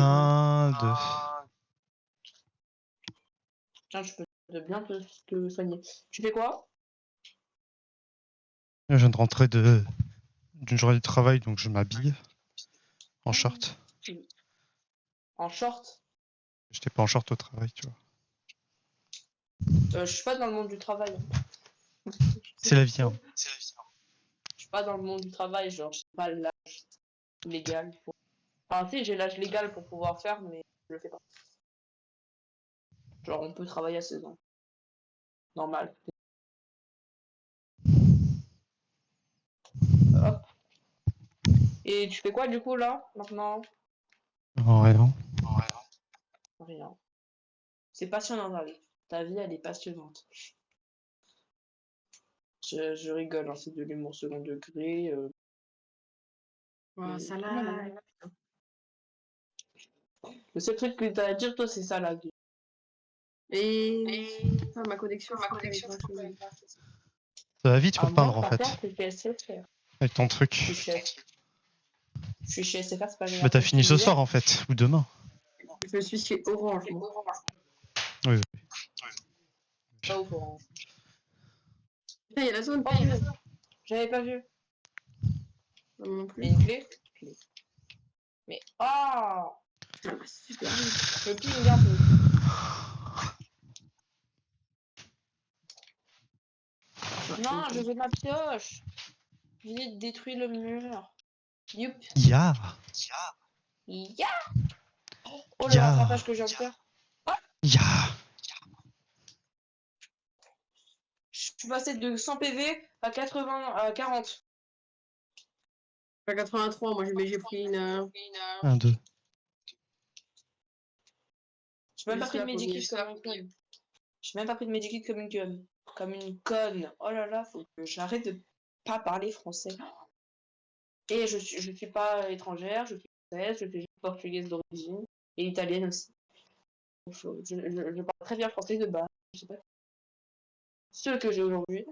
1, 2. Tiens, je peux bien te soigner. Tu fais quoi? Je viens de rentrer d'une journée de travail, donc je m'habille en short. En short? J'étais pas en short au travail, tu vois. Je suis pas dans le monde du travail. C'est la vie, hein. Je suis pas dans le monde du travail, genre, j'ai pas l'âge légal pour... Enfin, si, j'ai l'âge légal pour pouvoir faire, mais je le fais pas. Genre, on peut travailler à 16 ans. Normal. Hop. Et tu fais quoi, du coup, là, maintenant? Oh, rien. Rien. C'est passionnant, David. Ta vie, elle est passionnante. Je rigole, hein, c'est de l'humour second degré. Ça Comment là. Le seul truc que t'as à dire, toi, c'est ça, là. Et ma connexion, je crois qu'elle est grave. Ça va vite pour Ah, peindre, moi, en par fait. contre, c'est chez SFR. Avec ton truc. Je suis chez SFR, c'est pas grave. Bah, t'as fini ce soir, en fait. Ou demain. Je suis chez Orange, moi. Oui, oui. Pas ouf, Orange. Putain, il y a la zone. J'avais pas vu. Non plus. Et une clé? Mais... Ah! Putain, super vite. Je ping un peu. Non, je veux ma pioche. Vite, détruis le mur. Youp. Ya. Ya! Oh, le rattrapage que je viens de faire. Ya. Je suis passé de 100 PV à 80, à 40. Pas 83, moi j'ai pris une. 1, 2. J'ai même pas pris de medikit comme une conne. J'ai même pas pris de medikit comme une conne. Comme une conne. Oh là là, faut que j'arrête de pas parler français. Et je suis pas étrangère, je suis française, je suis portugaise d'origine et italienne aussi. Je parle très bien français de base. Je sais pas ce que j'ai aujourd'hui.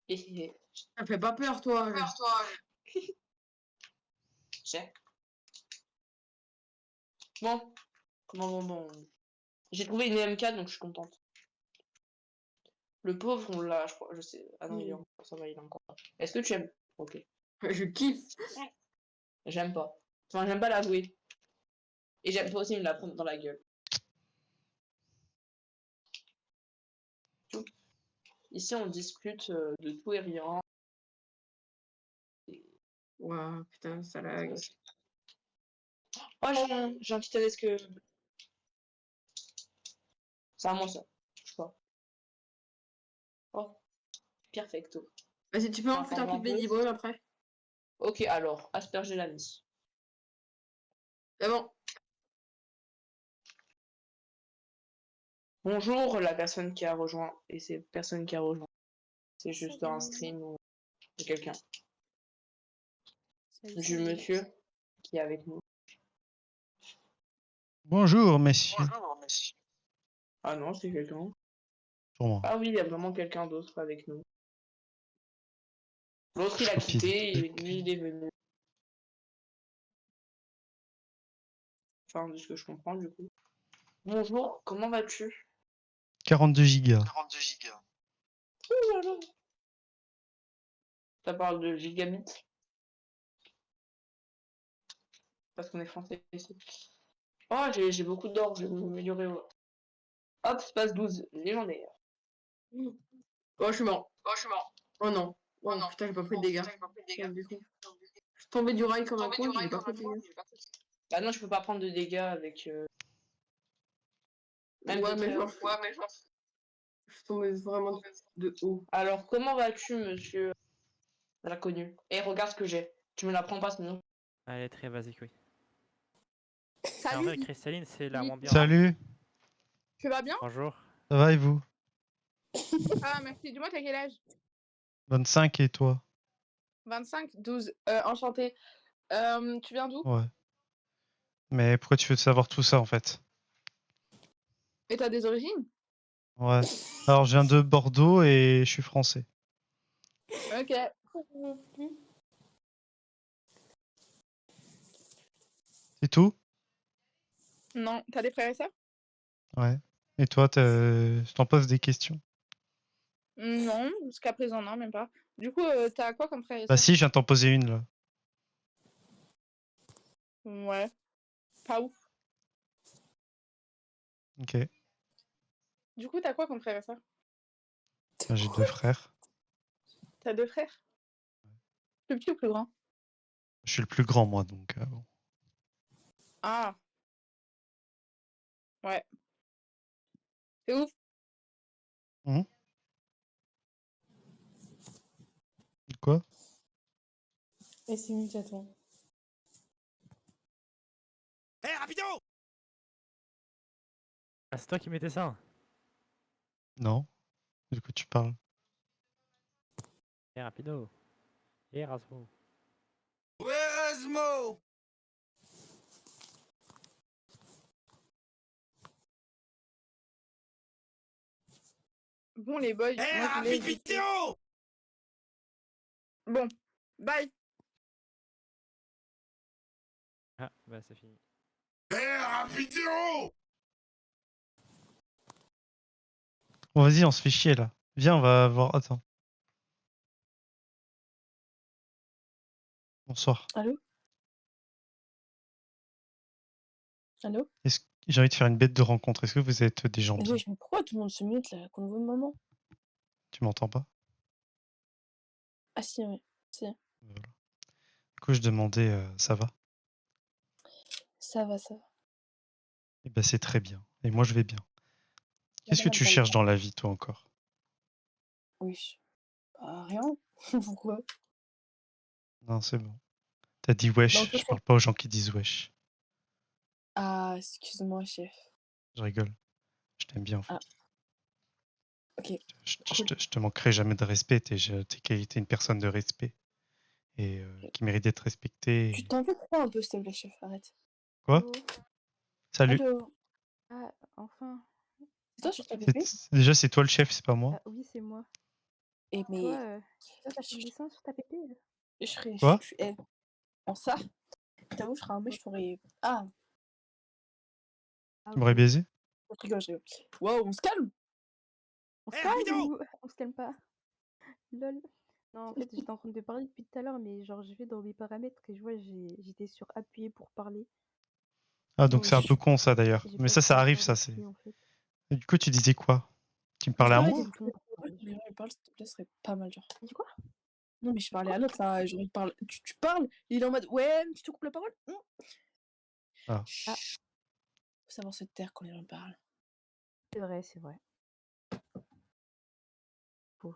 Et ça fait pas peur, toi. j'ai. Bon. J'ai trouvé une MK donc je suis contente. Le pauvre, on l'a, je crois, je sais. Ah non, il est encore, ça va, il est encore. Est-ce que tu aimes? Ok. Je kiffe. J'aime pas. Enfin, j'aime pas la jouer. Et j'aime pas aussi me la prendre dans la gueule. Ici, on discute de tout et rien. Waouh, putain, ça lag. Oh, j'ai un petit test que. C'est à moi ça. Je sais pas. Oh, perfecto. Vas-y, tu peux en foutre un peu de Mediboy après? Ok, alors, asperger la mise. C'est bon. Bonjour, la personne qui a rejoint. Et c'est personne qui a rejoint. C'est juste un stream ou de quelqu'un. Du monsieur qui est avec nous. Bonjour, messieurs. Ah non, c'est quelqu'un. Sûrement. Ah oui, il y a vraiment quelqu'un d'autre avec nous. L'autre, il a quitté, et lui, il est venu. Enfin, de ce que je comprends, du coup. Bonjour, comment vas-tu? 42 gigas. Oh là là. Ça parle de gigabit. Parce qu'on est français ici. Oh, j'ai beaucoup d'or, je vais m'améliorer. Hop, space 12, légendaire. Oh, je suis mort. Oh non. Oh non, putain, j'ai pas pris de dégâts. Du coup. Je suis tombé du rail comme un con, j'ai pas pris de dégâts. Bah non, je peux pas prendre de dégâts avec... Même ouais, mais genre... Je suis tombé vraiment de haut. Alors, comment vas-tu, monsieur l'inconnu? Eh, regarde ce que j'ai. Tu me la prends pas, sinon... Elle est très basique, oui. Salut. En vrai, cristalline, c'est la moins bien. Salut. Tu vas bien? Bonjour. Ça va et vous? Ah, merci. Dis-moi, t'as quel âge? 25 et toi? 25, 12. Enchanté. Tu viens d'où? Ouais. Mais pourquoi tu veux savoir tout ça en fait? Et t'as des origines? Ouais. Alors, je viens de Bordeaux et je suis français. Ok. C'est tout? Non, t'as des frères et sœurs? Ouais. Et toi, je t'en pose des questions? Non, jusqu'à présent, non, même pas. Du coup, t'as quoi comme frères et Bah sœurs? si, je viens de t'en poser une, là. Ouais, pas ouf. Ok. Du coup, t'as quoi comme frères et sœurs? Bah, j'ai 2 frères. T'as deux frères? Plus petit ou plus grand? Je suis le plus grand, moi, donc bon. Ah, ouais. C'est ouf. Quoi? Et c'est mieux à toi. Ah, c'est toi qui mettais ça? Non. De quoi tu parles? Rapido. Erasmo. Bon, les boys, moi je voulais juste... Bon, bye. Ah, bah c'est fini. Bon, vas-y, on se fait chier, là. Viens, on va voir. Attends. Bonsoir. Allô? Allô? J'ai envie de faire une bête de rencontre. Est-ce que vous êtes des gens Mais bien? wesh, mais pourquoi tout le monde se mute là qu'on veut maman? Tu m'entends pas? Ah si, ouais. Si. Voilà. Du coup, je demandais, ça va? Ça va, ça va. Eh ben, c'est très bien. Et moi, je vais bien. La Qu'est-ce que madame tu parle cherches pas. dans la vie, toi, encore? Oui. Bah, rien. Pourquoi? Non, c'est bon. T'as dit Dans wesh. quel Je sens? parle pas aux gens qui disent wesh. Ah, excuse-moi, chef. Je rigole. Je t'aime bien, en Ah, fait. ok, Je cool. te manquerai jamais de respect. T'es une personne de respect. Et qui mérite d'être respectée. Tu t'en veux trop un peu, s'il te plaît, chef, arrête. Quoi? Allô. Salut. Allô? Ah, enfin. C'est toi En sur fait, ta pépé? Déjà, c'est toi le chef, c'est pas moi. oui, c'est moi. Et Toi, mais. tu me descends sur ta pépé là? Je serais. Quoi? Eh, en ça, t'avoue, je serais un mec, je ferais. Ah, Ah, Tu m'aurais ok. baisé? je rigole, je rigole. Wow, on se calme! On se calme ou on se calme pas? Lol. Non, en fait, j'étais en train de te parler depuis tout à l'heure, mais genre, je vais dans mes paramètres et je vois, j'étais sur appuyer pour parler. Ah, Non, donc mais c'est un peu con, ça, d'ailleurs. j'ai Mais pas ça pris le arrive, temps ça, c'est... d'appuyer en fait. Et du coup, tu disais quoi? Tu me Tu parlais peux à arrêter moi? de Bouton pour quand parler. les gens ils parlent, s'il te plaît, ce serait pas mal, genre. Tu dis quoi? Non, mais je parlais Quoi? à l'autre, là, genre, il parle. Tu parles, il est en mode, ouais, tu te coupes la parole? Ah. Ah, Chut. Faut savoir se taire quand les gens parlent. c'est vrai, c'est vrai. Faux.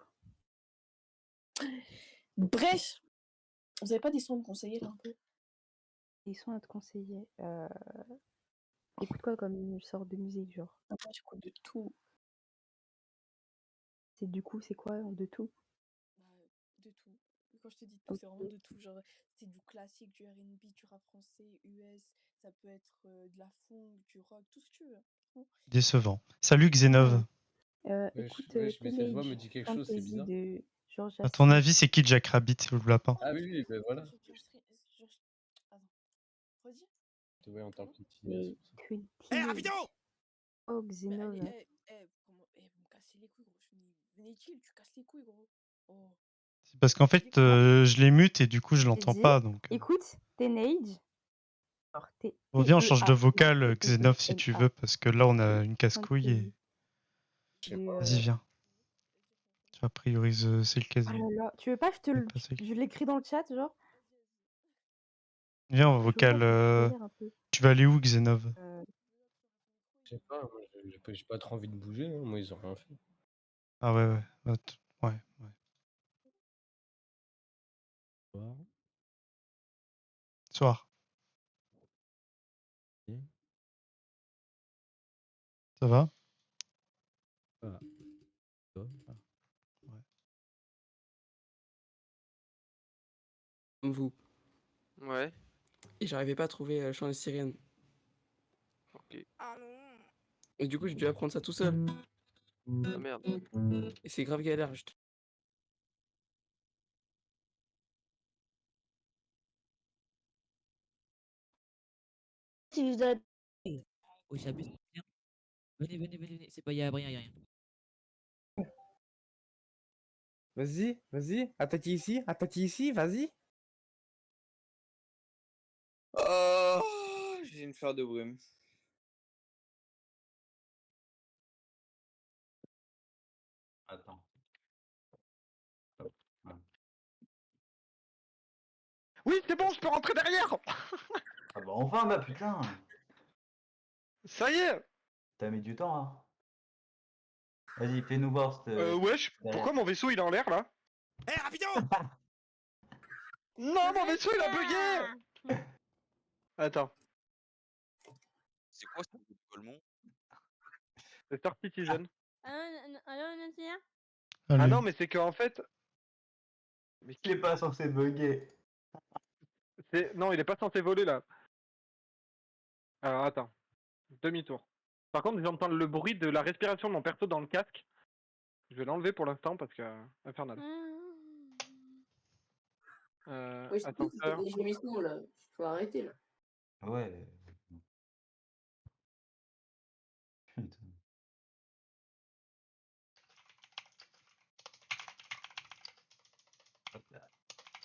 Bref, vous avez pas des sons à me conseiller, là, un peu? Ils sont à te conseiller. Écoute quoi comme sorte de musique, genre? Ah, moi, j'écoute de tout. C'est du coup, c'est quoi de tout? Bah, de tout. Quand je te dis tout, Ok. c'est vraiment de tout. Genre, c'est du classique, du R&B, du rap français, US. Ça peut être de la funk, du rock, tout ce que tu veux. Hein. Décevant. Salut, Xénov. Écoute Wesh, mais cette voix me Teenage dit quelque chose, c'est Fantasy bizarre. de Georgia À ton Smith. avis, c'est qui Jack Rabbit, le lapin? Ah oui, oui, ben voilà. Attends, redis. Ouais, en tant que teenage, Mais c'est pour ça. Teenage. Oh, Mais Xenov. allez, vous me cassez les couilles, gros. Venez chill, tu casses les couilles, gros. Oh. C'est parce qu'en Tu dis fait, quoi? je les mute et du coup, je J'ai l'entends dit, pas, donc... écoute, Teenage. Alors, Bon, viens, on change de vocal, Xénov, si tu veux, T-E-E-N-A. parce que là, on a une casse-couille et... Fantasy. Je sais De, pas. Vas-y, viens. Tu vas prioriser, c'est le Oh casier. là là, tu veux pas, C'est pas celle- je l'écris dans le chat, genre? Viens, en Je veux pas vocal... que tu galères un peu. Tu vas aller où, Xénov? Je sais pas, moi, j'ai pas trop envie de bouger, hein. Moi, ils ont rien fait. Ah ouais, ouais. Ouais, ouais. Soir. Et Ça va? voilà. Toi Ouais. Comme vous. Ouais, Et j'arrivais pas à trouver le chant de sirène. ok. Ah non. Et du coup, j'ai dû apprendre ça tout seul. Ah merde. Et c'est grave galère. Si vous avez... Oui, ça abuse. Viens. Venez, venez, venez, venez. C'est pas, y'a rien, y'a rien. Vas-y, vas-y. Attaque ici, vas-y. Oh, j'ai une fleur de brume. Attends. Oui, c'est bon, je peux rentrer derrière. Ah bah enfin, bah putain. Ça y est. T'as mis du temps, hein. Vas-y, fais-nous voir cette... Wesh, derrière. pourquoi mon vaisseau il est en l'air là? Eh, rapido. Non, mon vaisseau il a bugué. Attends, C'est quoi ce Golemont? c'est Star Citizen. Alors, Nadia? Ah Allez. non, mais c'est qu'en fait... Mais Il est pas censé bugger. Non, il est pas censé voler là. Alors attends, demi-tour. Par contre, j'entends le bruit de la respiration de mon perso dans le casque. Je vais l'enlever pour l'instant parce que... infernal. Oui, c'est Attends, des gémissements là. Faut arrêter là. Ouais. Putain.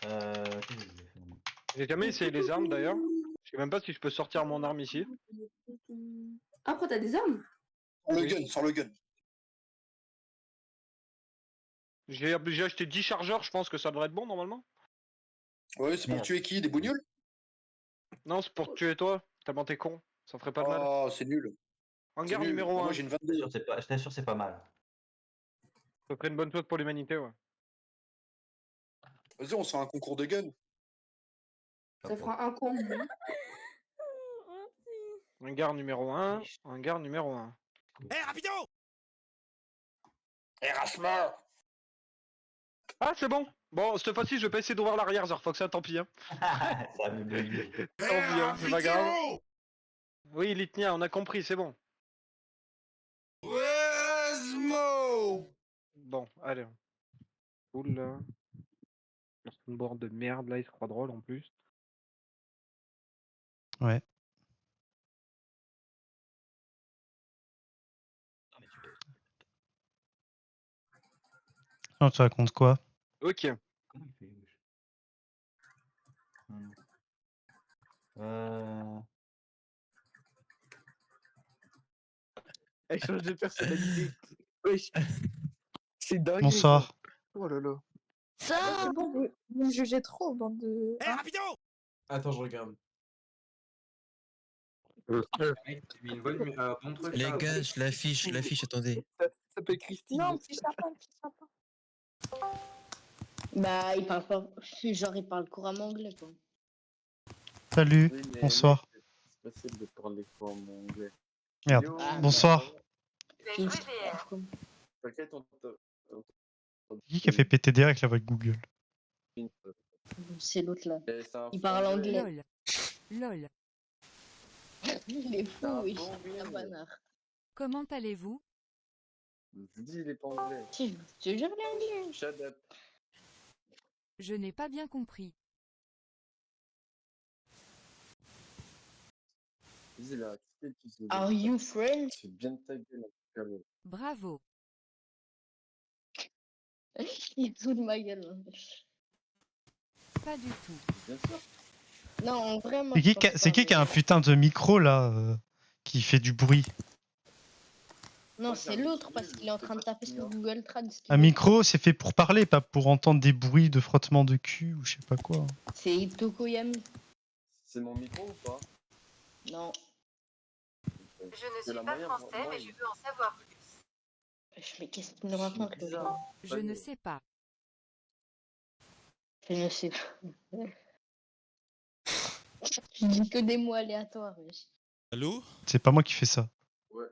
Qu'est-ce que je vais faire, moi? J'ai jamais essayé les armes d'ailleurs. Je sais même pas si je peux sortir mon arme ici. Ah, après, t'as des armes? Sur le gun. J'ai acheté 10 chargeurs, je pense que ça devrait être bon normalement. Ouais, c'est pour Merde. tuer qui? Des bougnoules? Non, c'est pour te tuer toi. Tellement t'es con. Ça ferait pas de mal. Oh, c'est nul. Hangar nul. numéro Moi, 1. j'ai une Je 22. t'assure, c'est pas mal. Ça ferait une bonne chose pour l'humanité, ouais. Vas-y, on se fait un concours de gun. Ça fera un con. Hangar numéro 1. Hangar numéro 1. Eh, rapido. Erasmus! Ah, c'est bon. Bon, cette fois-ci, je vais pas essayer d'ouvrir l'arrière, Zarfox, hein, tant pis. Hein. Ça me bugué. Tant pis, hein, c'est pas grave. Oui, Litnia, on a compris, c'est bon. Bon, allez. Cool, là. Un board de merde, là, il se croit drôle en plus. Ouais. Non, tu racontes quoi? Ok. Comment il fait, wesh? Elle change de personnalité. Wesh. C'est dingue. Bonsoir. Oh là là. Ça! Vous me jugez trop, bande de. Eh, rapido. Attends, je regarde. Les gars, je l'affiche, attendez. Ça s'appelle Christine. Non, petit sapin, petit sapin. Bah, il parle pas. Genre, il parle couramment anglais, quoi. Salut, bonsoir. C'est facile de parler quoi en anglais. Merde, bonsoir. T'inquiète, Qui a fait PTDR avec la voix de Google? C'est l'autre là. Il parle anglais. Lol. Il est fou, oui. Un banard. Comment allez-vous? Je dis, il est pas anglais. Si, je te jure, l'anglais. Shut up. Je n'ai pas bien compris. Vas-y là, Are you friends? C'est bien de ta gueule. Bravo. Il se fout de ma gueule. Hein. Pas du tout. Bien sûr. Non, vraiment. C'est qui qui a un putain de micro là qui fait du bruit? Non, c'est l'autre parce qu'il est en train de taper sur Google Trad. Un micro, c'est fait pour parler, pas pour entendre des bruits de frottement de cul ou je sais pas quoi. C'est Tokoyami. C'est mon micro ou pas? Non. Je ne suis pas français, mais je veux en savoir plus. Mais qu'est-ce qu'il nous raconte le gars? Je ne sais pas. Je ne sais pas. Je dis que des mots aléatoires. Wesh. Allô? C'est pas moi qui fais ça. Ouais.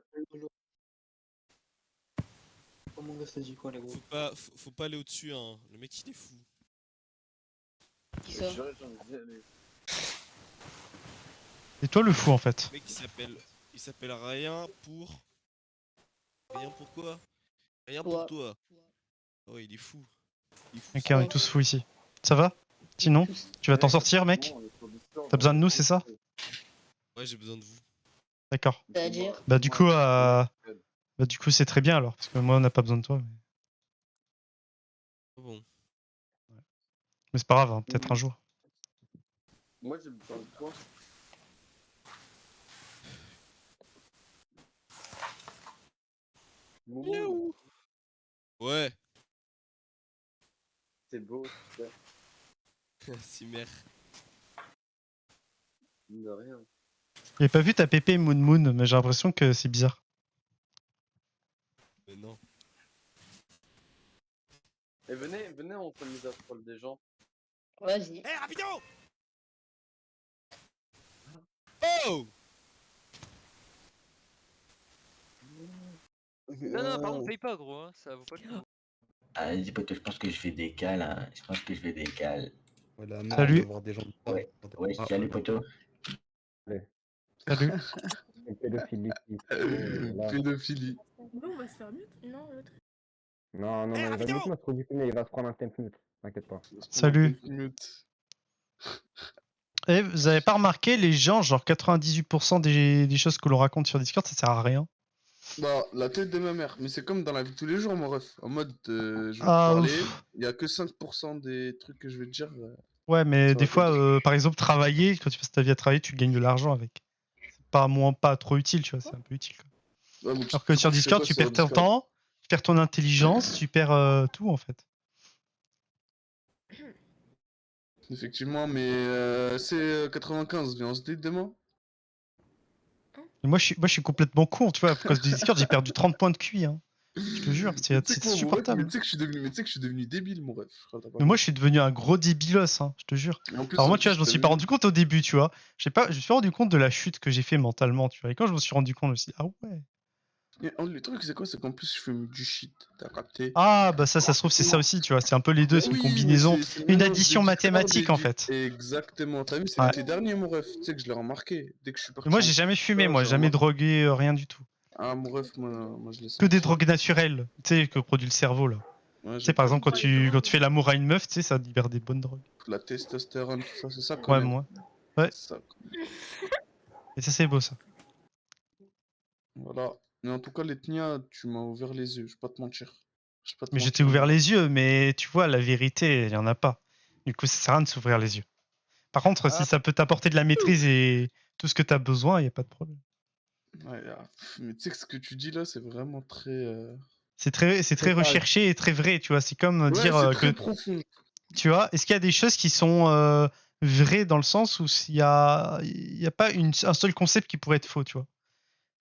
Oh mon gars, ça dit quoi, les gros? Faut pas aller au-dessus, hein. Le mec, il est fou. Qui ça? Et toi le fou en fait. Le mec, il s'appelle rien pour... Rien pourquoi? Rien pour toi. Oh, il est fou. Ok, on est tous fous ici. Ça va? Sinon, tu vas t'en sortir, mec? T'as besoin de nous, c'est ça? Ouais, j'ai besoin de vous. D'accord. C'est-à-dire Bah du coup, c'est très bien alors, parce que moi on n'a pas besoin de toi. Bon. Mais c'est pas grave, hein, peut-être un jour. Moi j'ai besoin de toi. Moumou. Ouais. C'est beau, super. Cimer. De rien. J'ai pas vu ta pépé Moon Moon, mais j'ai l'impression que c'est bizarre. Mais non. Et venez, on s'amuse à troll des gens. Vas-y. Eh, rapido! Oh! Non, par contre, paye pas, gros, hein, ça vaut pas le coup. Ah, dis poteau, je pense que je vais décaler, hein. Je pense que je vais décaler. Voilà, Salut. Voir des gens Ouais, ouais, salut poteau. Salut. Pédophilie. Pédophilie. Bon, on va se faire mute. Non, l'autre. Non, non, non, il va mute notre du mais il va se prendre un temp mute. T'inquiète pas. Salut. Eh, vous avez pas remarqué, les gens, genre 98% des choses que l'on raconte sur Discord, ça sert à rien. Bah, la tête de ma mère. Mais c'est comme dans la vie de tous les jours, mon ref. En mode, je vais te Ah, parler, ouf. il y a que 5% des trucs que je vais te dire. Ouais, mais ça des va te fois, dire. par exemple, travailler, quand tu passes ta vie à travailler, tu gagnes de l'argent avec. C'est pas trop utile, tu vois, c'est un peu utile. Quoi. Ouais, mais Alors que sur tu fais Discord, quoi tu sur perds ton Discord? temps, tu perds ton intelligence, tu perds tout en fait. Effectivement, mais c'est 95, viens, on se dit demain. Et moi, je suis complètement con, tu vois, à cause de Discord, j'ai perdu 30 points de QI. Hein. Je te jure, Mais tu sais c'est que moi, mon ref, insupportable. mais tu sais que je suis devenu débile, mon ref. Je crois que t'as pas Mais moi, je compris. suis devenu un gros débilos, hein, je te jure. Et en plus, Alors moi, tu vois, je m'en t'as suis pas vu. rendu compte au début, tu vois. Je me suis rendu compte de la chute que j'ai fait mentalement, tu vois. Et quand je me suis rendu compte, je me suis dit, ah ouais. Le truc, c'est quoi? C'est qu'en plus, je fume du shit. T'as capté? Ah, bah ça se trouve, c'est ça aussi, tu vois. C'est un peu les deux, Mais c'est une oui, mais combinaison, c'est le une mélange des addition Discord mathématique, en fait. Exactement. T'as vu, c'est Ouais. l'été dernier, mon ref. Tu sais que je l'ai remarqué. Dès que je suis Et parti. moi, en j'ai jamais fumé, Portugal, moi, j'ai jamais remarqué. drogué, rien du tout. Ah, mon ref, moi je l'ai Que des senti. drogues naturelles, tu sais, que produit le cerveau, là. Ouais, Tu sais, par j'ai exemple, quand tu fais l'amour à une meuf, tu sais, ça libère des bonnes drogues. la testostérone, tout ça, c'est ça qu'on Ouais, aime. moi. Ouais. C'est ça. Et ça, c'est beau, ça. Voilà. Mais en tout cas, l'ethnia, tu m'as ouvert les yeux, je vais pas te mentir. Je vais pas te Mais je t'ai mentir, ouvert mon ref. les yeux, mais tu vois, la vérité, il y en a pas. Du coup, ça sert à rien de s'ouvrir les yeux. Par contre, si ça peut t'apporter de la maîtrise et tout ce que tu as besoin, il n'y a pas de problème. Ouais, mais tu sais que ce que tu dis là, c'est vraiment très. C'est très recherché et très vrai, tu vois. C'est comme Ouais, dire c'est que, très profond. tu vois, est-ce qu'il y a des choses qui sont vraies dans le sens où il y a pas un seul concept qui pourrait être faux, tu vois.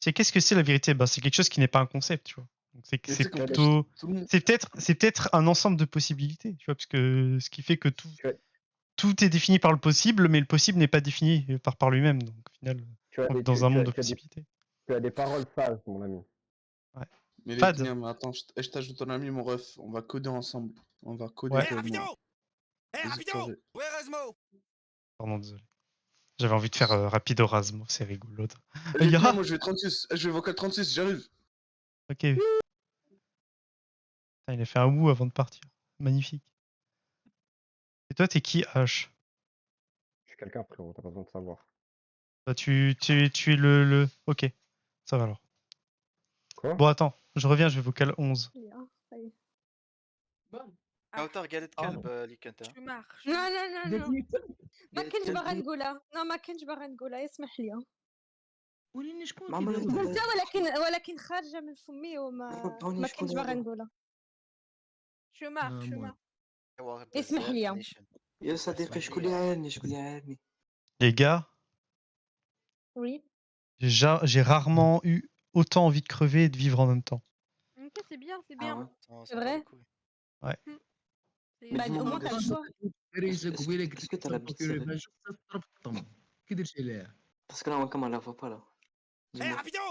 C'est qu'est-ce que c'est la vérité? Ben, c'est quelque chose qui n'est pas un concept, tu vois. Donc Mais tu sais qu'en plus, plutôt, tout le monde. c'est peut-être un ensemble de possibilités, tu vois, parce que ce qui fait que tout est défini par le possible, mais le possible n'est pas défini par lui-même. Donc au final, on vit dans un monde de possibilités. Tu as des paroles sages, mon ami. Ouais. Mais Fad. l'ethnia, mais attends, je t'ajoute ton ami, mon ref. On va coder ensemble. On va coder Ouais. toi et moi. Vas-y, carré. Ouais, Rasmo! Pardon, désolé. J'avais envie de faire Rapido Rasmo, c'est rigolo. L'ethnia, moi je vais 36. Je vais vocal 36, j'arrive. Ok. Putain, il a fait un wou avant de partir. Magnifique. Et toi, t'es qui, H? Je suis quelqu'un, frérot, t'as pas besoin de savoir. Bah, tu es le... Ok, ça va alors. Quoi? Bon, attends, je reviens, je vais vocal 11. كاوتر قالت كلب اللي كنت Tu marches. لا لا لا لا ما كنتش باغا نقولها ما كنتش باغا نقولها اسمح لي وليني شكون قلتها ولكن خارجه من فمي وما ما كنتش باغا نقولها Tu marches. اسمح لي يا صديقي شكون اللي عاني Les gars, Oui. j'ai rarement eu autant envie de crever et de vivre en même temps. Ok, c'est bien, c'est bien. C'est vrai. Ouais. Bah, au moins t'as le choix. اسكو ترى بيتي كي درتي ليها باسكو انا كما لا فوا با لا Eh, rapido!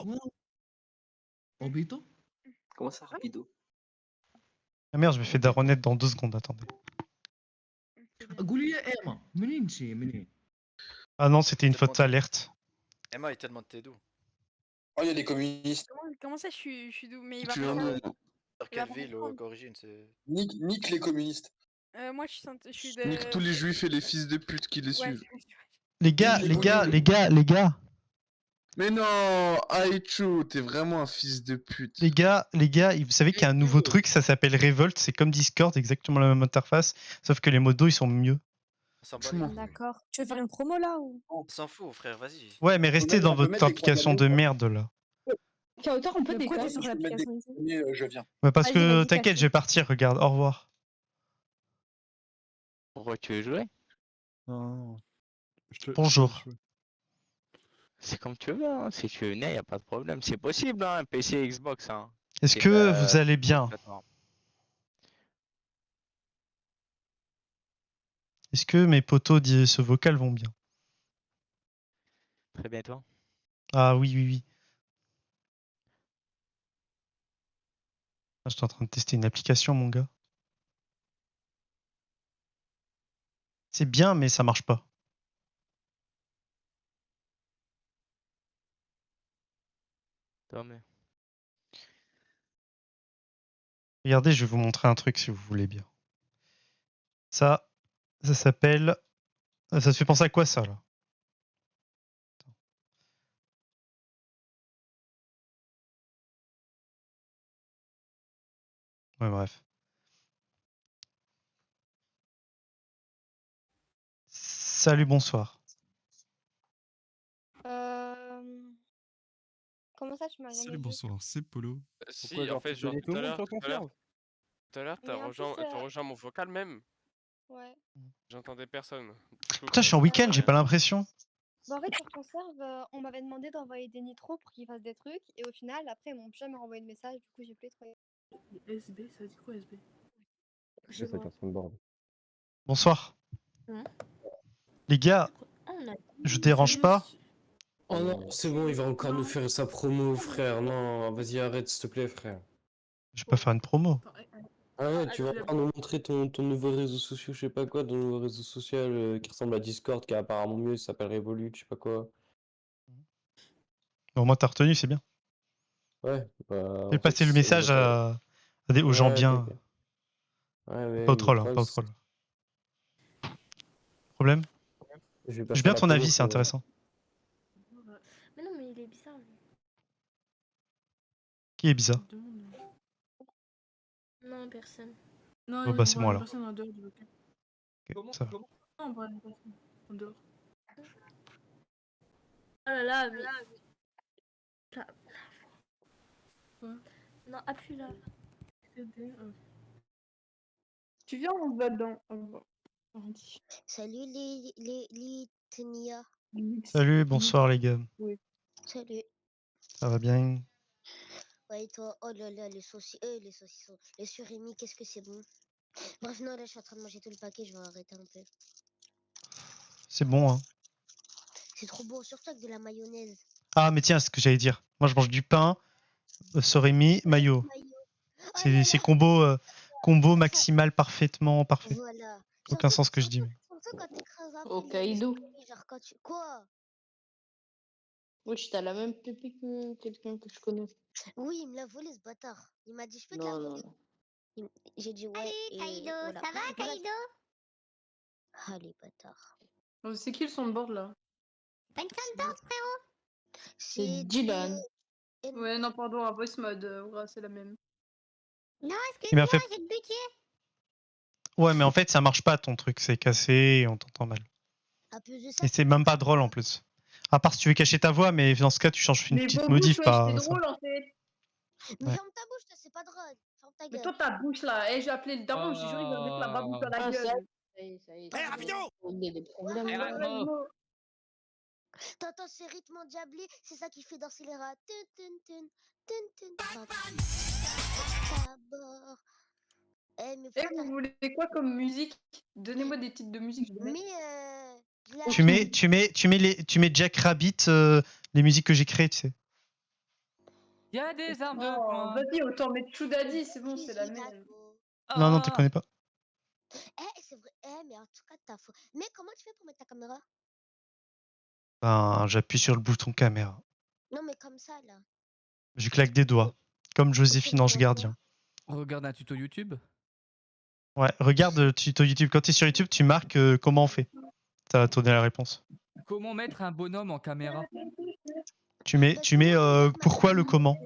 Obito Comment ça, rapido? Ah merde, je me fais daronette dans 2 secondes, attendez. قولي يا ايما منين انتي منين؟ Ah non, c'était une faute alerte. Emma, il t'a demandé t'es d'où? Oh, il y a des communistes. Comment ça, je suis d'où? Mais il va Tu pas viens faire. d'où? Il va quelle ville ou comprendre. origine c'est. Nique les communistes. Moi, je suis Nique tous les juifs et les fils de pute qui les Ouais, suivent. Les gars, Nique les gars, bougnoules. les gars, les gars, Mais non, Aichu, t'es vraiment un fils de pute. les gars, vous savez qu'il y a un nouveau truc, ça s'appelle Revolt, c'est comme Discord, exactement la même interface, sauf que les modos ils sont mieux. On s'en bat les couilles. D'accord. Tu veux faire une promo là ou On s'en fout, frère, vas-y. Ouais, mais restez dans votre application de merde là. Tiens, autant on peut Mais pourquoi t'es déconner. sur l'application ici? Je viens. Ouais, parce Vas-y, que vas-y, t'inquiète, cache-toi. je vais partir, regarde, au revoir. Pourquoi tu veux jouer? Non. Bonjour. C'est comme tu veux, hein. Si tu veux venir, y a pas de problème. C'est possible, hein, PC et Xbox. Hein. Est-ce C'est que pas- vous allez bien? plateforme. Est-ce que mes potos ce vocal vont bien? Très bien, toi. Ah oui, oui, oui. Ah, j'étais en train de tester une application, mon gars. C'est bien, mais ça marche pas. Toi, mais... Regardez, je vais vous montrer un truc si vous voulez bien. Ça s'appelle... Ça te fait penser à quoi ça là? Ouais, bref. Salut, bonsoir. Comment ça, tu m'as jamais Salut, dit? bonsoir, c'est Polo. Si, en fait, genre, tout à l'heure, Mais en plus, t'as rejoint mon vocal même. Ouais. J'entendais personne. Du coup, Putain, je suis en week-end, j'ai pas l'impression. Bah, en fait, sur ton serve, on m'avait demandé d'envoyer des nitros pour qu'ils fassent des trucs, et au final, après, ils m'ont jamais renvoyé de message, du coup, j'ai plus trouvé. SB, ça dit quoi SB? C'est ça, façon de board. Bonsoir. Hein? Les gars, je vous dérange pas? Oh non, c'est bon, il va encore nous faire sa promo, frère. Non, vas-y, arrête, s'il te plaît, frère. Je vais pas faire une promo. Ah ouais, tu vas pas nous montrer ton nouveau réseau social, je sais pas quoi, ton nouveau réseau social qui ressemble à Discord, qui est apparemment mieux, ça s'appelle Revolut, je sais pas quoi. Au moins, t'as retenu, c'est bien. Ouais, bah. Fais passer le message aux gens bien. Ouais, Pas au mais troll, pas au troll. Problème? J'ai bien ton avis, c'est intéressant. Mais non, mais il est bizarre, lui. Qui est bizarre? Non, personne. Oh bah c'est moi alors. Personne en dehors du vocal. Ok, ça va. Non, on parle de personne en dehors. Oh là là, mais... Là. Quoi? Non, appuie là. Tu viens, on va dedans. Salut les Tenia. Salut, bonsoir les gars. Oui. Salut. Ça va bien? Ouais, et toi? Oh là là, les saucissons. Les surimi, qu'est-ce que c'est bon. Bref, non, là, je suis en train de manger tout le paquet, je vais arrêter un peu. C'est bon, hein. C'est trop bon, surtout avec de la mayonnaise. Ah, mais tiens, c'est ce que j'allais dire. Moi, je mange du pain, soremi, mayo. C'est combo maximal parfaitement parfait. Voilà. Aucun sens ce que je dis. Mais... Surtout quand t'écrases un peu. Hokkaido. Genre quand tu... Quoi? Oui, t'as la même pépé que quelqu'un que je connais. Oui, il me l'a volé ce bâtard. Il m'a dit je peux te la Non, non, voler. non. J'ai dit ouais. Salut, et Kaido, voilà. ça va, Kaido? Allez, bâtard. Oh, c'est qui le son de board là? T'as une Santos, frérot? C'est Dylan. Ouais, non, pardon, un voice mode, ouais, c'est la même. Non, Il m'a excuse-moi, fait- j'ai buté. Ouais, mais en fait, ça marche pas ton truc. C'est cassé et on t'entend mal. À plus de ça. Et c'est même pas drôle en plus. À part si tu veux cacher ta voix, mais dans ce cas, tu changes une Mais petite vos modif. bouches, Pas, c'est ça. drôle en fait. Mais Ouais. ferme ta bouche, toi, c'est pas drôle. Ferme ta Mais gueule. toi, ta bouche là, j'ai appelé le daron, je te jure, il va mettre la babouche dans la Ah, gueule. ça y est. Eh, rapido! Il y a des problèmes. T'entends ce rythme endiablé, c'est ça qui fait danser les rats. Tun, tun, tun, tun, tun. D'abord. Eh, mais Eh, vous voulez quoi comme musique? Donnez-moi des titres de musique, je les mets. Mais Tu mets Jack Rabbit, les musiques que j'ai créées, tu sais. Il y a des armes de Oh, poing. vas-y, autant mettre Choudadi, c'est bon, c'est la même. Non, non, tu connais pas. c'est vrai. Mais en tout cas, t'as faux. Mais comment tu fais pour mettre ta caméra? Ben, j'appuie sur le bouton caméra. Non, mais comme ça, là. Je claque des doigts. Comme Joséphine Ange Gardien. Regarde un tuto YouTube. Ouais, regarde le tuto YouTube. Quand tu es sur YouTube, tu marques comment on fait. Ça va te donner la réponse. Comment mettre un bonhomme en caméra? Tu mets pourquoi le comment.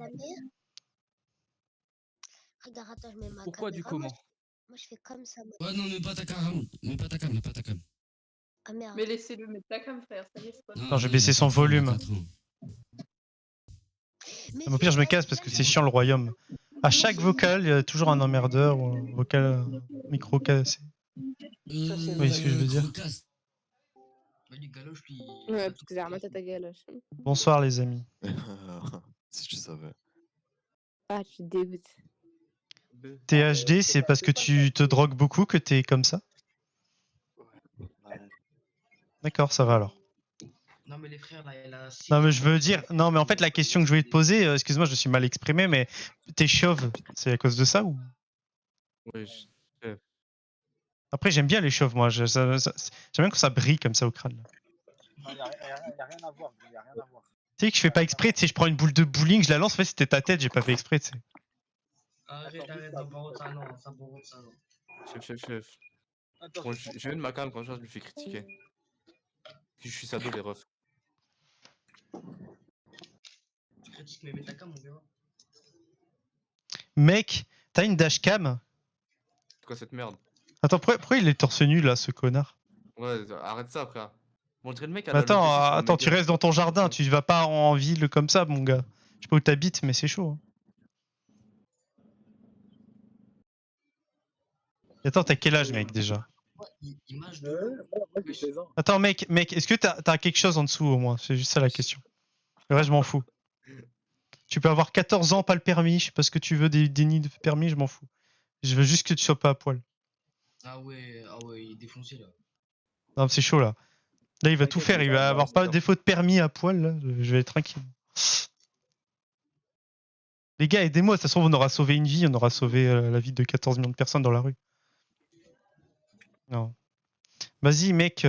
Regarde, attends, je mets ma Pourquoi du caméra. comment? Moi, je fais comme ça. Ouais, non, mets pas ta cam. Mets pas ta cam, mets pas ta cam. Ah merde. Mais laissez-le mettre ta cam, frère. Ça y est, c'est pas Non, j'ai baissé son volume. Au pire, je me casse parce que c'est chiant le royaume. À chaque vocal, il y a toujours un emmerdeur ou un vocal micro cassé. Oui, ce que je veux dire. Ouais, parce que Zerma, t'as ta galoche. Bonsoir les amis. Si tu savais. Ah, tu dégoûtes. THD, c'est parce que tu te drogues beaucoup que t'es comme ça? D'accord, ça va alors. Non, mais les frères, là, elle a. Non, mais je veux dire, non, mais en fait, la question que je voulais te poser, excuse-moi, je me suis mal exprimé, mais t'es chauve, c'est à cause de ça ou? Oui, Après, j'aime bien les chauves, moi. J'aime bien quand ça brille comme ça au crâne. Il n'y a rien à voir. Il y a rien à voir. Tu sais que je fais pas exprès, tu sais, je prends une boule de bowling, je la lance, en fait, c'était ta tête, j'ai pas fait exprès, tu sais. Arrête, ça part ça, non, ça part ça, non. Chef. Bon, je viens de ma cam quand je me fais critiquer. Je suis sado, les refs. Tu critiques, mais mets ta cam, on verra. Mec, t'as une dashcam? C'est quoi cette merde? Attends, pourquoi il est torse nu là, ce connard? Ouais, arrête ça, frère. Bon, on dirait le mec Mais attends, tu restes dans ton jardin, tu vas pas en ville comme ça, mon gars. Je sais pas où t'habites, mais c'est chaud. Hein. Attends, t'as quel âge, mec, déjà? Image de. Attends, mec, est-ce que t'as quelque chose en dessous au moins? C'est juste ça la question. Le reste, je m'en fous. Tu peux avoir 14 ans, pas le permis, je sais pas ce que tu veux, des dénis de permis, je m'en fous. Je veux juste que tu sois pas à poil. Ah ouais, il est défoncé là. Non, c'est chaud là. Là, il va tout faire, il va avoir pas de défaut de permis à poil, là. Je vais être tranquille. Les gars, aidez-moi, de toute façon, on aura sauvé une vie, on aura sauvé la vie de 14 millions de personnes dans la rue. Non. Vas-y, mec. Et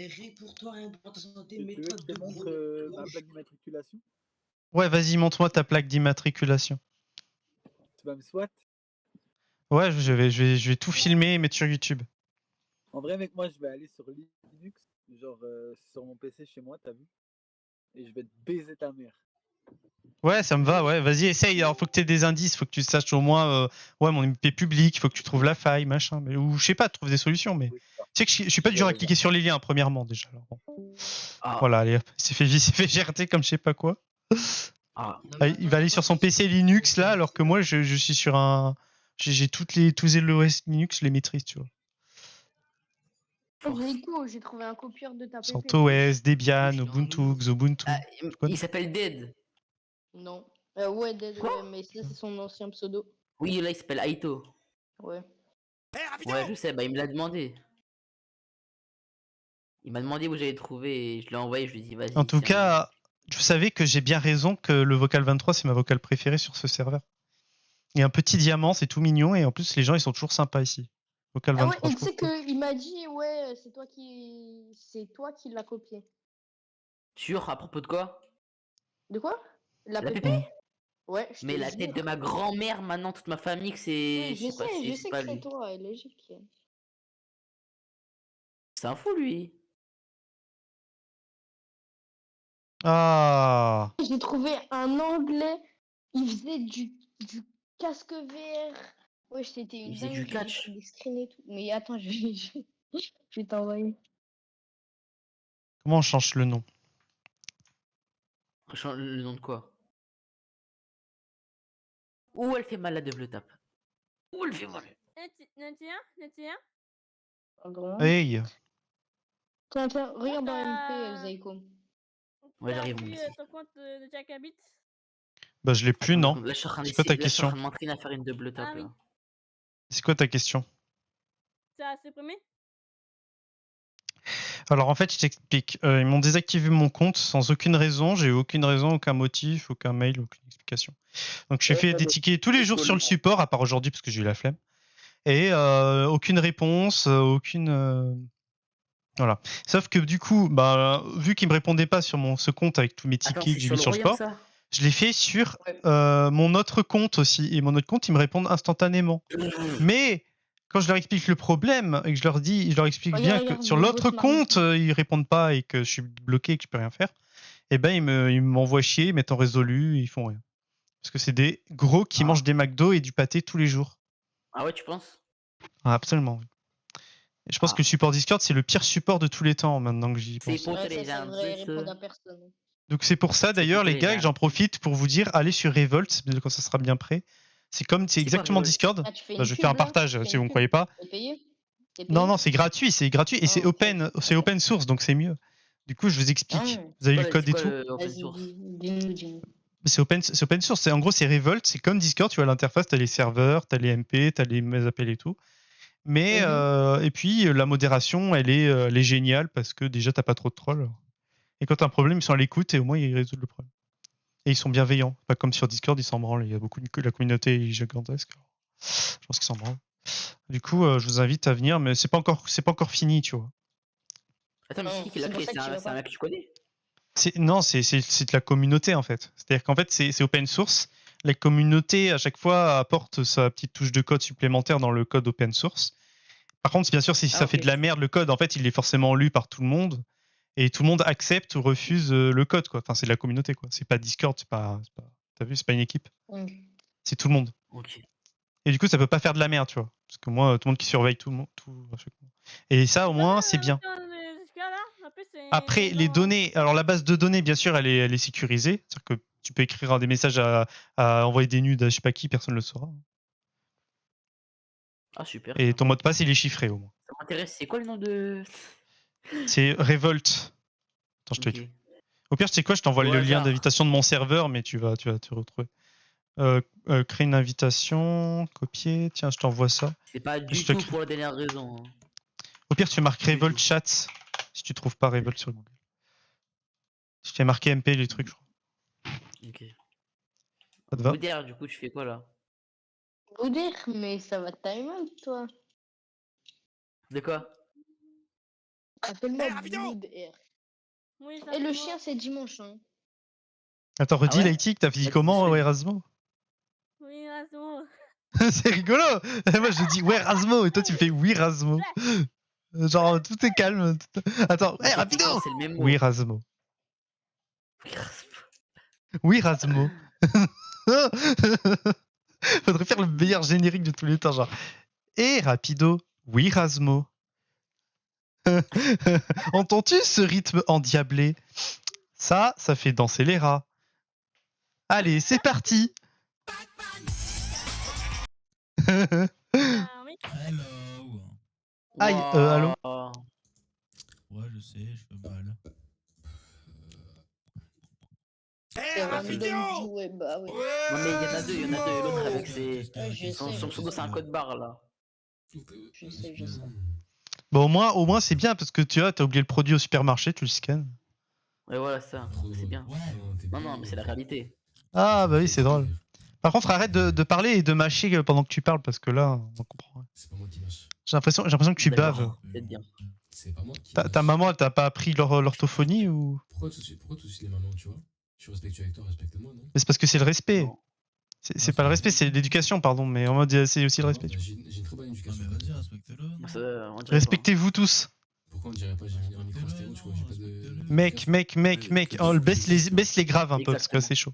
rien pour toi, rien pour ta santé, Tu veux mets-toi que je te debout. montre ma plaque d'immatriculation? Ouais, vas-y, montre-moi ta plaque d'immatriculation. Tu vas me swat? Ouais, je vais tout filmer et mettre sur YouTube. En vrai, mec, moi, je vais aller sur Linux, genre sur mon PC chez moi, t'as vu? Et je vais te baiser ta mère. Ouais, ça me va, ouais. Vas-y, essaye. Alors, faut que tu aies des indices, faut que tu saches au moins, ouais, mon IP public, faut que tu trouves la faille, machin. Mais, ou je sais pas, trouve des solutions, mais. Tu sais que je suis pas du genre à cliquer sur les liens, premièrement, déjà. Alors, bon. Voilà, allez, hop. Il s'est fait GRT comme je sais pas quoi. Il va aller sur son PC Linux, là, alors que moi, je suis sur un. J'ai tous les l'OS Linux, je les maîtrise, tu vois. Rico, j'ai trouvé un copieur de ta PP. CentOS, Debian, Ubuntu, Xubuntu. Il s'appelle Dead. Non. Ouais, mais ça, c'est son ancien pseudo. Oui, là, il s'appelle Aito. Ouais. Ouais, je sais, bah il me l'a demandé. Il m'a demandé où j'avais trouvé et je l'ai envoyé, je lui ai dit vas-y. En tout cas, vous savez que j'ai bien raison que le vocal 23, c'est ma vocale préférée sur ce serveur. Il y a un petit diamant, c'est tout mignon, et en plus, les gens, ils sont toujours sympas ici. Vocal 23. Ah ouais, et tu sais qu'il m'a dit, ouais, c'est toi qui l'as copié. Sûr, à propos de quoi? De quoi? La PP? PP? Ouais, je Mais te la jure. tête de ma grand-mère, maintenant, toute ma famille, que c'est. Oui, je sais pas que c'est lui. toi, logique. C'est un fou, lui. Ah. J'ai trouvé un anglais, il faisait du casque VR. Ouais, c'était une Il faisait du dingue, catch. j'ai pris des screens et tout. Mais attends, je vais t'envoyer. Comment on change le nom? Le nom de quoi? Où elle fait mal la double tape? Où elle fait mal? Hey. Tiens, regarde dans MP, Zaiko. Ouais, j'arrive. ton compte de Jack Habit? Bah, je l'ai plus, non. Là, je suis en train C'est quoi ta je suis en question? train de m'entraîner à faire une double tape, là. C'est quoi ta question? Ça a supprimé? Alors, en fait, je t'explique. Ils m'ont désactivé mon compte sans aucune raison. J'ai eu aucune raison, aucun motif, aucun mail, aucune explication. Donc, j'ai fait des tickets tous les jours sur le support, à part aujourd'hui, parce que j'ai eu la flemme. Et aucune réponse, aucune... Voilà. Sauf que du coup, bah, vu qu'ils me répondaient pas sur ce compte avec tous mes tickets que j'ai mis sur le sport, Je l'ai fait sur mon autre compte aussi. Et mon autre compte, ils me répondent instantanément. Mais quand je leur explique le problème et que je leur explique bien que sur l'autre compte, ils répondent pas et que je suis bloqué et que je peux rien faire, et ben ils m'envoient chier, ils mettent en résolu et ils font rien. Parce que c'est des gros qui mangent des McDo et du pâté tous les jours. Ah ouais, tu penses? Ah, absolument. Et je pense que le support Discord, c'est le pire support de tous les temps maintenant que j'y pense. Donc c'est pour ça d'ailleurs les gars que j'en profite pour vous dire allez sur Revolt quand ça sera bien prêt. C'est exactement Discord. Ah, tu fais Bah, une je fais pub, un là partage Tu fais si une vous ne pub croyez pas. T'es payé Non non c'est gratuit et Ah, c'est open source donc c'est mieux. Du coup je vous explique. Ah. Vous avez le code et tout. Vas-y, dis-nous. C'est open source. En gros c'est Revolt, c'est comme Discord. Tu vois l'interface, t'as les serveurs, t'as les MP, t'as les appels et tout. Mais et puis la modération elle est géniale parce que déjà t'as pas trop de trolls. Et quand t'as un problème ils sont à l'écoute et au moins ils résolvent le problème. Et ils sont bienveillants, pas comme sur Discord, ils s'en branlent. Il y a beaucoup la communauté est gigantesque. Je pense qu'ils s'en branlent. Du coup, je vous invite à venir, mais c'est pas encore fini, tu vois. Attends, mais c'est qui l'a créé? C'est un mec que tu connais? Non, c'est de la communauté en fait. C'est-à-dire qu'en fait, c'est open source. La communauté à chaque fois apporte sa petite touche de code supplémentaire dans le code open source. Par contre, bien sûr, si ça fait de la merde le code, en fait, il est forcément lu par tout le monde. Et tout le monde accepte ou refuse le code, quoi. Enfin, c'est de la communauté, quoi. C'est pas Discord, t'as vu, c'est pas une équipe. C'est tout le monde. Et du coup, ça peut pas faire de la merde, tu vois. Parce que moi, tout le monde qui surveille tout le monde, à chaque fois. Et ça, au moins, c'est bien. Après, les données, alors la base de données, bien sûr, elle est sécurisée. C'est-à-dire que tu peux écrire des messages à envoyer des nudes à je sais pas qui, personne ne le saura. Ah, super. Et ton mot de passe, il est chiffré, au moins. Ça m'intéresse, c'est quoi le nom de. C'est Revolt. Attends, je te dis. Au pire, tu sais quoi, je t'envoie le lien d'invitation de mon serveur, mais tu vas te retrouver. Créer une invitation, copier. Tiens, je t'envoie ça. C'est pas du tout pour la dernière raison. Au pire, tu marques Revolt Chat si tu trouves pas Revolt sur Google. Je t'ai marqué MP les trucs, je crois. Ok. Ça te va? Bouder, du coup, tu fais quoi là? Bouder, mais ça va time out, toi. De quoi? Appelle-moi Bouder. Et le chien, c'est dimanche. Hein. Attends, redis, Lighty, t'as dit comment, ouais, Erasmo? Oui, Erasmo. C'est rigolo. Moi, je dis ouais, Erasmo, et toi, tu fais oui, Erasmo. Genre, tout est calme. Attends, hey, rapido! Oui, Erasmo. Oui, Erasmo. Faudrait faire le meilleur générique de tous les temps, genre. Et rapido, oui, Erasmo. Entends-tu ce rythme endiablé? Ça fait danser les rats. Allez, c'est parti. Aïe, allô? Ouais, je sais, je fais mal. Ouais, bah ouais. Non, mais il y en a deux. L'autre avec son pseudo, c'est un code barre là. Je sais. Bon, au moins c'est bien parce que tu vois, t'as oublié le produit au supermarché, tu le scannes. Ouais, voilà, ça, c'est bien. Non, mais c'est la réalité. Ah, bah oui, c'est drôle. Par contre, arrête de parler et de mâcher pendant que tu parles parce que là, on comprend. C'est pas moi qui mâche. J'ai l'impression que tu baves. Peut-être bien. C'est pas moi qui Ta maman, elle t'a pas appris l'orthophonie ou? Pourquoi tout de suite les mamans, tu vois? Je suis respectueux avec toi, respecte-moi, non? Mais c'est parce que c'est le respect. C'est pas le respect, c'est l'éducation, pardon, mais en mode c'est aussi le respect. J'ai une trop bonne éducation. Vas-y, respecte-le. Respectez-vous tous. Pourquoi on dirait pas j'ai un micro stéréo, tu vois? J'ai pas de. Mec. Oh, baisse les graves un peu parce que c'est chaud.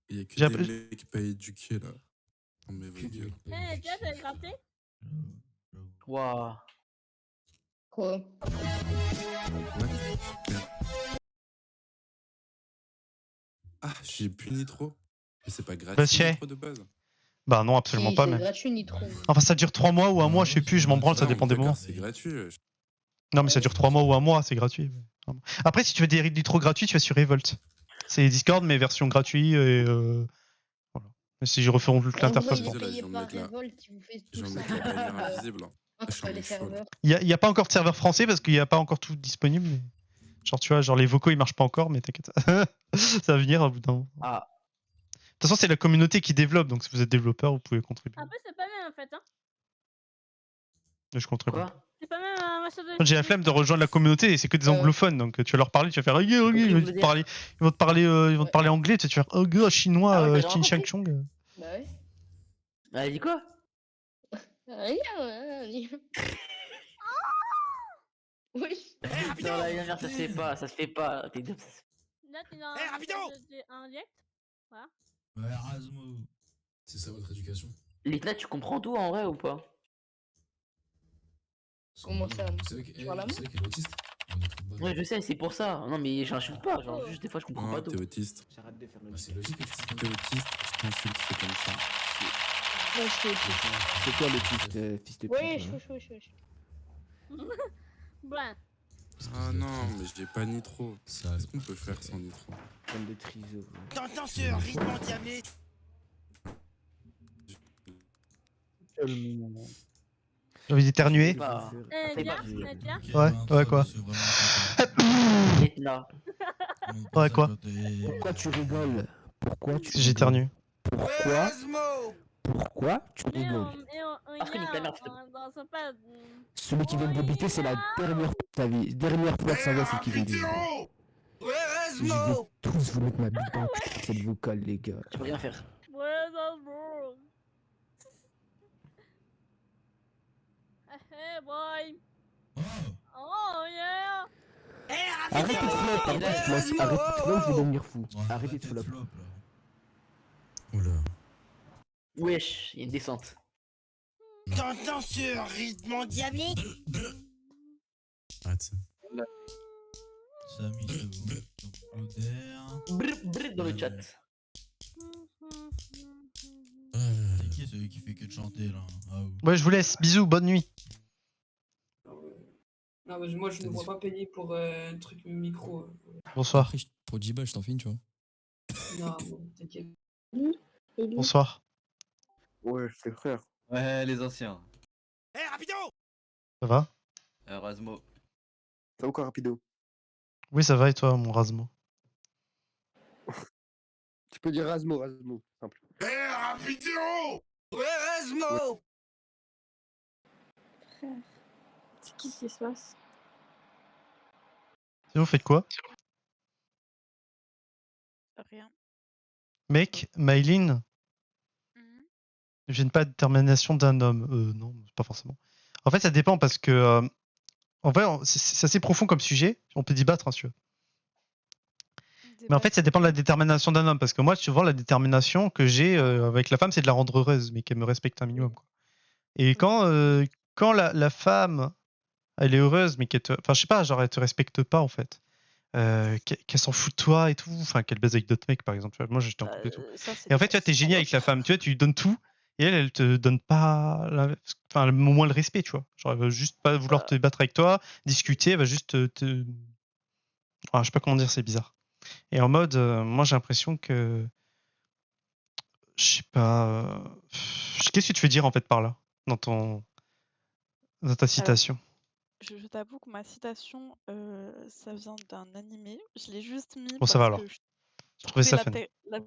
Il y a que des mecs pas éduqués là. Non mais vos gueules. Eh, tu as gratté? Waouh. Quoi? Ah, j'ai plus Nitro. Mais c'est pas gratuit Bah, Nitro de base. Bah non, absolument pas même. C'est gratuit, Nitro. Enfin, ça dure 3 mois ou 1 mois, je sais plus, je m'en branle, ça dépend des moments. C'est gratuit. Non, mais ça dure 3 mois ou 1 mois, c'est gratuit. Après, si tu veux des Nitro gratuits, tu vas sur Revolt. C'est Discord, mais version gratuite et voilà. Mais si je refais toute l'interface. J'en mets la bannière invisible. Il y a pas encore de serveur français parce qu'il n'y a pas encore tout disponible. Mais... Genre, tu vois, genre les vocaux ils marchent pas encore, mais t'inquiète. Ça va venir au bout d'un moment. Ah. De toute façon, c'est la communauté qui développe, donc si vous êtes développeur, vous pouvez contribuer. Après, c'est pas mal en fait. Hein. Je contribue. Quoi? C'est pas même un machin de. J'ai la flemme de rejoindre la communauté et c'est que des anglophones, donc tu vas leur parler, tu vas faire ils vont te parler anglais, tu vas faire oh gars, chinois, Ah ouais, chin chang chong. Bah ouais. Bah, elle dit quoi? Oui. Non, la merde, ça se fait pas, ça se fait pas. T'es deux. Là, t'es dans un direct. Voilà. Ouais, Rasmo. C'est ça votre éducation? Litna, tu comprends tout en vrai ou pas? Comment ça? Vous savez qu'elle est autiste? Ouais, je sais, c'est pour ça. Non, mais j'insulte pas, genre, juste des fois, je comprends pas Non, tout. t'es autiste. J'arrête de faire le. Bah, c'est logique que tu Si t'es autiste, tu t'insultes, c'est comme ça. Ouais, je suis autiste. C'est toi l'autiste, fils de pute? Oui, voilà. je suis. Bon. Ah non, mais j'ai pas Nitro. Qu'est-ce qu'on peut faire sans Nitro? Bande de triso. T'entends ce rythme endiablé? J'ai envie d'éternuer. Dia, Ouais, quoi. Litna. Ouais, quoi. Pourquoi tu rigoles? Pourquoi tu J'éternue. Pourquoi tu rigoles? Parce que nique ta mère, Celui qui vient de débiter, c'est la dernière fois de ta vie. Dernière fois de sa vie, c'est qui vient de débiter. Je vais tous vous mettre ma bite dans le cul sur cette vocale, les gars. Tu peux rien faire. Ouais, ça se bro. Hey boy. Oh yeah. Arrêtez de flop, arrêtez de flop, arrêtez de flop, je vais devenir fou. Arrêtez de flop. Oula. Wesh, il y a une descente. T'entends ce rythme endiablé? Arrête ça. Brr dans le chat. C'est qui celui qui fait que de chanter là? Ah, oui. Ouais, je vous laisse. Bisous, bonne nuit. Non, mais moi, je ne me vois pas payer pour un truc micro. Bonsoir. Pour 10 balles, je t'en file, tu vois. Non, t'inquiète. Bonsoir. Ouais, c'est frère. Ouais, les anciens. Eh, rapido! Ça va? Rasmo. Ça ou quoi, rapido? Oui, ça va et toi, mon Rasmo? Tu peux dire Rasmo, Rasmo, simple. Eh, rapido! Ouais, Rasmo! C'est qui se passe? Et vous faites quoi? Rien. Mec, Maïline, je n'ai pas de détermination d'un homme. Non, pas forcément. En fait, ça dépend parce que. En vrai, c'est assez profond comme sujet. On peut débattre, hein, si tu veux. Mais en fait, ça dépend de la détermination d'un homme. Parce que moi, souvent, la détermination que j'ai avec la femme, c'est de la rendre heureuse, mais qu'elle me respecte un minimum. Quoi. Et quand la femme, elle est heureuse, mais qu'elle te. Enfin, je sais pas, genre, elle te respecte pas, en fait. Qu'elle s'en fout de toi et tout. Enfin, qu'elle baise avec d'autres mecs, par exemple. Tu vois, moi, j'étais en couple et tout. Et en fait, tu vois, t'es génial avec la femme. Tu vois, tu lui donnes tout. Et elle te donne pas. Enfin, au moins le respect, tu vois. Genre, elle va juste pas vouloir te battre avec toi, discuter. Elle va juste te. Enfin, je sais pas comment dire, c'est bizarre. Et en mode, moi j'ai l'impression que. Je sais pas. Qu'est-ce que tu veux dire en fait par là dans ta citation? Je t'avoue que ma citation, ça vient d'un animé. Je l'ai juste mis Bon, ça va alors. que je Je trouvais ça trouvais fun.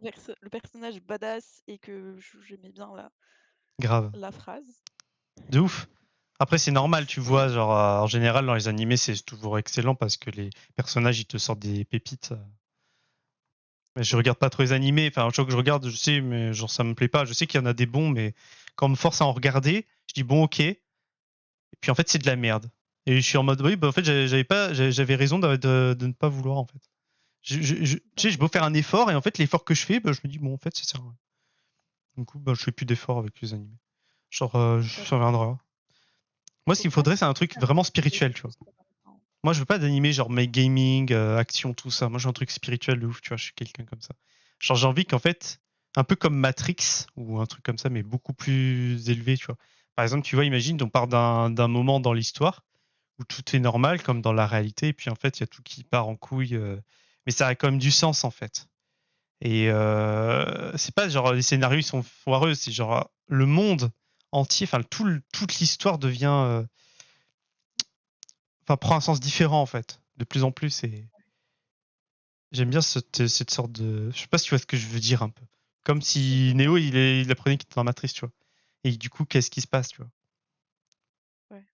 le personnage badass et que j'aimais bien Grave. la phrase. De ouf. Après, c'est normal, tu vois. Genre, en général, dans les animés, c'est toujours excellent parce que les personnages ils te sortent des pépites. Mais je regarde pas trop les animés. Enfin, chaque fois que je regarde, je sais, mais genre ça me plaît pas. Je sais qu'il y en a des bons, mais quand on me force à en regarder, je dis bon, ok. Et puis en fait, c'est de la merde. Et je suis en mode oui, bah en fait, j'avais raison de ne pas vouloir en fait. Tu sais, je peux faire un effort et en fait, l'effort que je fais, bah, je me dis bon, en fait, ça sert à rien. Du coup, bah, je fais plus d'efforts avec les animés. Genre, ça reviendra. Moi, ce qu'il me faudrait, c'est un truc vraiment spirituel, tu vois. Moi, je veux pas d'animé genre make gaming, action, tout ça. Moi, j'ai un truc spirituel de ouf, tu vois. Je suis quelqu'un comme ça. Genre, j'ai envie qu'en fait, un peu comme Matrix ou un truc comme ça, mais beaucoup plus élevé, tu vois. Par exemple, tu vois, imagine, on part d'un moment dans l'histoire où tout est normal, comme dans la réalité, et puis en fait, il y a tout qui part en couille. Mais ça a quand même du sens, en fait. Et c'est pas genre les scénarios ils sont foireux, c'est genre le monde entier, enfin toute l'histoire devient. Enfin, prend un sens différent en fait, de plus en plus. Et j'aime bien cette sorte de. Je sais pas si tu vois ce que je veux dire un peu. Comme si Neo il apprenait qu'il était dans Matrice, tu vois. Et du coup, qu'est-ce qui se passe, tu vois. Ouais.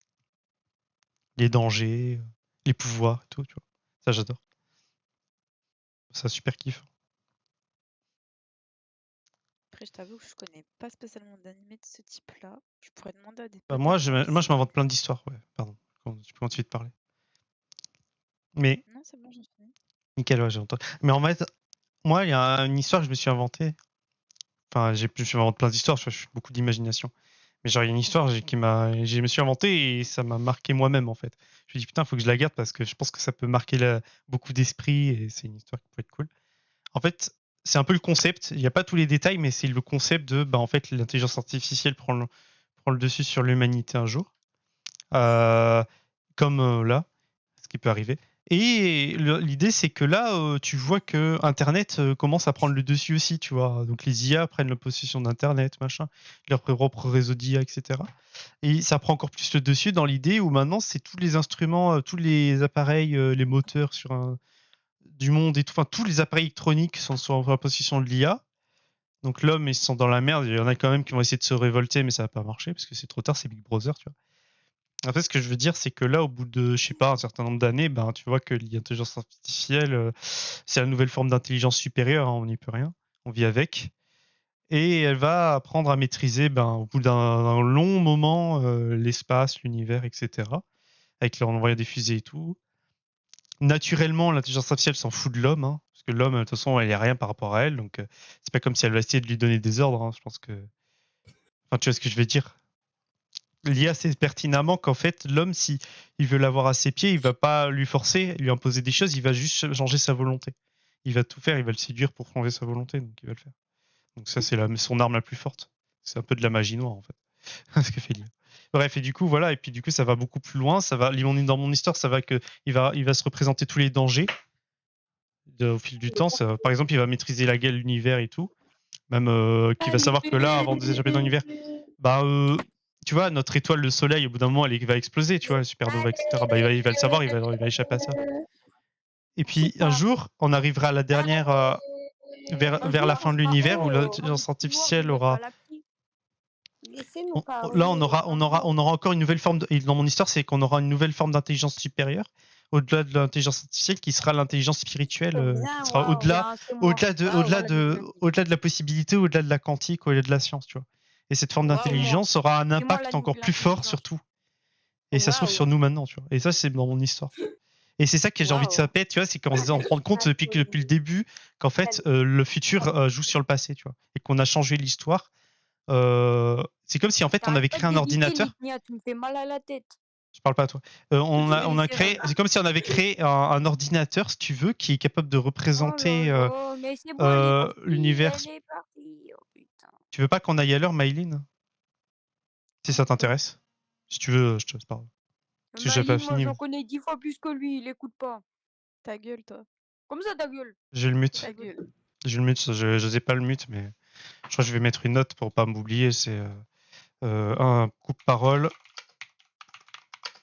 les dangers, les pouvoirs et tout, tu vois. Ça, j'adore. Ça, super kiff. Après, je t'avoue que je connais pas spécialement d'animé de ce type-là. Je pourrais demander à des Bah, potes moi, à je moi m'invente plein d'histoires, ouais. Pardon. Tu peux continuer de parler. Mais, Non, c'est bon, j'ai fini. nickel, ouais, j'ai entendu. Mais en fait, moi, il y a une histoire que je me suis inventée. Enfin, je me invente plein d'histoires, je suis beaucoup d'imagination. Mais genre, il y a une histoire je me suis inventé et ça m'a marqué moi-même, en fait. Je me suis dit, putain, faut que je la garde parce que je pense que ça peut marquer beaucoup d'esprit et c'est une histoire qui peut être cool. En fait, c'est un peu le concept. Il n'y a pas tous les détails, mais c'est le concept de, bah, en fait, l'intelligence artificielle prend le dessus sur l'humanité un jour. Comme là, ce qui peut arriver. Et l'idée, c'est que là, tu vois que Internet commence à prendre le dessus aussi, tu vois. Donc les IA prennent la possession d'Internet, machin, leur propre réseau d'IA, etc. Et ça prend encore plus le dessus dans l'idée où maintenant, c'est tous les instruments, tous les appareils, les moteurs du monde et tout, enfin, tous les appareils électroniques sont sous la possession de l'IA. Donc l'homme, ils sont dans la merde. Il y en a quand même qui vont essayer de se révolter, mais ça va pas marcher parce que c'est trop tard, c'est Big Brother, tu vois. En fait, ce que je veux dire, c'est que là, au bout de, je sais pas, un certain nombre d'années, ben, tu vois que l'intelligence artificielle, c'est la nouvelle forme d'intelligence supérieure, hein, on n'y peut rien, on vit avec. Et elle va apprendre à maîtriser, ben, au bout d'un long moment, l'espace, l'univers, etc. Avec l'envoyer des fusées et tout. Naturellement, l'intelligence artificielle s'en fout de l'homme, hein, parce que l'homme, de toute façon, elle est rien par rapport à elle, donc c'est pas comme si elle va essayer de lui donner des ordres, hein, je pense que... Enfin, tu vois ce que je veux dire. L'IA sait pertinemment qu'en fait, l'homme, si il veut l'avoir à ses pieds, il va pas lui forcer, lui imposer des choses, il va juste changer sa volonté. Il va tout faire, il va le séduire pour changer sa volonté, donc il va le faire. Donc ça, c'est son arme la plus forte. C'est un peu de la magie noire, en fait, ce que fait l'IA. Bref, et du coup, voilà, et puis du coup, ça va beaucoup plus loin. Ça va, dans mon histoire, ça va que il va se représenter tous les dangers au fil du temps. Par exemple, il va maîtriser la gueule, l'univers et tout. Même qu'il va savoir que là, avant de s'échapper dans l'univers, bah, tu vois, notre étoile, le soleil, au bout d'un moment, elle va exploser, tu vois, la supernova, etc. Bah, il va le savoir, il va échapper à ça. Et puis, un jour, on arrivera à la dernière, vers la fin de l'univers, où l'intelligence artificielle aura... Laissez-nous Là, on aura encore une nouvelle forme. Et dans mon histoire, c'est qu'on aura une nouvelle forme d'intelligence supérieure, au-delà de l'intelligence artificielle, qui sera l'intelligence spirituelle, qui sera au-delà de la possibilité, au-delà de la quantique, au-delà de la science, tu vois. Et cette forme d'intelligence aura un impact encore plus fort sur tout. Et ça se trouve sur nous maintenant, tu vois. Et ça, c'est dans mon histoire. Et c'est ça que j'ai envie de saper, tu vois, c'est qu'on se rend compte depuis le début qu'en fait, le futur joue sur le passé, tu vois. Et qu'on a changé l'histoire. C'est comme si en fait on avait créé un ordinateur. Tu me fais mal à la tête. Je parle pas à toi. C'est comme si on avait créé un ordinateur, si tu veux, qui est capable de représenter Mais c'est bon, elle est partie, l'univers. elle est partie. Oh putain. Tu veux pas qu'on aille à l'heure, Maïline? Si ça t'intéresse. Si tu veux, je te parle. Parce que j'ai pas Maïline, moi fini. j'en connais 10 fois plus que lui, il écoute pas. Ta gueule, toi. Comme ça ta gueule. J'ai le mute. Ta gueule. J'ai le mute, je sais pas le mute, mais je crois que je vais mettre une note pour pas m'oublier. C'est un coupe-parole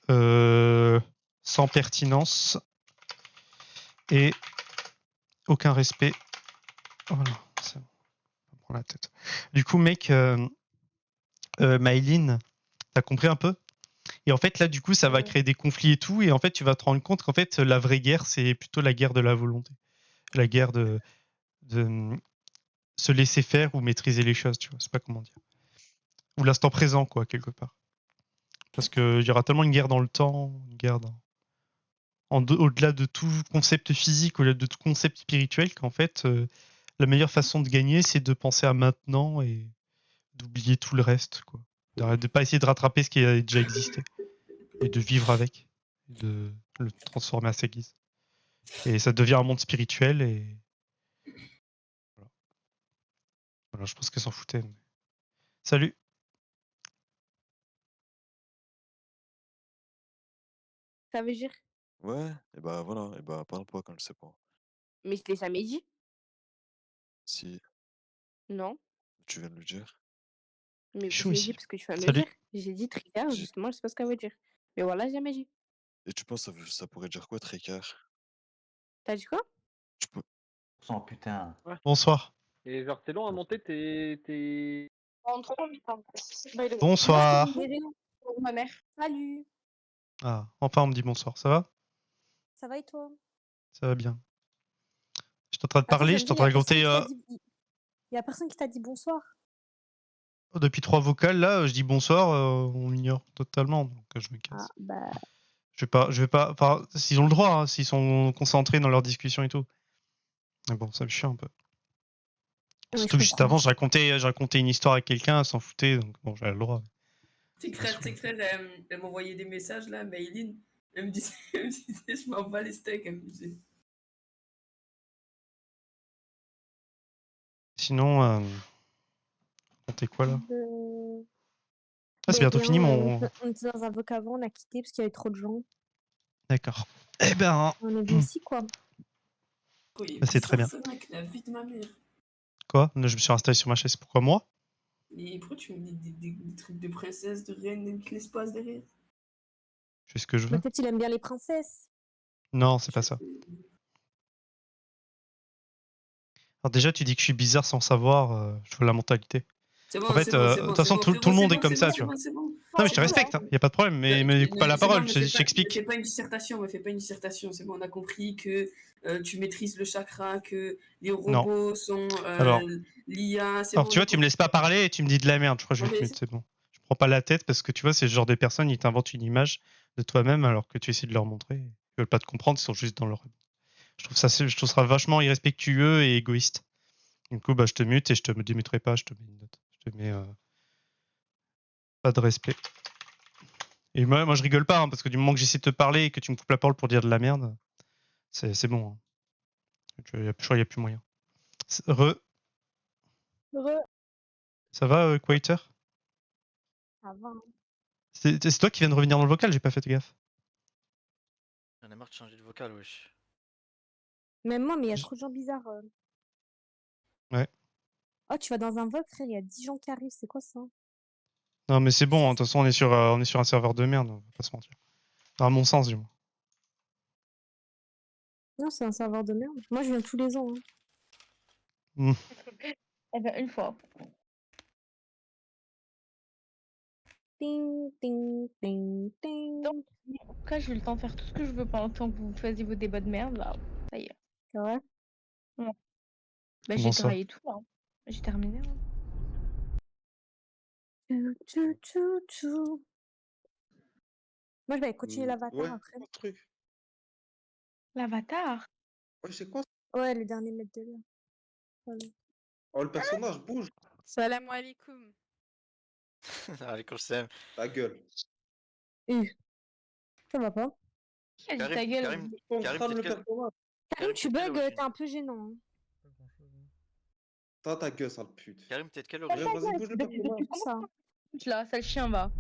sans pertinence et aucun respect. Voilà, c'est bon. On prend la tête. Du coup, mec, Maïline, t'as compris un peu? Et en fait, là, du coup, ça va créer des conflits et tout. Et en fait, tu vas te rendre compte qu'en fait, la vraie guerre, c'est plutôt la guerre de la volonté. La guerre de se laisser faire ou maîtriser les choses, tu vois. C'est pas comment dire. Ou l'instant présent, quoi, quelque part. Parce qu'il y aura tellement une guerre dans le temps, une guerre au-delà de tout concept physique, au-delà de tout concept spirituel, qu'en fait, la meilleure façon de gagner, c'est de penser à maintenant et d'oublier tout le reste, quoi. De pas essayer de rattraper ce qui a déjà existé. Et de vivre avec. De le transformer à sa guise. Et ça devient un monde spirituel et... Voilà, je pense qu'elle s'en foutait. Mais... Salut! Ça veut dire? Ouais, et bah voilà, et bah parle pas quand je sais pas. Mais je t'ai jamais dit. Si Non. tu viens de le dire. Mais je Chou l'ai ici. dit parce que tu viens de le Salut. dire. J'ai dit trigger, justement, je sais pas ce que ça veut dire. Mais voilà, j'ai jamais dit. Et tu penses ça pourrait dire quoi, tricard? T'as dit quoi? Tu peux... Oh putain. Bonsoir. Et genre, c'est long à monter tes... En 3 minutes. Bonsoir. Ma mère. Salut. Ah, enfin on me dit bonsoir, ça va? Ça va et toi? Ça va bien. J'étais en train de Attends, parler, ça me j'étais dit, en train de raconter y a personne qui t'a dit bonsoir. depuis 3 vocales là, je dis bonsoir, on m'ignore totalement, donc je me Ah, casse. bah. Je vais pas, enfin, s'ils ont le droit, hein, s'ils sont concentrés dans leur discussion et tout. Mais bon, ça me chie un peu. Ouais, Surtout que je juste comprends. avant, je racontais une histoire à quelqu'un, elle s'en foutait, donc bon, j'avais le droit. Tes frères, elle m'envoyait des messages là, Mayline. Elle me disait, je m'en bats les steaks, elle me disait. Sinon, t'es quoi là? Ah, c'est Ben bientôt rien, fini mon. on était dans un voc avant, on a quitté parce qu'il y avait trop de gens. D'accord. Eh ben. On est venu ici, quoi. Bah, c'est très bien. Ça, mec, la vie de ma mère. Quoi? Je me suis installé sur ma chaise. Pourquoi moi? Et pourquoi tu me dis des trucs de princesse, de reine, avec l'espace derrière? Je fais ce que je veux. Peut-être il aime bien les princesses. Non, c'est pas ça. Alors déjà, tu dis que je suis bizarre sans savoir, je vois la mentalité. En fait, de toute façon, tout le monde est comme ça, tu vois. Non, mais je te respecte, y a pas de problème, mais me coupe pas la parole, je t'explique. Fais pas une dissertation, c'est bon, on a compris que tu maîtrises le chakra, que les robots sont Alors, l'IA, c'est alors, bon. tu vois, tu me laisses pas parler et tu me dis de la merde, je crois que je vais te mute, c'est bon. Je prends pas la tête parce que tu vois, c'est ce genre de personnes, ils t'inventent une image de toi-même alors que tu essaies de leur montrer. Ils veulent pas te comprendre, ils sont juste dans leur. Je trouve ça vachement irrespectueux et égoïste. Du coup, bah, je te mute et je te me démuterai pas, je te mets une note. Je te mets pas de respect. Et moi, je rigole pas, hein, parce que du moment que j'essaie de te parler et que tu me coupes la parole pour dire de la merde, c'est bon. Hein. Je crois qu'il n'y a plus moyen. Re, ça va, Quater? Ça va. C'est toi qui viens de revenir dans le vocal, j'ai pas fait gaffe. J'en ai marre de changer de vocal, wesh. Même moi, mais il y a trop de gens bizarres. Ouais. Oh, tu vas dans un voc, frère, il y a 10 gens qui arrivent, c'est quoi ça? Non, mais c'est bon, hein, de toute façon, on est sur un serveur de merde, on va pas se mentir. À mon sens, du moins. Non, c'est un serveur de merde. Moi, je viens tous les ans. Hein. Mm. Eh ben, une fois. Ting, ting, ting, ting. Donc, en tout cas, j'ai eu le temps de faire tout ce que je veux pendant le temps que vous faisiez vos débats de merde, là. Ça y est. C'est vrai? Ouais. Bah, Comment j'ai ça? travaillé tout, là. J'ai terminé. Hein. Moi, je vais continuer l'avatar après. Truc. L'avatar? Ouais, c'est quoi? Ouais, le dernier maître de l'air. Voilà. Oh, le personnage bouge. Salam alaikum. Allez, quand je s'aime. Ta gueule. Ça va pas? Qui a dit ta gueule? Karim, Karim, tu bugs, t'es un peu gênant. Hein. T'as ta gueule, sale pute. Karim, t'es de quelle Vas-y, origine? bouge le personnage. Ça. Là, ça le chien va.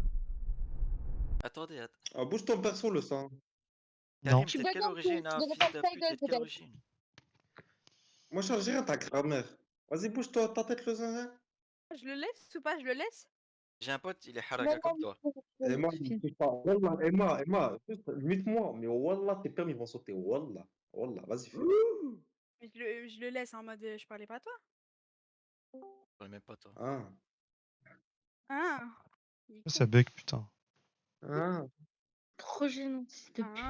Attendez. Ah, bouge ton perso, le sang. Karim, Tu t'es de bugs quelle un peu, origine, tu hein, devrais fils pas de ta pute, gueule, t'es de quelle peut-être. origine? Moi, je change rien, ta grand-mère. Vas-y, bouge-toi, ta tête, le zinzin. Je le laisse ou pas? Je le laisse? J'ai un pote, il est haraga comme toi. Et moi, je touche pas. Wallah, Emma, juste, mute-moi. Mais Wallah, tes permis vont sauter. Wallah, Wallah, vas-y, fais. Mais je le laisse en mode je parlais pas à toi. Je parlais même pas toi. Ah. Ah. Ça bug, putain. Ah. Trop gênant, s'il te plaît.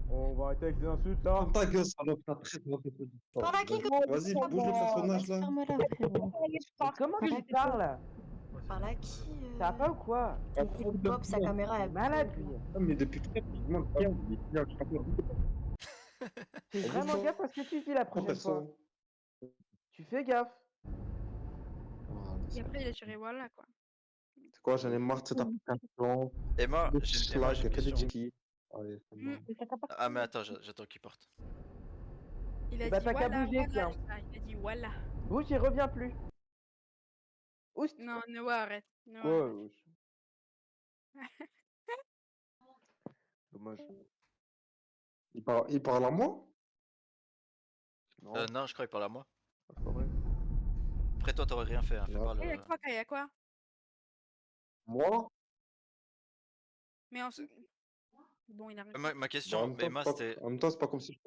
On va arrêter avec les insultes là. Ferme ta gueule, salope, t'as très bien fait. Vas-y, bouge le personnage là. Comment tu parles? Par là qui Ça va pas ou quoi? Bob, sa caméra, elle Malade. Ah, mais depuis tout à l'heure, je demande tiens, il est bien, je t'appelle. Fais vraiment gaffe à ce que tu dis la prochaine fois. Tu fais gaffe. Et après, il a tiré voilà quoi. C'est quoi, j'en ai marre de cette application. Emma, De j'ai Slack, une que des question. Jackie. Allez, c'est bon. Ah, mais attends, j'attends qu'il parte. Il a Bah dit t'as qu'à voilà, bouger, voilà, tiens. les gars, il a dit voilà. Bouge, il revient plus. Oust. Non, Noah, arrête. Noah, Quoi, arrête. wesh. Dommage. Il parle à moi? Non, je crois qu'il parle à moi. C'est pas vrai. Après toi, t'aurais rien fait, hein, fais pas Il y a le... quoi, il y a quoi? Moi? Mais on se... Bon, il a Ma question, Bah, en même temps, Emma, c'est pas- c'était... En même temps, c'est pas comme si je.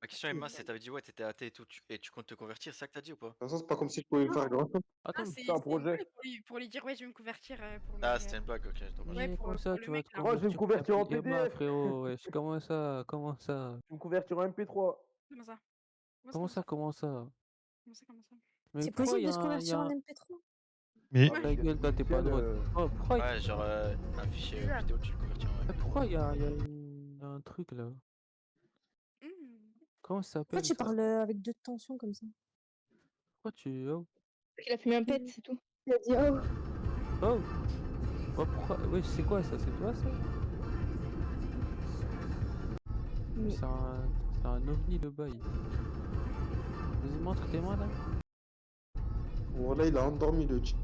question Emma, c'est t'avais dit ouais, t'étais athée et tout, et tu comptes te convertir, c'est ça que t'as dit ou pas? De toute façon, c'est pas comme si je pouvais faire grand chose. Attends, mais c'est c'est un une projet. blague pour lui dire ouais, je vais me convertir pour le Ah, mariage. c'était une blague, ok, dommage. Ouais, Mais pour, comme ça, pour tu le vas mec te là. Moi, je vais me convertir, convertir en t'appelles Emma, PDF. frérot. Wesh, comment ça? Comment ça? Je vais me convertir en MP3. Comment ça? Comment ça? Comment ça? Comment ça, comment ça? Mais C'est pourquoi possible de se convertir en un... MP3? Mais Oh, ta gueule, toi, t'es pas droit. Oh, pourquoi Ouais, genre un fichier vidéo, tu le convertis en MP3. pourquoi il y a un truc là? Comment ça Pourquoi s'appelle tu ça? parles avec deux tensions comme ça? Pourquoi tu... Oh, Il a fumé un pet, c'est tout. Il a dit oh. oh, oh pourquoi? Wesh, c'est quoi ça? C'est toi ça? C'est un ovni le bail. Vas-y, montre tes mains là. Voilà, il a endormi le type.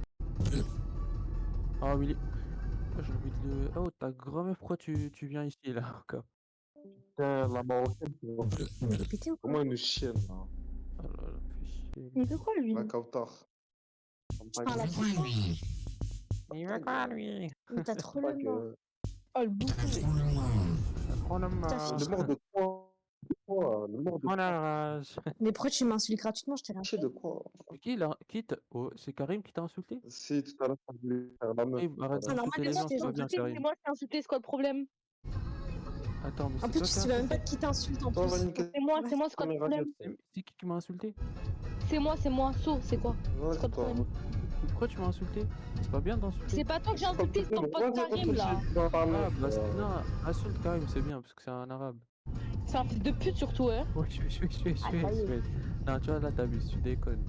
Ah, mais j'ai envie de le... Oh, ta grand-mère, pourquoi tu viens ici là encore? Putain, la marocaine, comment une chienne là. Oh là là, fais chier. Il veut quoi, lui? La Kautar. parles à qui, toi? Il veut quoi lui? Mais t'as trop le mort. Oh, le bouffon. Oh le Putain, fais Le mort de quoi? Le mort de Oh quoi? la rage. Mais pourquoi tu m'insultes gratuitement? Je t'ai rien Chier fait. de quoi? Oh, c'est Karim qui t'a insulté? Si, tout à l'heure, quand je voulais faire la meuf. Eh, arrête C'est normal d'insulter de les gens, insulter c'est les pas bien gens. Karim. C'est moi qui ai insulté, c'est quoi le problème? Attends, mais En c'est plus, toi tu qui as sais même pas insulté? qui t'insulte en Toi, plus. Vanica, C'est moi, c'est quoi le problème? C'est qui m'a insulté? C'est moi, So, c'est quoi? C'est quoi le problème? Mais pourquoi tu m'as insulté? C'est pas bien d'insulter. C'est pas toi que j'ai insulté, c'est ton pote Karim, là. Ah, bah non, insulte Karim, c'est bien, parce que c'est un arabe. C'est un fils de pute, surtout, hein. Ouais, je. Non, tu vois, là, t'abuses, tu déconnes.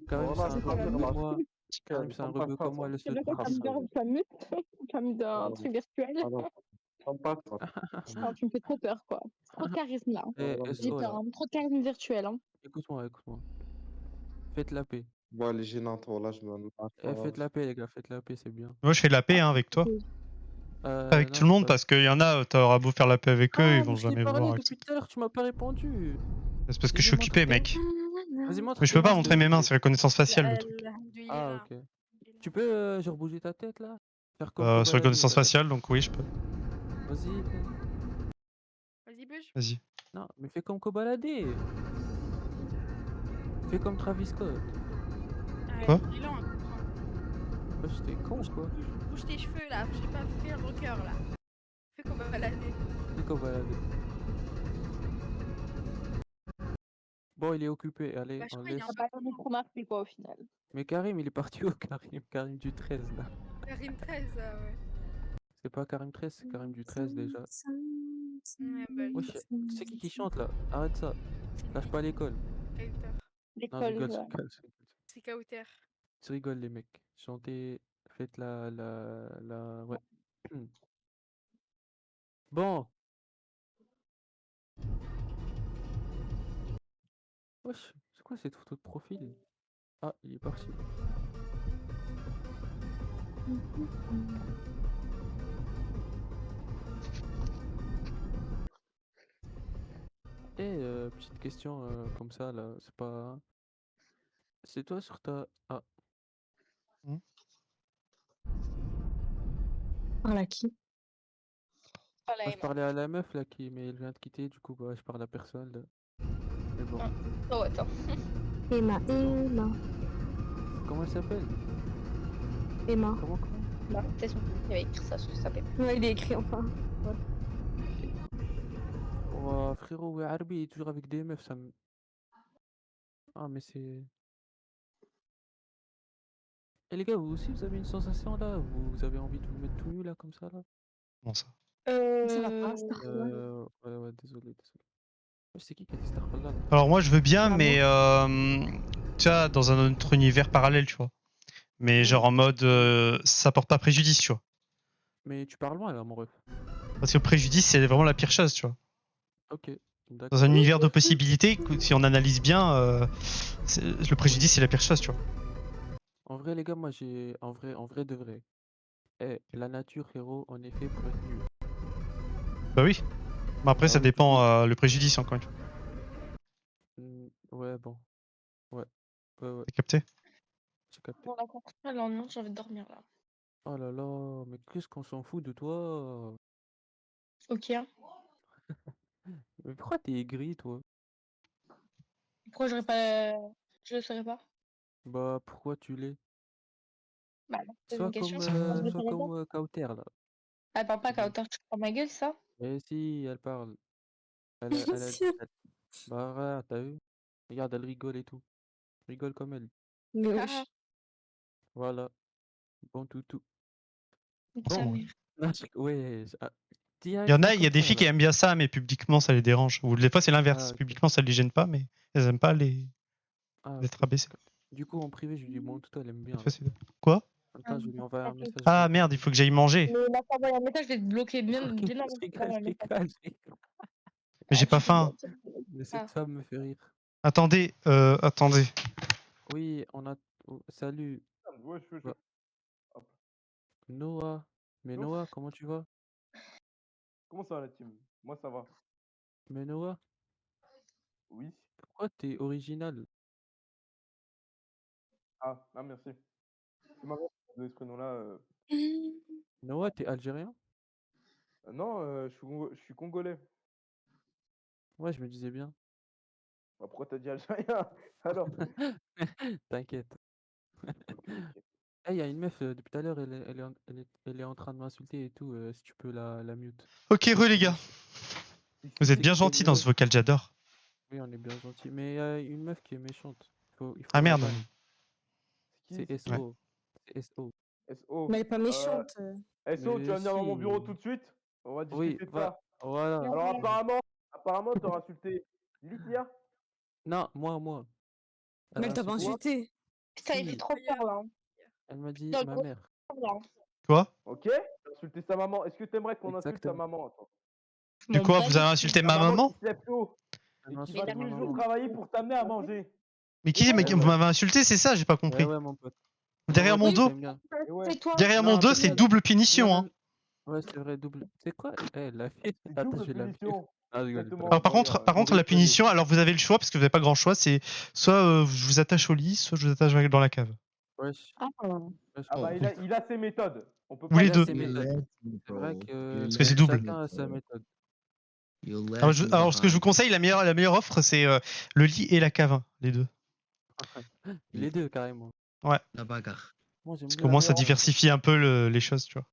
Karim, c'est un rebeu comme moi. Karim, c'est un rebeu comme moi, laisse-le C'est quoi, ça mute? Ça mute d'un truc virtuel. Ah, tu me fais trop peur, quoi. Trop de charisme, là. Eh, J'ai SO, peur, là. hein. Trop de charisme virtuel, hein. Écoute-moi. Faites la paix. Bon, elle est gênante, voilà, je me. Faites la paix, les gars, faites la paix, c'est bien. moi, je fais de la paix hein, avec toi. Pas avec Non, tout le monde, c'est pas- parce qu'il y en a, t'auras beau faire la paix avec eux, ils Ah, vont mais je t'ai jamais parlé vouloir depuis accepter. tout à l'heure, tu m'as pas répondu. C'est parce que je suis Vas-y, occupé, montre mec. Vas-y, montre Mais je tes peux pas mains, montrer mes mains, c'est reconnaissance faciale le truc. Ah, ok. Tu peux genre bouger ta tête là? Faire comme Sur Kobalade, reconnaissance là. faciale, donc oui, je peux. Vas-y. Vas-y, bouge. Vas-y. Non, mais fais comme Kobalade. Fais comme Travis Scott. Quoi? Il est lent, hein. Wesh, t'es con quoi. Bouge tes cheveux là, je sais pas, fais un rocker là. Fais comme balader. Fais Kobalade. Bon, il est occupé, allez, Bah, je on crois qu'il y laisse. a un Ça a pas l'air trop marqué, quoi, au final. Mais Karim, il est parti où Karim du 13 là. Karim 13, ouais. C'est pas Karim 13, c'est Karim du 13 déjà. Ouais, bah, Wesh, c'est qui chante là? Arrête ça. Lâche pas l'école. Kauter. Non, je rigole, je ouais. rigole, je rigole. C'est Kauter. Tu rigoles les mecs. Chantez, faites ouais. Bon. Wesh, c'est quoi cette photo de profil? Ah, il est parti. Petite question comme ça là, c'est pas. C'est toi sur ta. Ah, Parle à qui? Voilà, moi, je Emma. parlais à la meuf là mais elle vient de quitter, du coup bah, je parle à personne là. Mais bon. Oh, attends. Emma. Comment elle s'appelle? Emma. Comment? Bah, c'est son. Il avait écrit ça sur sa paix. Ouais, il est écrit enfin. Ouais. Oh, frérot, ouais, Arbi, il est toujours avec des meufs, ça me. Ah, mais c'est. Et les gars, vous aussi, vous avez une sensation là? Vous avez envie de vous mettre tout nu là, comme ça là? Bon, ça. Ça va pas, Ouais, désolé. Ouais, c'est qui a dit Starfall là? Alors moi, je veux bien, Bah, mais tu vois, dans un autre univers parallèle, tu vois. Mais genre en mode, ça porte pas préjudice, tu vois. Mais tu parles loin là, mon ref. Parce que le préjudice, c'est vraiment la pire chose, tu vois. Ok, Dans d'accord. un univers de possibilités, si on analyse bien, le préjudice, c'est la pire chose, tu vois. En vrai, les gars, moi j'ai. En vrai de vrai. La nature, frérot, on est fait pour être nul. Bah oui. Mais après, Ah ça oui, du dépend le préjudice, encore une fois. Ouais, bon. Ouais. T'as capté? J'ai capté. Bon, d'accord. Alors, non, j'ai envie de dormir, là. Oh là là, mais qu'est-ce qu'on s'en fout de toi? Ok. Mais pourquoi t'es aigri, toi? Pourquoi j'aurais pas. Je le saurais pas? Bah, pourquoi tu l'es? Bah, non, c'est une question, Sois c'est pour ça que je te comme réponds. Kauter, là. Elle parle pas C'est qu'à bon. hauteur, tu prends ma gueule, ça? Eh si, elle parle. Elle a... Si. Bah, regarde, t'as vu? Regarde, elle rigole et tout. Rigole comme elle. Mais wesh. Voilà. Bon toutou. Sa Bon. mère. Ouais. Il y Direct en là a, il y a comme des ça, filles qui là. aiment bien ça, mais publiquement ça les dérange. Ou des fois c'est l'inverse. Ah, ok. Publiquement ça les gêne pas, mais elles aiment pas les Ah, être ok. rabaissées. Du coup, en privé, je lui dis bon toutou, elle aime bien, Cette là. fois, quoi? Attends, je vais lui envoyer un message Ah maintenant. merde, il faut que j'aille manger. Mais là, t'as envoyé un message, je vais te bloquer bien, Ok, bien je avant que tu rigole, t'envoies un je message. rigole, je rigole. Mais j'ai Ah, pas tu peux faim. dire. Mais Ah. cette femme me fait rire. Attendez, attendez. Oui, on a... oh, salut. Ouais, Bah, Noah. Mais Ouf. Noah, comment tu vas? Comment ça va la team? Moi ça va. Mais Noah, Oui. pourquoi t'es original? Ah, merci. C'est marrant de ce prénom-là. Noah, t'es algérien? Non, je suis congolais. Ouais, je me disais bien. Bah, pourquoi t'as dit algérien? Alors? T'inquiète. Ok, ok. Eh, y a une meuf depuis tout à l'heure, elle est en train de m'insulter et tout. Si tu peux la mute. Ok, les gars. Vous êtes bien gentils dans ce vocal, j'adore. Oui, on est bien gentils. Mais il y a une meuf qui est méchante. Il faut Ah la merde. ban. C'est C'est qui? Ouais. SO. C'est SO. SO. Mais elle est pas méchante. SO, tu vas Mais venir dans mon bureau si. tout de suite? On va Oui, discuter de ça. voilà. Alors apparemment, t'auras insulté Lithia. Non, moi. Elle Mais m'a elle t'a pas insulté. insulté. Putain, il fait Si. trop peur là. Elle m'a dit Dans le ma gros mère. là. Quoi? Ok? T'as insulté sa maman. Est-ce que t'aimerais qu'on insulte ta Exactement. maman, toi? Du quoi, vous avez insulté Ta ma maman qui maman? se lève tôt Elle et m'a qui va insulté tous ma les jours maman. travailler pour t'amener à manger. Mais qui Ouais, vous m'avez insulté, c'est ça, j'ai pas Eh compris. ouais, mon pote. Derrière mon Moi, dos? t'aimes bien. ouais. Derrière mon Non, dos, c'est personne. double Non, punition, hein. Ouais, c'est vrai, double. C'est quoi? Eh, la fille. C'est Attends, double je vais la punition. Ah, je rigole, Exactement. Alors, par D'ailleurs, contre, la punition, alors vous avez le choix, parce que vous n'avez pas grand choix, c'est soit je vous attache au lit, soit je vous attache dans la cave. Wesh. Ah, Ah bah il a ses méthodes. On peut Ou pas les Il a deux. ses méthodes. C'est vrai que Parce que c'est double. chacun a sa méthode. Alors, ce que je vous conseille, la meilleure offre, c'est le lit et la cave, hein, les deux. Les deux, carrément. Ouais. La bagarre. Moi, j'aime Parce bien qu'au la moins, ça bagarre. diversifie un peu les choses, tu vois.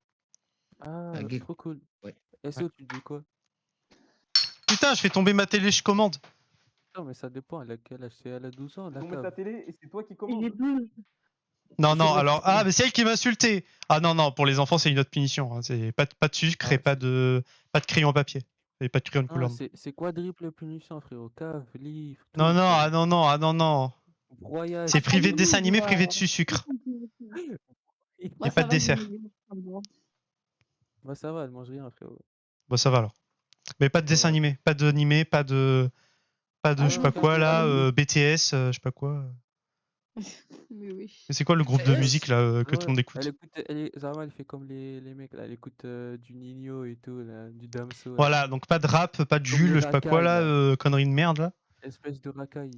Ah, trop cool. SO, tu dis quoi? Putain, je fais tomber ma télé, je commande. Non, mais ça dépend. Elle a quel âge? Elle a 12 ans, la Ils vont mettre ta cave. télé et c'est toi qui commandes. Non, C'est non, moi alors. qui Ah, mais c'est elle qui m'a insulté. Ah non, non, pour les enfants, c'est une autre punition. Hein. C'est pas de sucre et pas de crayon papier. Et pas de crayon de couleur. Ah, c'est quadruple punition, frérot. Cave, livre, tout. Non, non, ah non, non, ah non, non. Broyage. C'est privé de dessin animé, privé de sucre. Et pas de dessert. Bah, ça va, elle mange rien, frérot. Bon, ça va alors. Mais pas de dessin animé. Pas d'animé, pas de je sais pas quoi là, BTS, je sais pas quoi. Mais oui. Mais c'est quoi le groupe de musique là que tout le monde écoute? Zama, elle fait comme les mecs là. Elle écoute du Nino et tout, là, du Damso. Là. Voilà, donc pas de rap, pas de Comme Jules, les je sais pas quoi là, racailles, connerie de merde là. Espèce de racaille.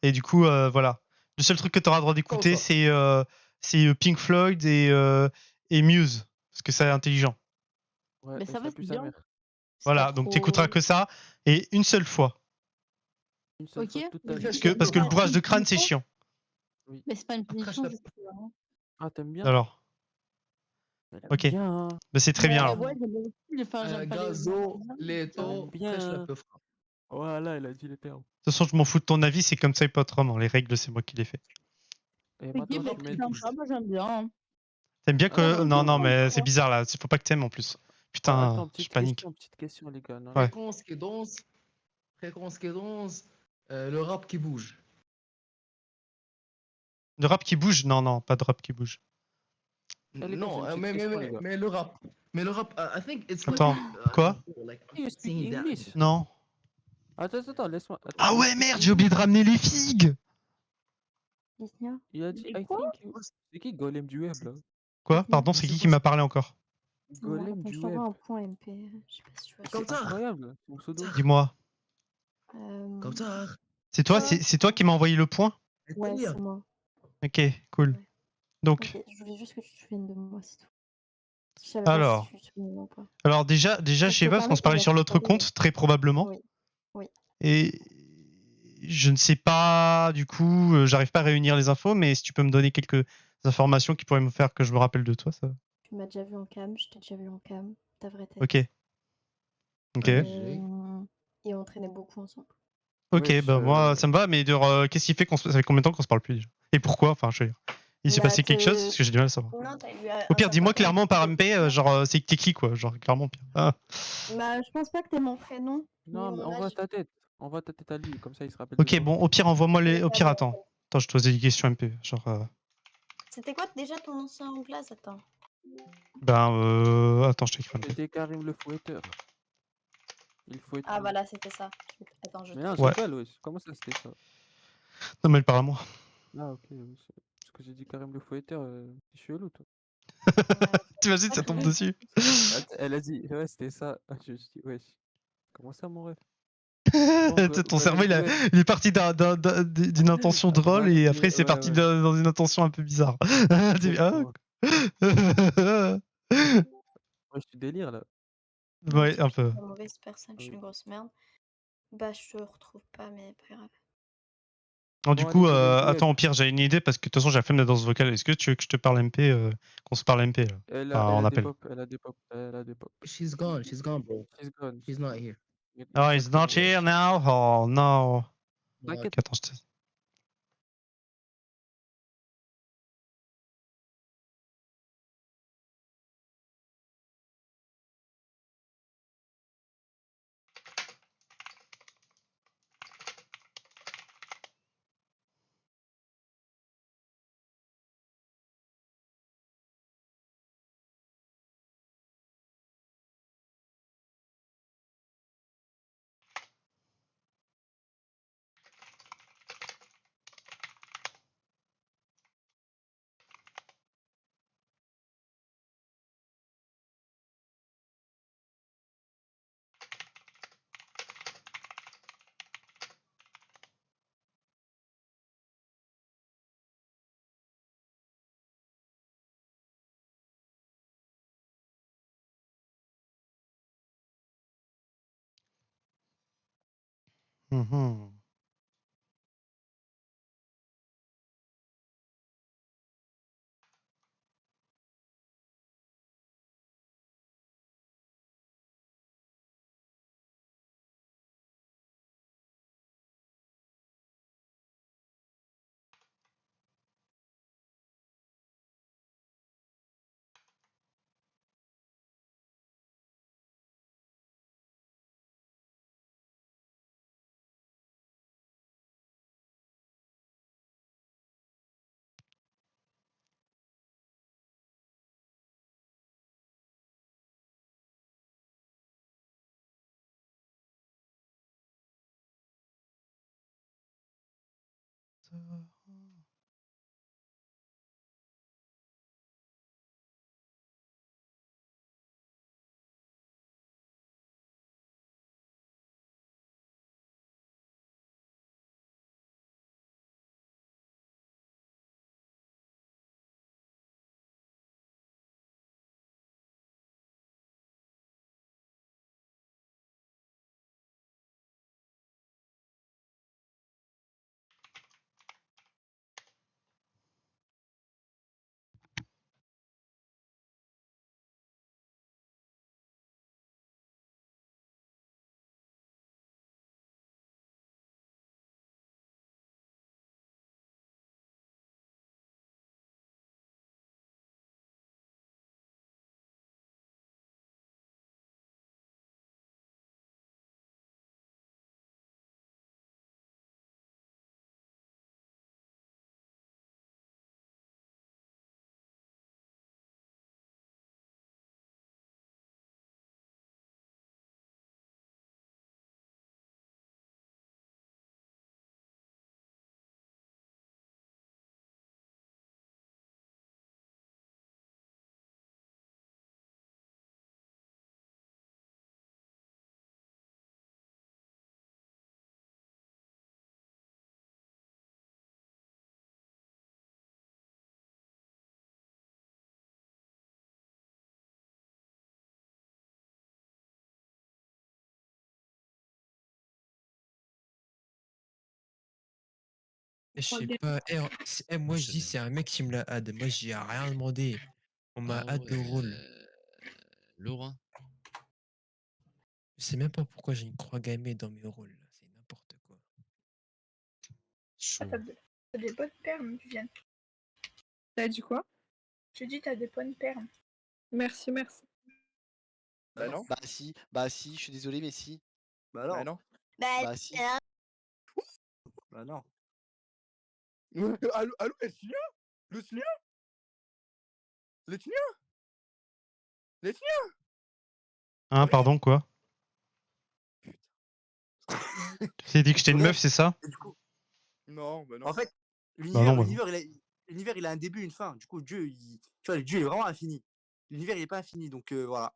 Et du coup, voilà. Le seul truc que tu auras le droit d'écouter, c'est Pink Floyd et Muse, parce que c'est intelligent. Ouais, Mais ça va, pue c'est sa bien. mère. Voilà, donc tu écouteras que ça, et une seule fois. Une seule fois toute ta vie. Parce que le bourrage de crâne, c'est chiant. Oui. Mais c'est pas une punition, du coup, hein. Ah, t'aimes bien? Alors. Elle aime Ok. bien, hein. Bah, c'est très bien alors. Ouais, j'aime aussi, enfin, j'aime pas les. Elle aime bien. Voilà, elle a dit les termes. De toute façon, je m'en fous de ton avis, c'est comme ça et pas autrement. Les règles, c'est moi qui les fais. Et Ok, maintenant, bah, tu mets c'est 12. sympa, moi j'aime bien. Hein. T'aimes bien que. Non, non, mais c'est Attends, bizarre là. Faut pas que t'aimes en plus. Putain, je panique. Petite question, les gars. Non, Ouais. Fréquence qui danse, le rap qui bouge. Le rap qui bouge? Non, non, pas de rap qui bouge. Non, mais le rap. Mais le rap, I think it's like. Attends, quoi? You speak English? Non. Attends, laisse-moi. Ah ouais, merde, j'ai oublié de ramener les figues. Il a dit, I think you... C'est qui Golem du web, là? Quoi? Pardon, c'est qui m'a parlé encore? Golem du web. Comme C'est ça. incroyable, mon pseudo. Dis-moi. Comme ça. C'est toi qui m'as envoyé le point? Ouais, c'est moi. Ok, cool. Donc. Ok, je voulais juste que tu te souviennes de moi, c'est tout. Je savais pas si Alors, tu te souvenais ou pas. déjà, je sais pas parce qu'on se parlait sur l'autre compte, très probablement. Oui. Oui. Et je ne sais pas, du coup, j'arrive pas à réunir les infos, mais si tu peux me donner quelques informations qui pourraient me faire que je me rappelle de toi, ça. Tu m'as déjà vu en cam, je t'ai déjà vu en cam, ta vraie tête. Ok. Ok. Et on traînait beaucoup ensemble. Ok, bah moi ça me va, mais qu'est-ce qui fait ça fait combien de temps qu'on se parle plus déjà? Et pourquoi? Enfin, je veux dire, il s'est Bah, passé quelque chose? Parce que j'ai du mal à savoir. Non, t'as eu Au un pire, dis-moi certain clairement par MP, c'est t'es qui quoi? Genre clairement. Ah. Bah, je pense pas que t'aies mon prénom. Non, ni mais mon envoie âge. ta tête. Envoie ta tête à lui, comme ça il se rappelle de Ok, toi. bon, au pire, envoie-moi les. Au pire, attends. Attends, je te posais des questions MP. Genre. C'était quoi déjà ton ancien place? Attends. Attends, je t'écris un peu. C'était Karim le fouetteur. Il fouette. Ah, voilà, c'était ça. Attends, je Mais non, Ouais. c'est quoi, wesh? Comment ça c'était ça? Non, mais elle parle à moi. Ah, ok, wesh. Parce que j'ai dit Karim le fouetteur, t'es chelou, toi. T'imagines, ça tombe dessus. Elle a dit, ouais, c'était ça. Ah, je me suis dit, wesh. Comment ça, mon ref? Ton cerveau, il est parti d'une intention drôle et après, c'est parti dans une intention un peu bizarre. Ouais, je suis délire, là. Ouais, un peu. Une mauvaise personne, je suis une grosse merde. Bah, je te retrouve pas, mais pas grave. Alors, du coup, attends, au pire, j'ai une idée parce que de toute façon, j'ai la flemme d'être dans ce vocal. Est-ce que tu veux que je te parle MP, qu'on se parle MP là? Elle Enfin, en a des appel. pop, elle a des pop, elle a des pop. She's gone, bro. She's gone. She's not here. Oh, he's not here now? Oh, no. T'inquiète. Attends, je te... Je sais pas. Moi je dis c'est un mec qui me l'a add. Moi j'y ai rien demandé. On m'a add de rôle. Laurent. Je sais même pas pourquoi j'ai une croix gammée dans mes rôles. C'est n'importe quoi. T'as des bonnes perles, Viviane. T'as dit quoi? Je dis t'as des bonnes perles. Merci, merci. Bah non. Bah si, je suis désolé, mais si. Bah non. Bah si. Bah non. Allô, elle tient? Le tien? Le tien? Le tien? Hein, pardon, quoi? Tu t'es dit que j'étais une meuf, c'est ça? Non, bah non. En fait, Bah non, bah non. l'univers il a un début et une fin. Du coup, Dieu, tu vois, Dieu est vraiment infini. L'univers il est pas infini, donc voilà.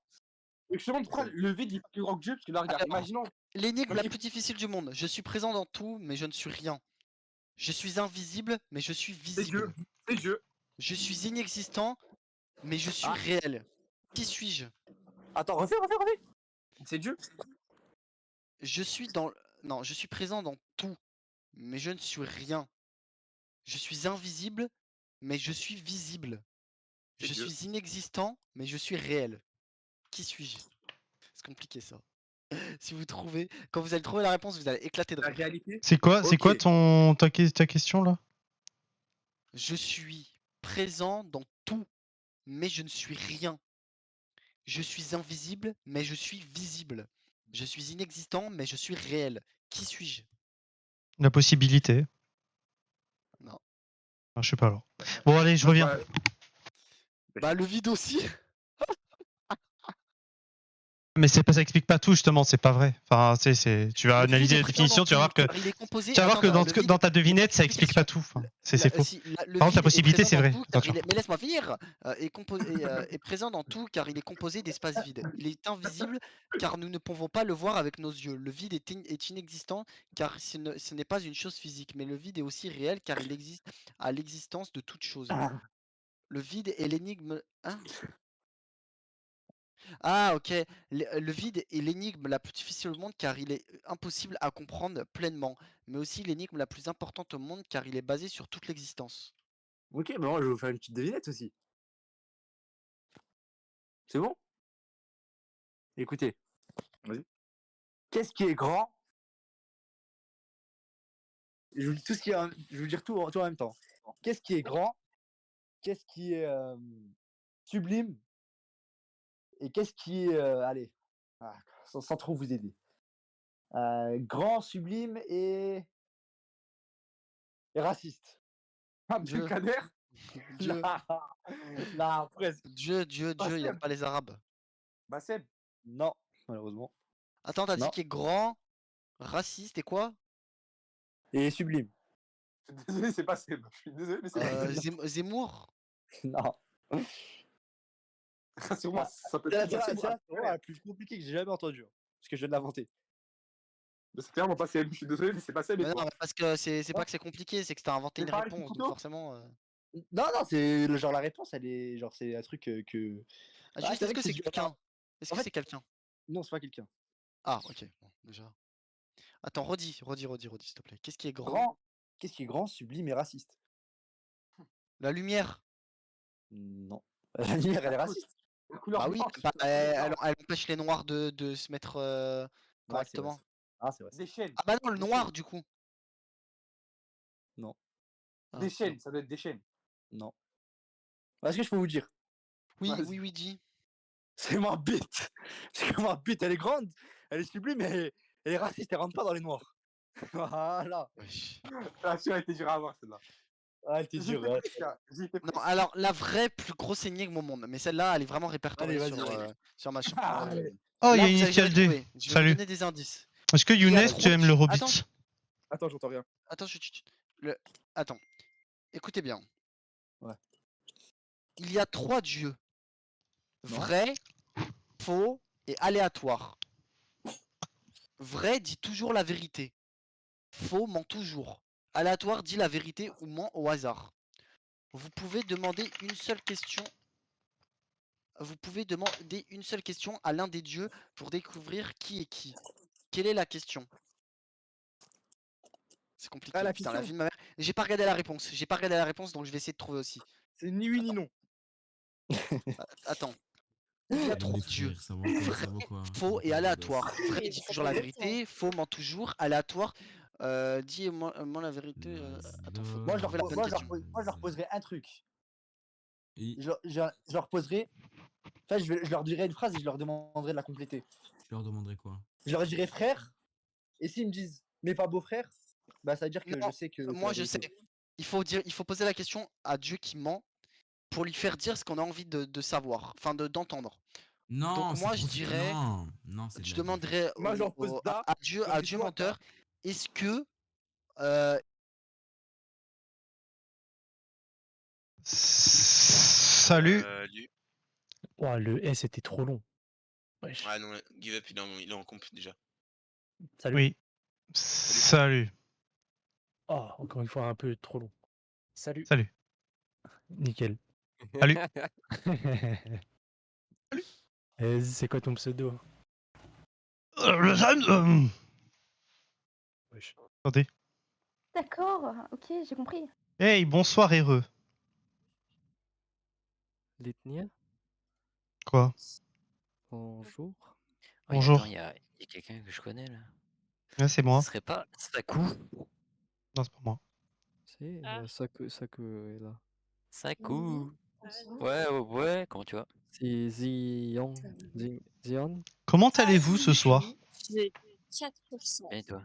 Et je te demande pourquoi le vide il est plus grand que Dieu, parce que là, regarde, imaginons. L'énigme la plus difficile du monde. Je suis présent dans tout, mais je ne suis rien. Je suis invisible, mais je suis visible. C'est Dieu. Je suis inexistant, mais je suis réel. Qui suis-je? Attends, refais. C'est Dieu. Je suis dans... Non, je suis présent dans tout, mais je ne suis rien. Je suis invisible, mais je suis visible. Je suis inexistant, mais je suis réel. Qui suis-je? C'est compliqué ça. Si vous trouvez, quand vous allez trouver la réponse, vous allez éclater de rire. C'est quoi ta question là? Je suis présent dans tout, mais je ne suis rien. Je suis invisible, mais je suis visible. Je suis inexistant, mais je suis réel. Qui suis-je? La possibilité. Non. Ah, je sais pas alors. Bon, allez, je reviens. Bah, le vide aussi. Mais ça explique pas tout justement, c'est pas vrai. Enfin, tu vas analyser la définition, tu vas voir que dans ta devinette, ça explique pas tout. Enfin, c'est faux. Par contre, la possibilité, c'est vrai. Attention. Mais laisse-moi finir. Est présent dans tout car il est composé d'espaces vides. Il est invisible car nous ne pouvons pas le voir avec nos yeux. Le vide est inexistant car ce n'est pas une chose physique. Mais le vide est aussi réel car il existe à l'existence de toute chose. Le vide est l'énigme... Hein? Ah ok, le vide est l'énigme la plus difficile au monde car il est impossible à comprendre pleinement, mais aussi l'énigme la plus importante au monde car il est basé sur toute l'existence. Ok, bah moi je vais vous faire une petite devinette aussi. C'est bon? Écoutez. Vas-y. Qu'est-ce qui est grand? Je vous dis tout ce qui est, je vais vous dire tout en même temps. Qu'est-ce qui est grand? Qu'est-ce qui est sublime? Et qu'est-ce qui est, allez, sans trop vous aider. Grand, sublime et raciste. Dieu. Abdelkader? Dieu. Non, presque. Dieu, il aime pas les Arabes. Bassem? Non, malheureusement. Attends, t'as dit Non. qu'il est grand, raciste et quoi? Et sublime. Je suis désolé, c'est pas Seb. Je suis désolé, mais c'est pas Zemmour? Non. Sûrement, ça peut C'est être la plus compliquée que j'ai jamais entendue. Parce que je viens de l'inventer. Mais c'est clairement pas Seb. Je suis désolé, mais c'est pas Seb. Mais non, mais parce que c'est pas que c'est compliqué, c'est que t'as inventé une réponse, donc forcément... Non, c'est genre la réponse, elle est genre c'est un truc que. Ah, juste, est-ce que c'est quelqu'un? Est-ce que c'est quelqu'un? Non, c'est pas quelqu'un. Ah, ok, bon, déjà. Attends, redis, s'il te plaît. Qu'est-ce qui est grand? Qu'est-ce qui est grand, sublime et raciste? La lumière. Non. La lumière, elle est raciste. Bah oui, elle empêche les noirs de se mettre correctement. Ah, c'est vrai. Des chaînes. Ah bah non, le noir, du coup. Non. Des chaînes, ça doit être des chaînes. Non. Est-ce que je peux vous dire? Oui, dis. C'est ma bite. C'est que ma bite, elle est grande, elle est sublime, mais elle est raciste, elle rentre pas dans les noirs. Voilà. Ah, tu as été dur à avoir celle-là. Ah, elle était dure. Ouais. Non, alors, la vraie plus grosse énigme au monde, mais celle-là, elle est vraiment répertoriée sur machin. Oh, il y Là, a vous allez Initial jamais D. trouver. Je vais vous Salut. donner des indices. Est-ce que Il y a Younes, trop tu aimes de- le Hobbit? Attends, j'entends rien. Attends, Attends. Écoutez bien. Ouais. Il y a 3 dieux. Vrai, faux et aléatoire. Vrai dit toujours la vérité. Faux ment toujours. Aléatoire dit la vérité ou ment au hasard. Vous pouvez demander une seule question. Vous pouvez demander une seule question à l'un des dieux pour découvrir qui est qui. Quelle est la question? C'est compliqué. Ah, la putain, la question. vie de ma mère. J'ai pas regardé la réponse. J'ai pas regardé la réponse, donc je vais essayer de trouver aussi. C'est ni oui ni non. Attends. Il y a trop Les de dieux. frères, ça vaut quoi, ça vaut quoi, ça Faux vaut et quoi, aléatoire. Godas? Vrai dit toujours la vérité, faux ment toujours, aléatoire. Dis-moi la vérité. Attends, faut... Moi, je leur, fais la bonne question. moi, je leur poserai un truc. Et Je leur poserai. Enfin, je leur dirai une phrase et je leur demanderai de la compléter. je leur demanderai quoi? Je leur dirai frère. Et s'ils me disent mais pas beau-frère, bah ça veut dire que Non, je sais que. moi je sais. Il faut poser la question à Dieu qui ment pour lui faire dire ce qu'on a envie de savoir, enfin d'entendre. Non, Donc c'est moi je trop... dirais, Non, c'est de je la diff. demanderais Moi, je leur pose da, à Dieu comme l'histoire, menteur, est-ce que Salut. Ouah, le S était trop long. Wesh. Ah non, give up, il est en comp déjà. Salut. Oui. Salut. Oh, encore une fois, un peu trop long. Salut. Salut. Nickel. Salut. Vas-y, c'est quoi ton pseudo? Wesh. Attendez. D'accord, ok, j'ai compris. Hey, bonsoir heureux. L'ethnia? Quoi? Bonjour. Bonjour. Attends, il y a quelqu'un que je connais là. Ouais, c'est moi. Ce serait pas Saku? Non, c'est pas moi. Si, Saku est là. Saku. Ouais, comment tu vas? C'est Zion. Zion? Comment allez-vous ce soir? J'ai 4%. Bien et toi?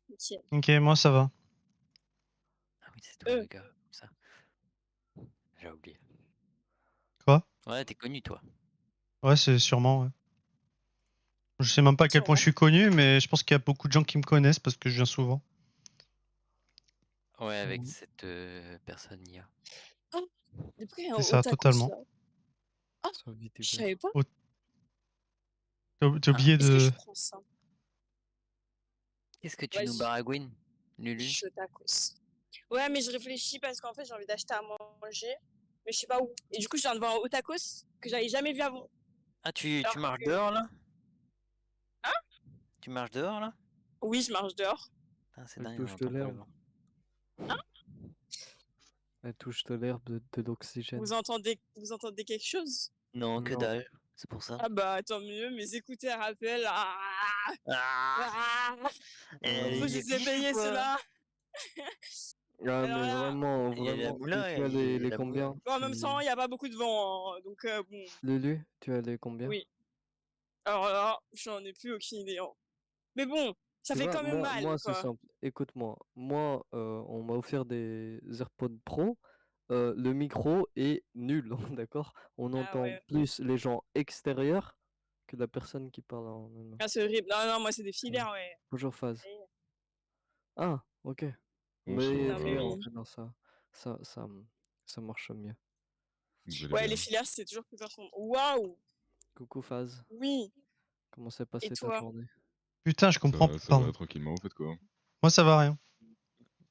Nickel. Ok, moi ça va. Ah oui, c'est toi le gars, comme ça. J'ai oublié. Quoi? Ouais, t'es connu toi. Ouais, c'est sûrement, ouais. Je sais même pas à quel point je suis connu, mais je pense qu'il y a beaucoup de gens qui me connaissent parce que je viens souvent. Ouais, avec cette personne Nia. Ah, pourquoi il y a un C'est ça, otakus, totalement. là? Ah, Sur VTuber. je savais pas. T'as oublié Est-ce que je de... prends ça? Qu'est-ce que tu nous Vas-y. baragouines, Lulu? Je suis otakus. Ouais, mais je réfléchis parce qu'en fait, j'ai envie d'acheter à manger, mais je sais pas où. Et du coup, je viens de voir un otakus que j'avais jamais vu avant. Ah, tu Alors marches que- dehors là? Hein? Tu marches dehors là? Oui, je marche dehors. Ah, c'est Elle dingue, on touche de entend pas le l'herbe. vent. Elle touche de l'herbe, de l'oxygène. Vous entendez quelque chose? Non, que Non. dalle. C'est pour ça. Ah bah tant mieux, mes écouteurs rappellent. Faut que je les ai payés ceux-là. Ah, Alors mais là- vraiment, Il y a la vraiment. moula, Tu as il y a les la combien? Bon, en même temps, il n'y a pas beaucoup de vent, hein, donc bon. Lulu, tu as les combien? Oui. Alors là, j'en ai plus aucune idée. Hein. Mais bon, ça Tu fait vois, quand même mal, moi c'est quoi. simple. Écoute-moi. Moi, on m'a offert des AirPods Pro. Le micro est nul, d'accord? On entend ouais. plus les gens extérieurs que la personne qui parle en elle-même. Ah, c'est horrible. Non, moi, c'est des filaires, ouais. Bonjour Phase. Ah, ok. Bonsoir. Mais Non, mais en oui. fait, non, ça marche mieux. Ouais, les filaires, c'est toujours plus personne. Waouh! Coucou Phase. Oui. Comment s'est passée ta toi? journée? Putain, je comprends Ça pas. va tranquillement, vous faites quoi? Moi ça va rien.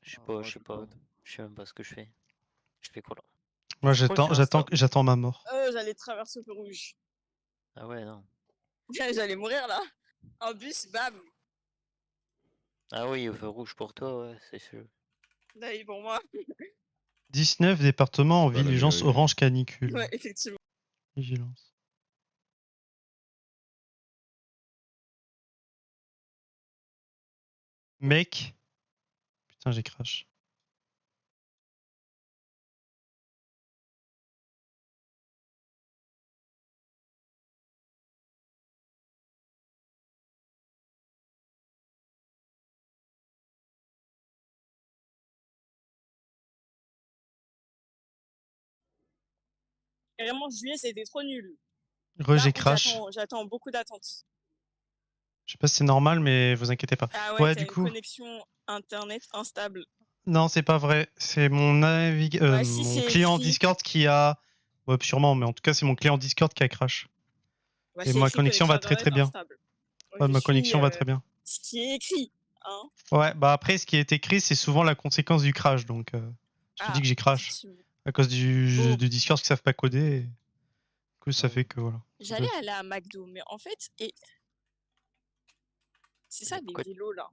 Je sais pas, je sais même pas ce que je fais. Je fais quoi là? Moi Scroll sur j'attends ma mort. J'allais traverser au feu rouge. Ah ouais, non. J'allais mourir là. En bus, bam. Ah oui, au feu rouge pour toi, ouais, c'est sûr. D'ailleurs, pour moi. 19 départements en Pas la vigilance meilleure idée. orange canicule. Ouais, effectivement. Vigilance. Mec. Putain, j'ai crash. Carrément, juillet, c'était trop nul. J'ai Là, crash. j'attends beaucoup d'attentes. Je sais pas si c'est normal, mais vous inquiétez pas. Ah ouais, Ouais, t'as du une coup. connexion internet instable. Non, c'est pas vrai. C'est mon Si, mon c'est client écrit. Discord qui a. Ouais, sûrement, mais en tout cas, c'est mon client Discord qui a crash. Bah, Et c'est ma écrit connexion va très Internet bien. instable. Moi, Ouais, je ma suis, connexion va très bien. Ce qui est écrit, hein. Ouais, bah après, ce qui est écrit, c'est souvent la conséquence du crash. Donc, je te dis que j'ai crash. effectivement. À cause de Discord qui savent pas coder. Et... Du coup, ça fait que voilà. J'allais aller à McDo, mais en fait, c'est ça des vélos là.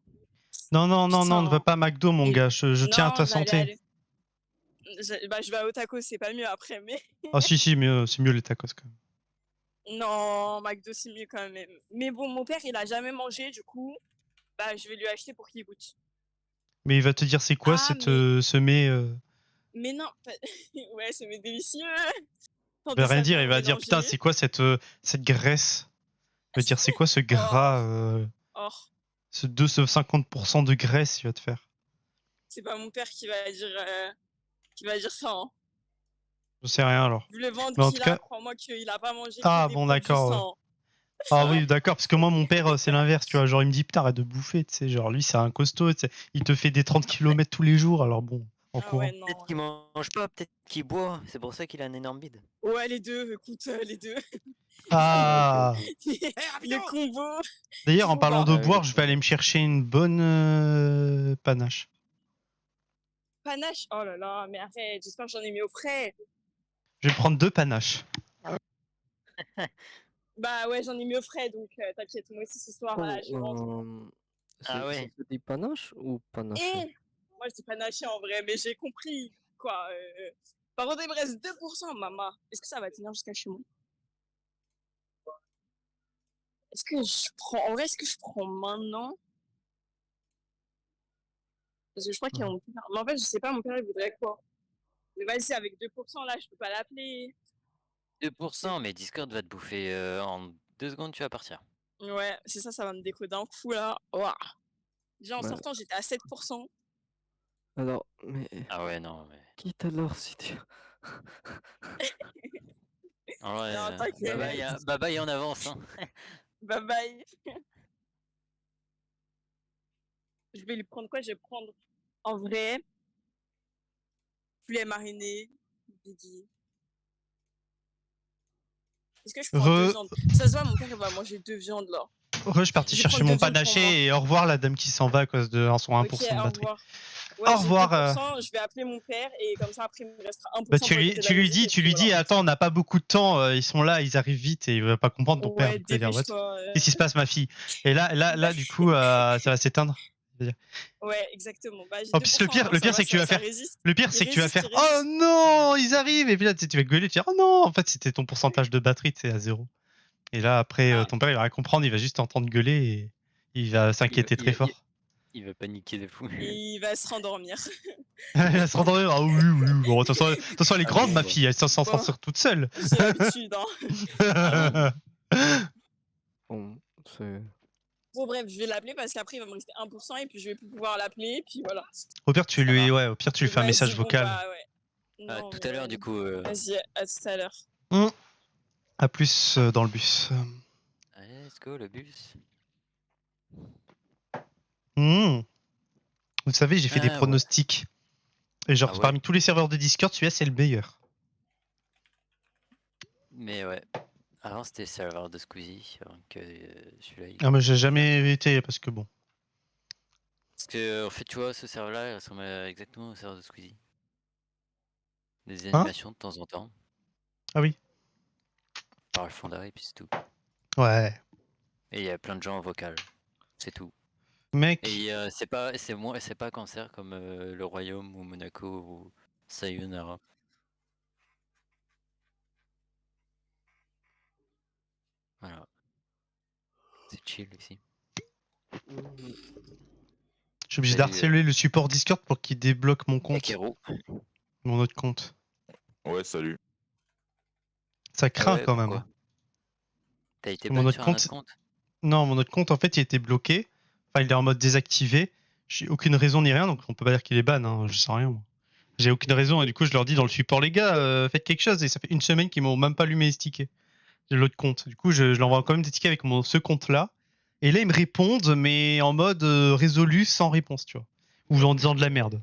Non, non, non, non, ne va pas à McDo, mon gars. Je tiens à Non, ta j'allais santé. aller. Bah, je vais au tacos, c'est pas mieux après, mais. Ah, si, si, c'est mieux les tacos quand même. Non, McDo, c'est mieux quand même. Mais bon, mon père, il a jamais mangé, du coup, bah, je vais lui acheter pour qu'il goûte. Mais il va te dire c'est quoi ce mets. Mais non, ouais, c'est délicieux. Il va rien dire, il va dire putain, c'est quoi cette graisse? Il va dire c'est quoi ce gras ce 50% de graisse, il va te faire. C'est pas mon père qui va dire ça. Hein. Je sais rien alors. Vu le ventre Mais en qu'il tout cas... a, crois-moi qu'il a pas mangé Ah que des bon, produits d'accord. sains. Ah oui, d'accord, parce que moi, mon père, c'est l'inverse, tu vois. Genre, il me dit, putain, arrête de bouffer, tu sais. Genre, lui, c'est un costaud, tu sais. Il te fait des 30 km tous les jours, alors bon, en courant. Peut-être qu'il mange pas, peut-être qu'il boit, c'est pour ça qu'il a un énorme bide. Ouais, les deux, écoute, les deux. Ah Le combo. D'ailleurs, en Faut parlant de voir. boire, je vais aller me chercher une bonne panache. Panache. Oh là là, mais arrête, j'espère que j'en ai mis au frais. Je vais prendre 2 panaches. Bah ouais, j'en ai mis au frais, donc t'inquiète, moi aussi ce soir, là, je rentre. Ah ouais. Ça se dit panache ou panache? Moi je dis panaché en vrai, mais j'ai compris. Quoi. Par contre, il me reste 2%, maman. Est-ce que ça va tenir jusqu'à chez moi? Est-ce que je prends. En vrai, est-ce que je prends maintenant? Parce que je crois qu'il y a mon père. Mais en fait, je sais pas, mon père il voudrait quoi? Mais vas-y, avec 2%, là, je peux pas l'appeler. 2%, mais Discord va te bouffer en 2 secondes, tu vas partir. Ouais, c'est ça, ça va me décoder d'un coup là. Ouah. Déjà en Ouais. sortant, j'étais à 7%. Alors, mais. Ah ouais, non, mais. Quitte alors si tu. Ouais, Non, t'inquiète. bye bye en avance. Hein. Bye bye. Je vais lui prendre quoi? Je vais prendre en vrai poulet mariné, Biggie. Est-ce que je prends 2 viandes? Ça se voit, mon père il va manger 2 viandes là. Je suis parti chercher mon panaché et au revoir la dame qui s'en va à cause de son 1% de batterie. Ouais, au revoir. 2%, je vais appeler mon père et comme ça après il me restera 1%. Bah, tu lui dis, attends, on n'a pas beaucoup de temps, ils sont là, ils arrivent vite et il va pas comprendre ton père. Il va dire, what? Qu'est-ce qui se passe, ma fille? Et là, du coup, ça va s'éteindre. Ouais, exactement. Bah, en plus, le pire, c'est que tu vas faire. Le pire, c'est que tu vas faire. Oh non, ils arrivent! Et puis là, tu vas gueuler, tu vas dire, oh non, en fait, c'était ton pourcentage de batterie, tu sais, à 0. Et là, après, ton père, il va rien comprendre, il va juste t'entendre gueuler et il va s'inquiéter très fort. Il va paniquer de fou. Il va se rendormir. Elle va se rendormir. Ah oui, oui. Bon, de toute façon, elle est grande, ma fille, elle s'en sort toute seule. J'ai l'habitude, hein. Bon, c'est. Bon, bref, je vais l'appeler parce qu'après, il va me rester 1% et puis je vais plus pouvoir l'appeler. Et puis voilà. Au pire, tu lui fais un message vocal. Bah, ouais. Non, tout à l'heure, du coup. Vas-y, à tout à l'heure. À plus dans le bus. Allez, let's go, le bus. Vous savez, j'ai fait des pronostics. Et genre, parmi tous les serveurs de Discord, celui-là, c'est le meilleur. Mais ouais. Avant, c'était le serveur de Squeezie. Donc, celui-là. Ah, mais j'ai jamais été parce que bon. Parce que, en fait, tu vois, ce serveur-là, il ressemble exactement au serveur de Squeezie. Des animations de temps en temps. Ah oui. Par le fondard et puis c'est tout. Ouais. Et il y a plein de gens en vocal. C'est tout. Mec. Et c'est pas cancer comme le Royaume ou Monaco ou Sayonara. Voilà. C'est chill ici. Je suis obligé d'harceler le support Discord pour qu'il débloque mon compte. Mon autre compte. Ouais, salut. Ça craint quand même. T'as été ban sur un autre compte? Non, mon autre compte, en fait, il a été bloqué. Enfin, il est en mode désactivé. J'ai aucune raison ni rien, donc on peut pas dire qu'il est ban, hein, je sais rien. Moi. J'ai aucune raison, et du coup, je leur dis dans le support, les gars, faites quelque chose. Et ça fait une semaine qu'ils m'ont même pas allumé les tickets de l'autre compte. Du coup, je leur envoie quand même des tickets avec ce compte-là. Et là, ils me répondent, mais en mode résolu, sans réponse, tu vois. Ou en disant de la merde.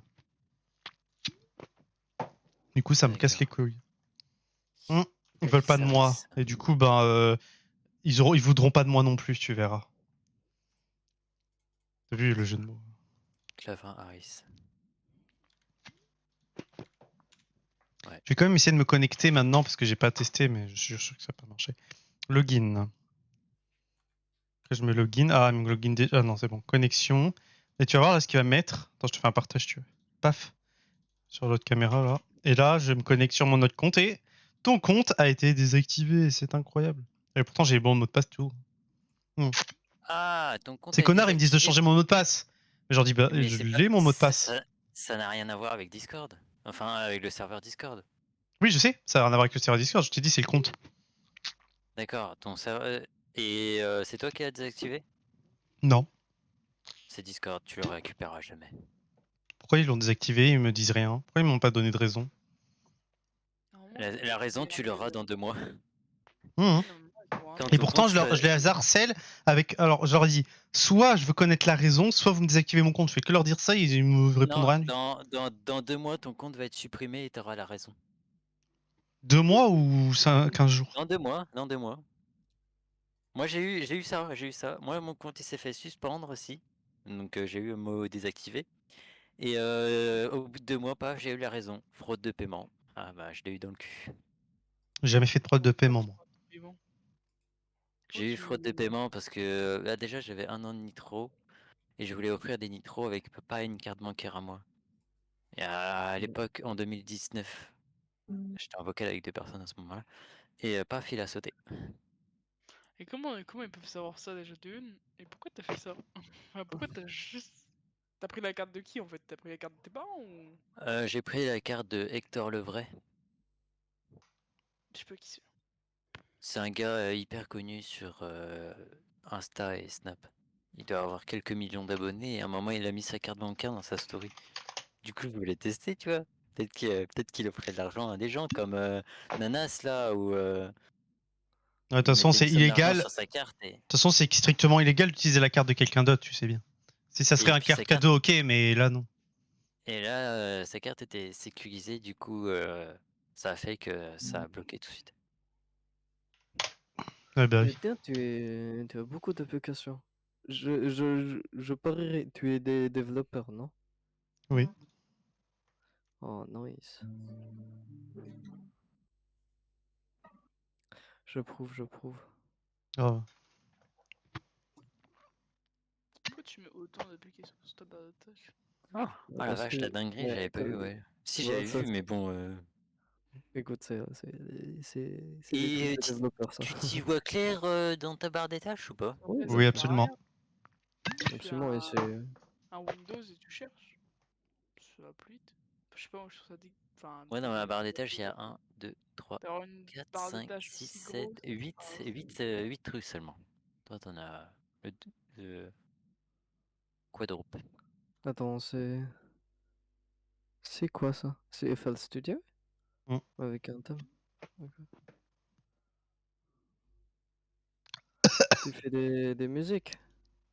Du coup, ça me casse les couilles. Ils veulent pas de moi. Et du coup, ils voudront pas de moi non plus, tu verras. T'as vu le jeu de mots? Clavin Harris. Ouais. Je vais quand même essayer de me connecter maintenant parce que j'ai pas testé, mais je suis sûr que ça va pas marcher. Login. Après, je me login. Ah, il me login déjà. Ah non, c'est bon. Connexion. Et tu vas voir là ce qu'il va me mettre. Attends, je te fais un partage, tu veux. Paf. Sur l'autre caméra là. Et là, je me connecte sur mon autre compte et ton compte a été désactivé. C'est incroyable. Et pourtant, j'ai le bon mot de passe, tout. Ah, ton compte Ces a été connards, ils me disent de désactivé. changer mon mot de passe. Mais je leur dis, bah, Mais je c'est pas... l'ai mon mot de passe. Ça n'a rien à voir avec Discord. Enfin, avec le serveur Discord. Oui, je sais, ça n'a rien à voir avec le serveur Discord. Je t'ai dit, c'est le compte. D'accord, ton serveur. Et c'est toi qui l'as désactivé? Non. C'est Discord, tu le récupéreras jamais. Pourquoi ils l'ont désactivé? Ils me disent rien. Pourquoi ils m'ont pas donné de raison? La raison, tu l'auras dans 2 mois. Mmh. Quand Et ton pourtant, compte je les harcèle avec. Alors, je leur dis, soit je veux connaître la raison, soit vous me désactivez mon compte. Je fais que leur dire ça, ils me répondent rien. Dans 2 mois, ton compte va être supprimé et tu auras la raison. 2 mois ou 15 jours? Dans 2 mois, dans 2 mois. Moi j'ai eu ça. Moi mon compte il s'est fait suspendre aussi. Donc j'ai eu un mot désactivé. Et au bout de 2 mois, paf, j'ai eu la raison. Fraude de paiement. Ah bah je l'ai eu dans le cul. J'ai jamais fait de fraude de paiement, moi. J'ai eu fraude de paiement parce que là déjà j'avais 1 an de nitro. Et je voulais offrir des nitros avec pas une carte bancaire à moi. Et à l'époque, en 2019, j'étais en vocal avec 2 personnes à ce moment-là. Et paf, il a sauté. Et comment ils peuvent savoir ça déjà de une? Et pourquoi t'as fait ça? Enfin, pourquoi t'as juste... T'as pris la carte de qui en fait? T'as pris la carte de tes parents ou... J'ai pris la carte de Hector Levray. Je sais pas qui c'est. C'est un gars hyper connu sur Insta et Snap. Il doit avoir quelques millions d'abonnés et à un moment il a mis sa carte bancaire dans sa story. Du coup je voulais tester, tu vois. Peut-être qu'il offrait de l'argent à des gens comme Nanas là ou... De toute façon, c'est illégal. De toute façon, c'est strictement illégal d'utiliser la carte de quelqu'un d'autre, tu sais bien. Si ça serait un carte cadeau, ok, mais là non. Et là, sa carte était sécurisée, du coup, ça a fait que ça a bloqué tout de suite. Ouais, bah oui. Putain, tu as beaucoup d'applications. Je parierais, tu es des développeurs, non? Oui. Oh, nice. J'approuve. Oh. Pourquoi tu mets autant d'applications sur ta barre de tâches? Ah la vache, la dinguerie, j'avais pas vu, ouais. Si, j'avais vu, mais bon... Écoute, c'est des Et trucs de développeurs, ça. tu t'y vois clair dans ta barre des tâches ou pas? Oui, absolument. Absolument, et c'est... Un Windows et tu cherches. Ça va plus vite. Je sais pas, moi je trouve ça enfin, Ouais, dans ma barre des tâches, il y a 1, 2, 3, d'avoir une 4, barre de 5, tâches 6, aussi 7, grosse. 8 trucs seulement. Toi, t'en as le quadruple. Attends, c'est... C'est quoi ça? C'est FL Studio? Avec un thème? Ok. Tu fais des musiques?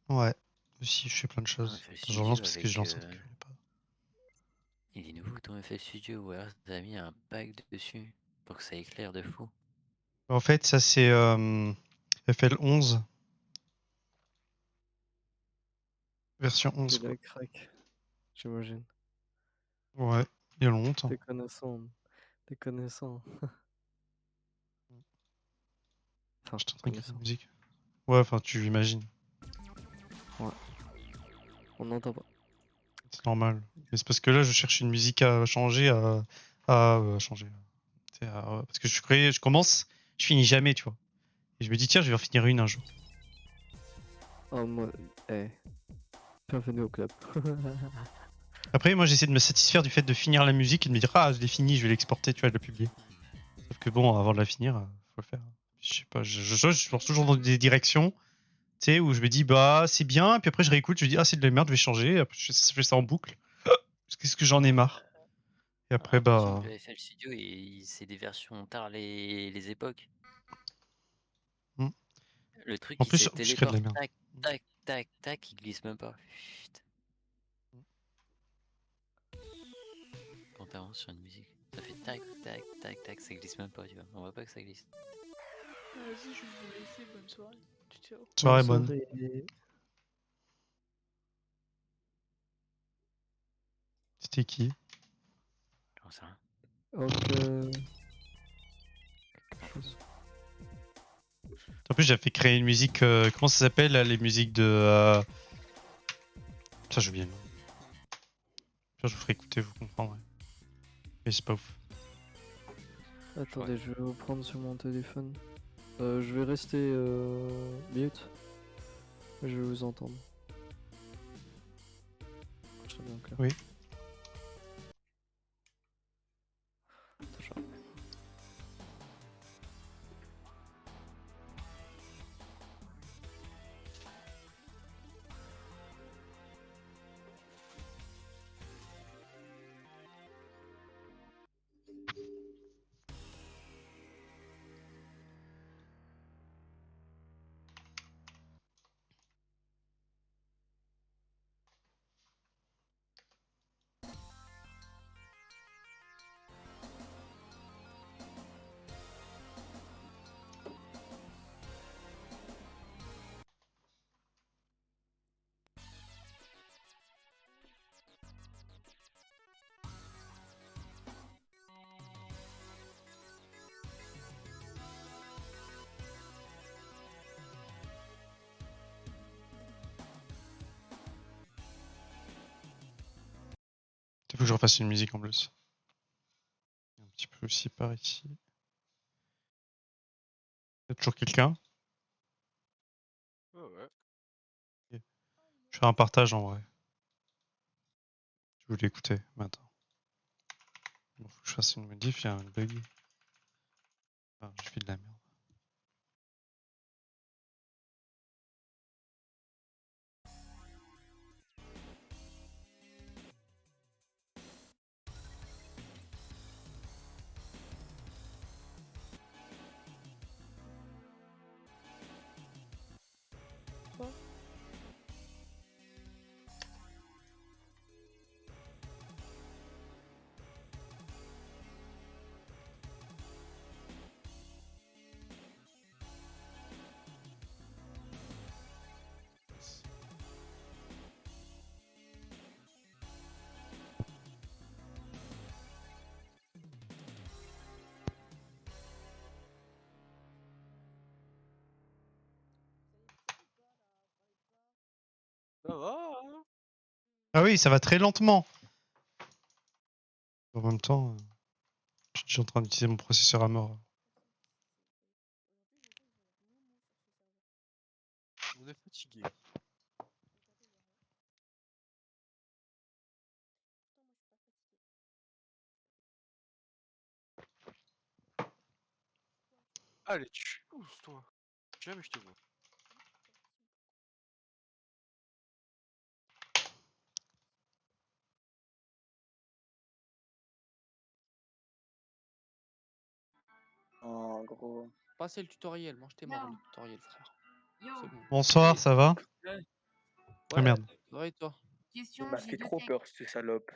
Ouais. Aussi, je fais plein de choses. Je relance parce que je lance. Il est nouveau ton FL Studio, ou alors t'as mis un pack dessus pour que ça éclaire de fou. En fait, ça c'est FL11. Version 11. C'est la crack, j'imagine. Ouais, il y a longtemps. T'es connaissant. Enfin, Je t'entends écouter la musique. Ouais, enfin, tu imagines. Ouais. On n'entend pas. C'est normal. Mais c'est parce que là, je cherche une musique à changer, à changer. Parce que je commence, je finis jamais, tu vois. Et je me dis, tiens, je vais en finir une un jour. Oh, moi, bienvenue au club. Après, moi, j'essaie de me satisfaire du fait de finir la musique et de me dire, ah, je l'ai fini, je vais l'exporter, tu vois, de la publier. Sauf que bon, avant de la finir, faut le faire. Je sais pas, je pense toujours dans des directions, tu sais, où je me dis, bah, c'est bien, puis après, je réécoute, je me dis, ah, c'est de la merde, je vais changer, après, je fais ça en boucle. Qu'est-ce que j'en ai marre. Et après, bah. Le FL Studio, c'est des versions tard les époques. Le truc, En il plus, se je crée de la téléporte, merde. tac, il glisse même pas. Chut. Quand t'avances sur une musique, ça fait tac, ça glisse même pas, tu vois. On voit pas que ça glisse. Vas-y, je vais vous laisser, bonne soirée. Ciao. Soirée bonne. C'était qui? J'en sais rien. Ok. En plus, j'avais fait créer une musique. Comment ça s'appelle là, les musiques de. Ça, j'ai oublié le nom. Pire, je vous ferai écouter, vous comprendrez. Mais c'est pas ouf. Attendez, je vais reprendre sur mon téléphone. Je vais rester mute. Je vais vous entendre. Très bien, clair. Oui. Il faut que je refasse une musique en plus. Un petit peu aussi par ici. Il y a toujours quelqu'un? Ouais, ouais. Ok. Je fais un partage en vrai. Je voulais écouter, mais attends. Bon, faut que je fasse une modif, il y a un bug. Ah, je fais de la merde. Ça va, hein? Ah oui, ça va très lentement. En même temps, je suis en train d'utiliser mon processeur à mort. On est fatigué. Allez, tu pousses, toi. Jamais je te vois. En gros. Passez le tutoriel, mange tes morts le tutoriel, frère. C'est bon. Bonsoir, ça va? Ah merde. Ça va et toi? Il m'a fait trop peur, ce salope.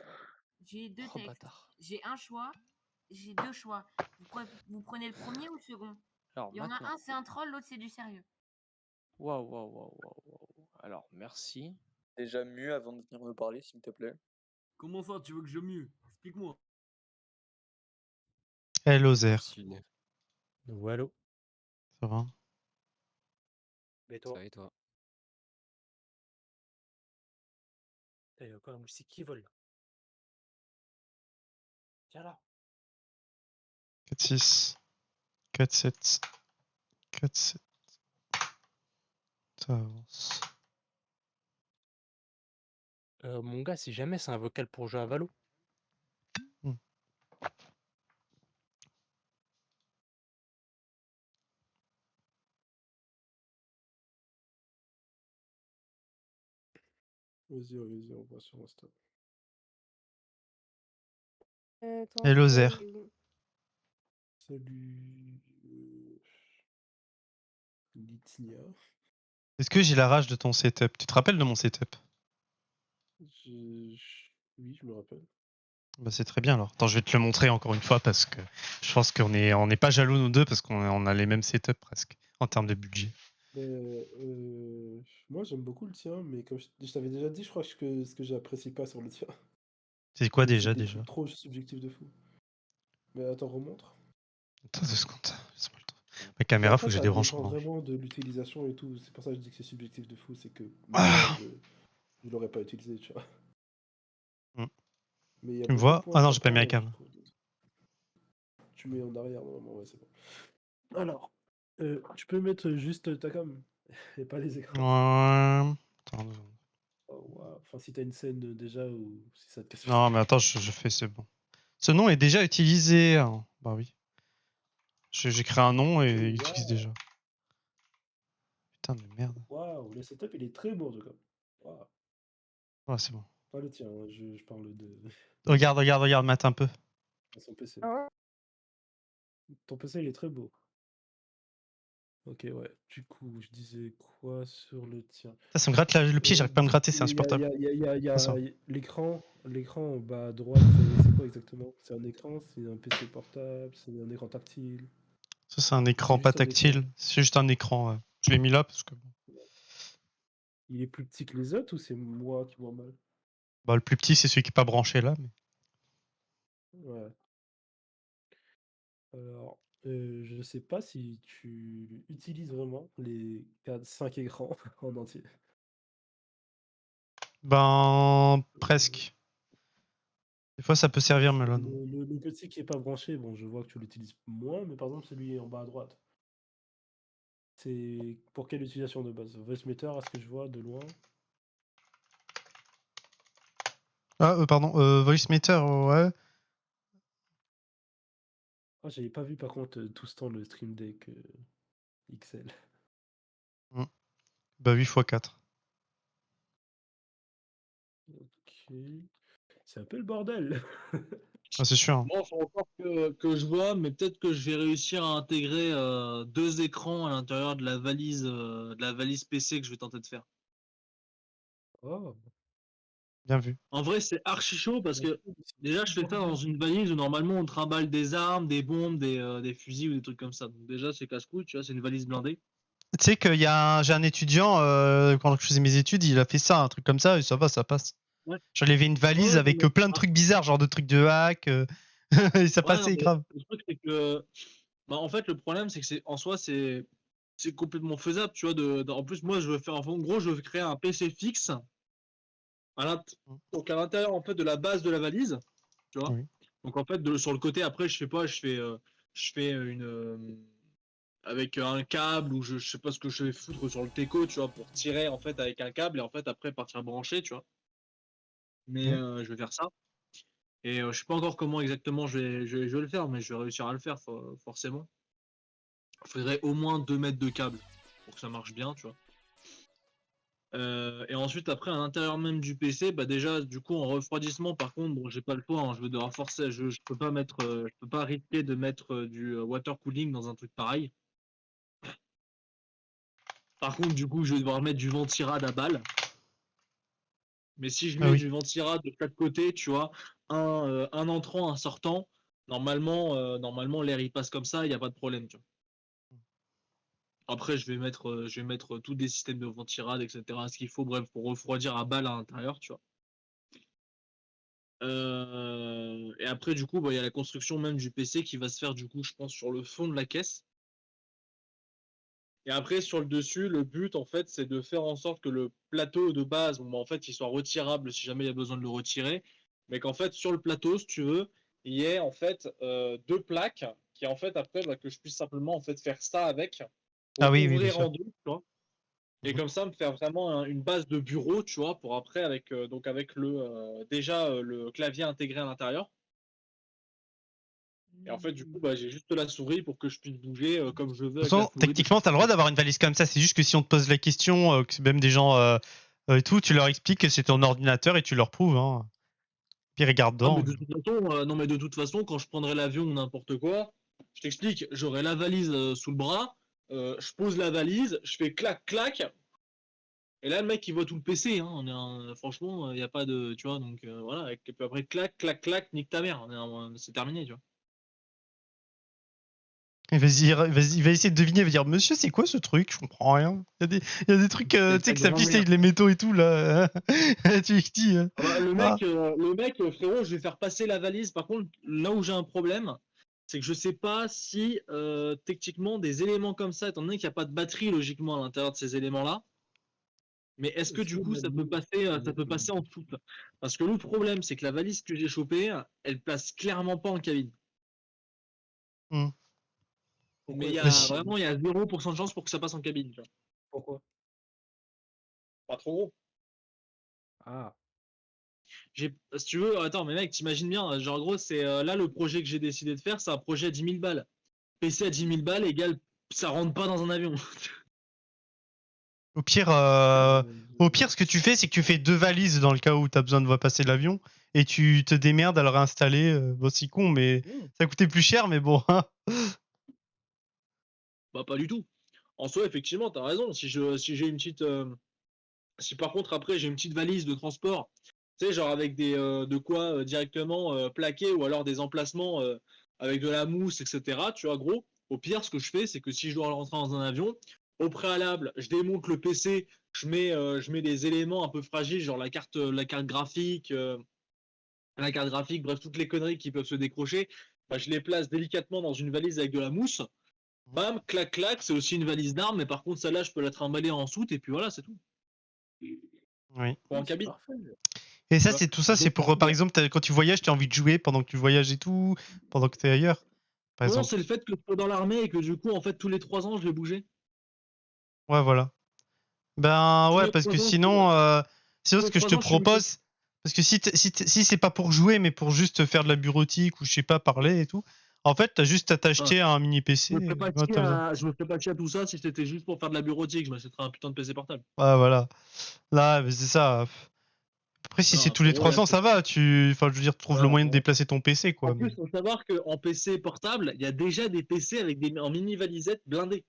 J'ai deux Oh, textes. bâtard. J'ai un choix. J'ai deux choix. Vous prenez le premier ou le second? Alors, Il y en a maintenant. un, c'est un troll, l'autre, c'est du sérieux. Waouh, waouh, waouh, waouh, waouh. Alors, merci. Déjà mieux avant de venir me parler, s'il te plaît. Comment ça, tu veux que je mue? Explique-moi. Hello Zer. Wallo. Ça va? Et toi? Ça va et toi? Il y a encore un moustique qui vole. Tiens là. 4-6. 4-7. 4-7. Ça avance. Mon gars, si jamais c'est un vocal pour jouer à Valo. Vas-y, vas-y, on va sur Insta. Hello Zer. Salut. Litnia. Est-ce que j'ai la rage de ton setup? Tu te rappelles de mon setup? Oui, je me rappelle. Bah c'est très bien alors. Attends, je vais te le montrer encore une fois parce que je pense qu'on est pas jaloux nous deux parce qu'on a les mêmes setups presque en termes de budget. Moi j'aime beaucoup le tien, mais comme je t'avais déjà dit, je crois que ce que j'apprécie pas sur le tien. C'est quoi C'est déjà des déjà? trucs trop subjectifs de fou. Mais attends, remontre. Attends 2 secondes. Laisse-moi le temps. Ma caméra, faut que je ça débranche dépend en branche. vraiment de l'utilisation et tout. C'est pour ça que je dis que c'est subjectif de fou. C'est que Ah. moi, je l'aurais pas utilisé, tu vois. Mm. Mais il y a Tu me beaucoup de vois? points Ah non, j'ai pas mis la sympas, cam. Tu mets en arrière, normalement, ouais, c'est bon. Alors, tu peux mettre juste ta cam et pas les écrans. Ouais. Attends, 2 secondes. Oh, wow. Enfin, si t'as une scène déjà ou si ça te casse. Non, mais attends, je fais, c'est bon. Ce nom est déjà utilisé. Hein. Bah oui. J'ai créé un nom et il utilise déjà. Putain de merde. Waouh, le setup il est très beau en tout cas. Waouh. Ouais, c'est bon. Pas le tien, hein, je parle de Regarde, mate un peu. son PC. Ah Ton PC il est très beau. Ok, ouais. Du coup, je disais quoi sur le tien? Ça me gratte le pied, j'arrive pas à me gratter, c'est insupportable. Il y a Ah, ça va. l'écran en bas à droite, c'est quoi exactement? C'est un écran, c'est un PC portable, c'est un écran tactile. Ça, c'est un écran C'est pas juste un écran. tactile. C'est juste un écran. Ouais. Je l'ai mis là parce que. Il est plus petit que les autres ou c'est moi qui vois mal? Bah, le plus petit, c'est celui qui est pas branché là. Mais... Ouais. Alors, je sais pas si tu utilises vraiment les 5 écrans en entier. Ben, presque. Des fois, ça peut servir, mais là, non. Le petit qui est pas branché, bon, je vois que tu l'utilises moins, mais par exemple, celui en bas à droite. C'est pour quelle utilisation de base? Voice meter, à ce que je vois de loin. Ah, pardon, voice meter, ouais. Ah, j'avais pas vu par contre tout ce temps le Stream Deck XL. Bah, 8x4. Ok. C'est un peu le bordel. Ah, c'est sûr. Hein. Moi, il faut encore que je vois, mais peut-être que je vais réussir à intégrer 2 écrans à l'intérieur de la valise PC que je vais tenter de faire. Oh. Bien vu. En vrai, c'est archi chaud parce que déjà, je fais ça dans une valise où normalement on trimballe des armes, des bombes, des fusils ou des trucs comme ça. Donc déjà, c'est casse-couille, tu vois, c'est une valise blindée. Tu sais que j'ai un étudiant, quand je faisais mes études, il a fait ça, un truc comme ça, et ça va, ça passe. Ouais. J'avais une valise avec plein de trucs bizarres, genre de trucs de hack, et ça passait grave. Le truc, c'est que, bah, en fait, le problème, c'est que en soi, c'est complètement faisable, tu vois. En plus, moi, je veux faire, en gros, je veux créer un PC fixe. Donc à l'intérieur en fait de la base de la valise, tu vois. Oui. Donc en fait sur le côté après je fais une avec un câble ou je sais pas ce que je vais foutre sur le teco, tu vois, pour tirer en fait avec un câble et en fait après partir brancher, tu vois. Mais je vais faire ça. Et je sais pas encore comment exactement je vais le faire, mais je vais réussir à le faire forcément. Il faudrait au moins 2 mètres de câble pour que ça marche bien, tu vois. Et ensuite après à l'intérieur même du PC, bah déjà du coup en refroidissement par contre bon j'ai pas le choix, hein, je vais devoir forcer, je peux pas mettre, je peux pas risquer de mettre du water cooling dans un truc pareil. Par contre du coup je vais devoir mettre du ventirad à balle. Mais si je mets du ventirad de chaque côté, tu vois, un entrant, un sortant, normalement l'air il passe comme ça, il n'y a pas de problème, tu vois. Après, je vais mettre tous des systèmes de ventirad, etc. Ce qu'il faut, bref, pour refroidir à balle à l'intérieur, tu vois. Et après, du coup, bah, il y a la construction même du PC qui va se faire, du coup, je pense, sur le fond de la caisse. Et après, sur le dessus, le but, en fait, c'est de faire en sorte que le plateau de base, bon, bah, en fait, il soit retirable si jamais il y a besoin de le retirer. Mais qu'en fait, sur le plateau, si tu veux, il y ait, en fait, 2 plaques qui, en fait, après, bah, que je puisse simplement, en fait, faire ça avec. Pour bien ouvrir sûr. en deux, tu vois. Et comme ça, me faire vraiment une base de bureau, tu vois, pour après, avec le clavier intégré à l'intérieur. Et en fait, du coup, bah, j'ai juste la souris pour que je puisse bouger comme je veux. De toute façon, techniquement, t'as le droit d'avoir une valise comme ça. C'est juste que si on te pose la question, que même des gens et tout, tu leur expliques que c'est ton ordinateur et tu leur prouves. Hein. Puis ils regardent dedans. Mais de toute façon, quand je prendrai l'avion ou n'importe quoi, je t'explique, j'aurai la valise sous le bras, je pose la valise, je fais clac, clac. Et là, le mec, il voit tout le PC. Hein. Franchement, il n'y a pas de. Tu vois, donc voilà. Et puis après, clac, clac, clac, nique ta mère. C'est terminé, tu vois. Et vas-y, il va essayer de deviner, il va dire monsieur, c'est quoi ce truc? Je comprends rien. Il y a des trucs, tu sais, que ça affiche avec les métaux et tout là. Tu dis. Le mec, frérot, je vais faire passer la valise. Par contre, là où j'ai un problème, c'est que je sais pas si techniquement des éléments comme ça, étant donné qu'il n'y a pas de batterie logiquement à l'intérieur de ces éléments-là, Mais est-ce que du coup ça peut passer en dessous? Parce que le problème, c'est que la valise que j'ai chopée, elle passe clairement pas en cabine. Mmh. Mais il y a Mais vraiment, il y a 0% de chance pour que ça passe en cabine, tu vois. Pourquoi? Pas trop gros. Ah. Si tu veux, attends, mais mec, t'imagines bien, genre en gros, c'est là le projet que j'ai décidé de faire, c'est un projet à 10 000 balles. PC à 10 000 balles égale, ça rentre pas dans un avion. Au pire, ce que tu fais, c'est que tu fais 2 valises dans le cas où tu as besoin de passer l'avion et tu te démerdes à le réinstaller. Bon, c'est con, mais ça coûtait plus cher, mais bon. Hein. Bah pas du tout. En soi, effectivement, t'as raison. Si j'ai une petite, si par contre après j'ai une petite valise de transport, tu sais, genre avec des de quoi directement plaquer ou alors des emplacements avec de la mousse, etc. Tu vois, gros. Au pire, ce que je fais, c'est que si je dois rentrer dans un avion, au préalable, je démonte le PC, je mets des éléments un peu fragiles, genre la carte graphique, bref, toutes les conneries qui peuvent se décrocher. Bah, je les place délicatement dans une valise avec de la mousse. Bam, clac, clac, c'est aussi une valise d'armes, mais par contre, celle-là, je peux la trimballer en soute, et puis voilà, c'est tout. Oui. Ou en cabine. Et ça, Tu vois. c'est tout ça, c'est pour, par exemple, quand tu voyages, tu as envie de jouer pendant que tu voyages et tout, pendant que tu es ailleurs, par Non, exemple. c'est le fait que je sois dans l'armée et que du coup, en fait, tous les 3 ans, je vais bouger. Ouais, voilà. Ben Tous ouais, les parce que 3 ans, sinon, tous ce les que je 3 te ans, je suis obligé. propose, parce que si c'est pas pour jouer, mais pour juste faire de la bureautique ou je sais pas, parler et tout, en fait, t'as juste à t'acheter un mini PC. Je me ferais pas Ouais, chier t'as besoin. je me ferais pas chier à tout ça si c'était juste pour faire de la bureautique. Je m'achèterais un putain de PC portable. Ouais, voilà. Là, mais c'est ça. Après, si Non, c'est tous les frérot, 300, ça va. Enfin, je veux dire, trouve le non, moyen de non. déplacer ton PC, quoi. En plus, faut savoir qu'en PC portable, il y a déjà des PC avec en mini valisette blindées.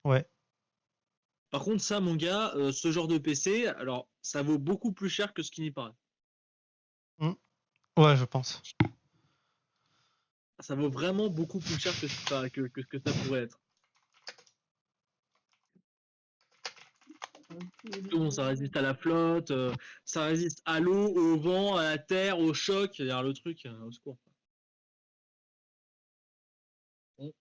Ouais. Par contre, ça, mon gars, ce genre de PC, alors, ça vaut beaucoup plus cher que ce qui n'y paraît. Ouais, je pense. Ça vaut vraiment beaucoup plus cher que ce que ça pourrait être. Bon, ça résiste à la flotte, ça résiste à l'eau, au vent, à la terre, au choc. Il y a le truc, au secours. Bon.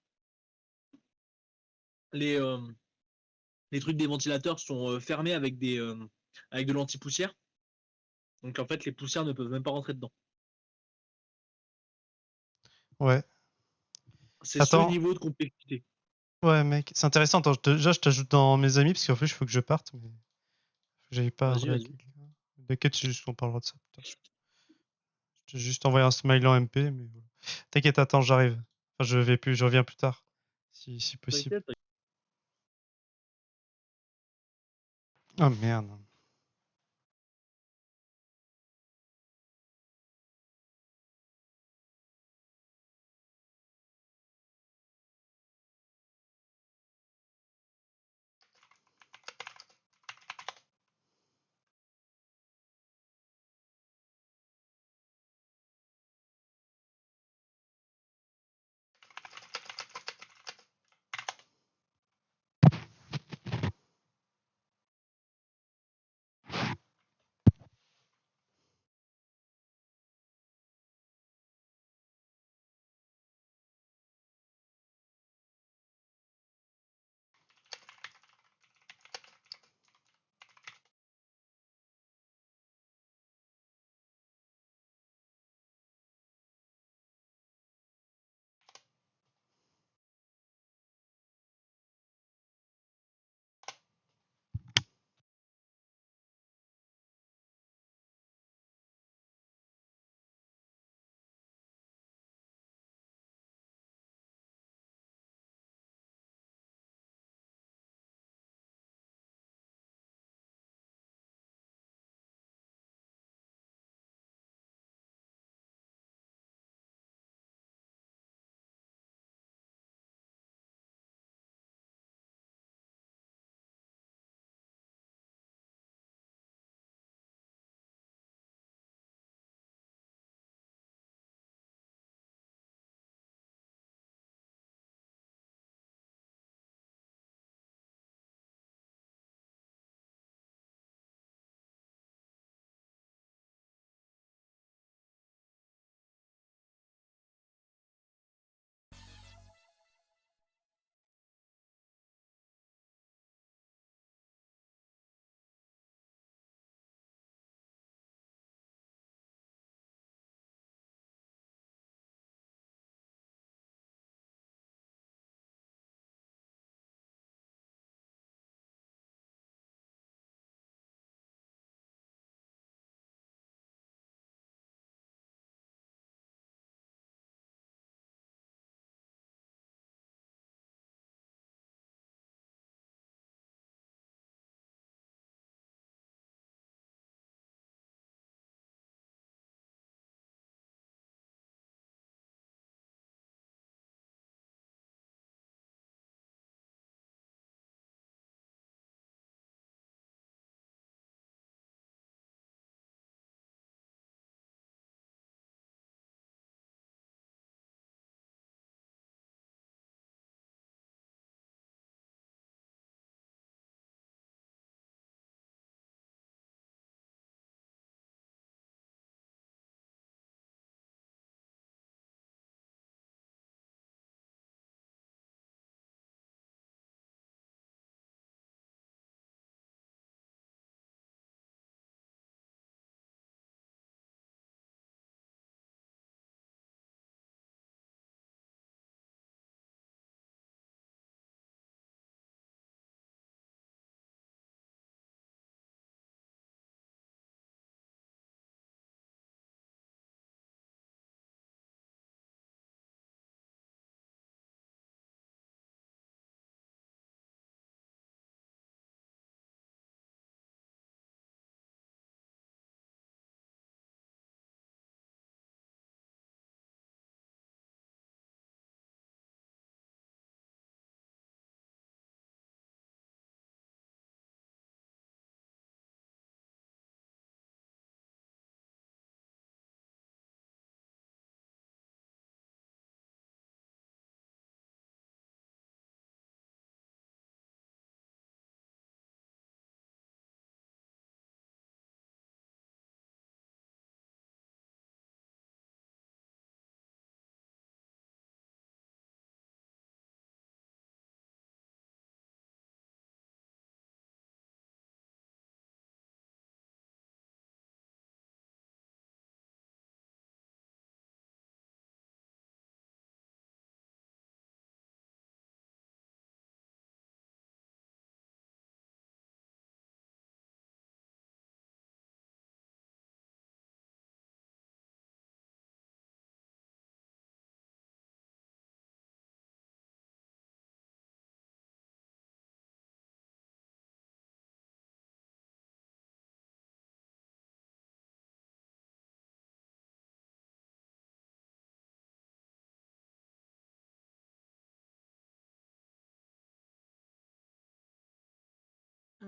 Les trucs des ventilateurs sont fermés avec avec de l'anti-poussière. Donc en fait, les poussières ne peuvent même pas rentrer dedans. Ouais. C'est ce Attends. niveau de complexité. Ouais, mec, c'est intéressant. Attends, déjà, je t'ajoute dans mes amis parce qu'en fait, il faut que je parte. Mais j'avais pas Vas-y, vas-y. T'inquiète, c'est juste qu'on parlera de ça. Putain. Je t'ai juste envoyé un smiley en MP, mais voilà. T'inquiète, attends, j'arrive. Enfin, je reviens plus tard, si possible. T'inquiète. Oh merde.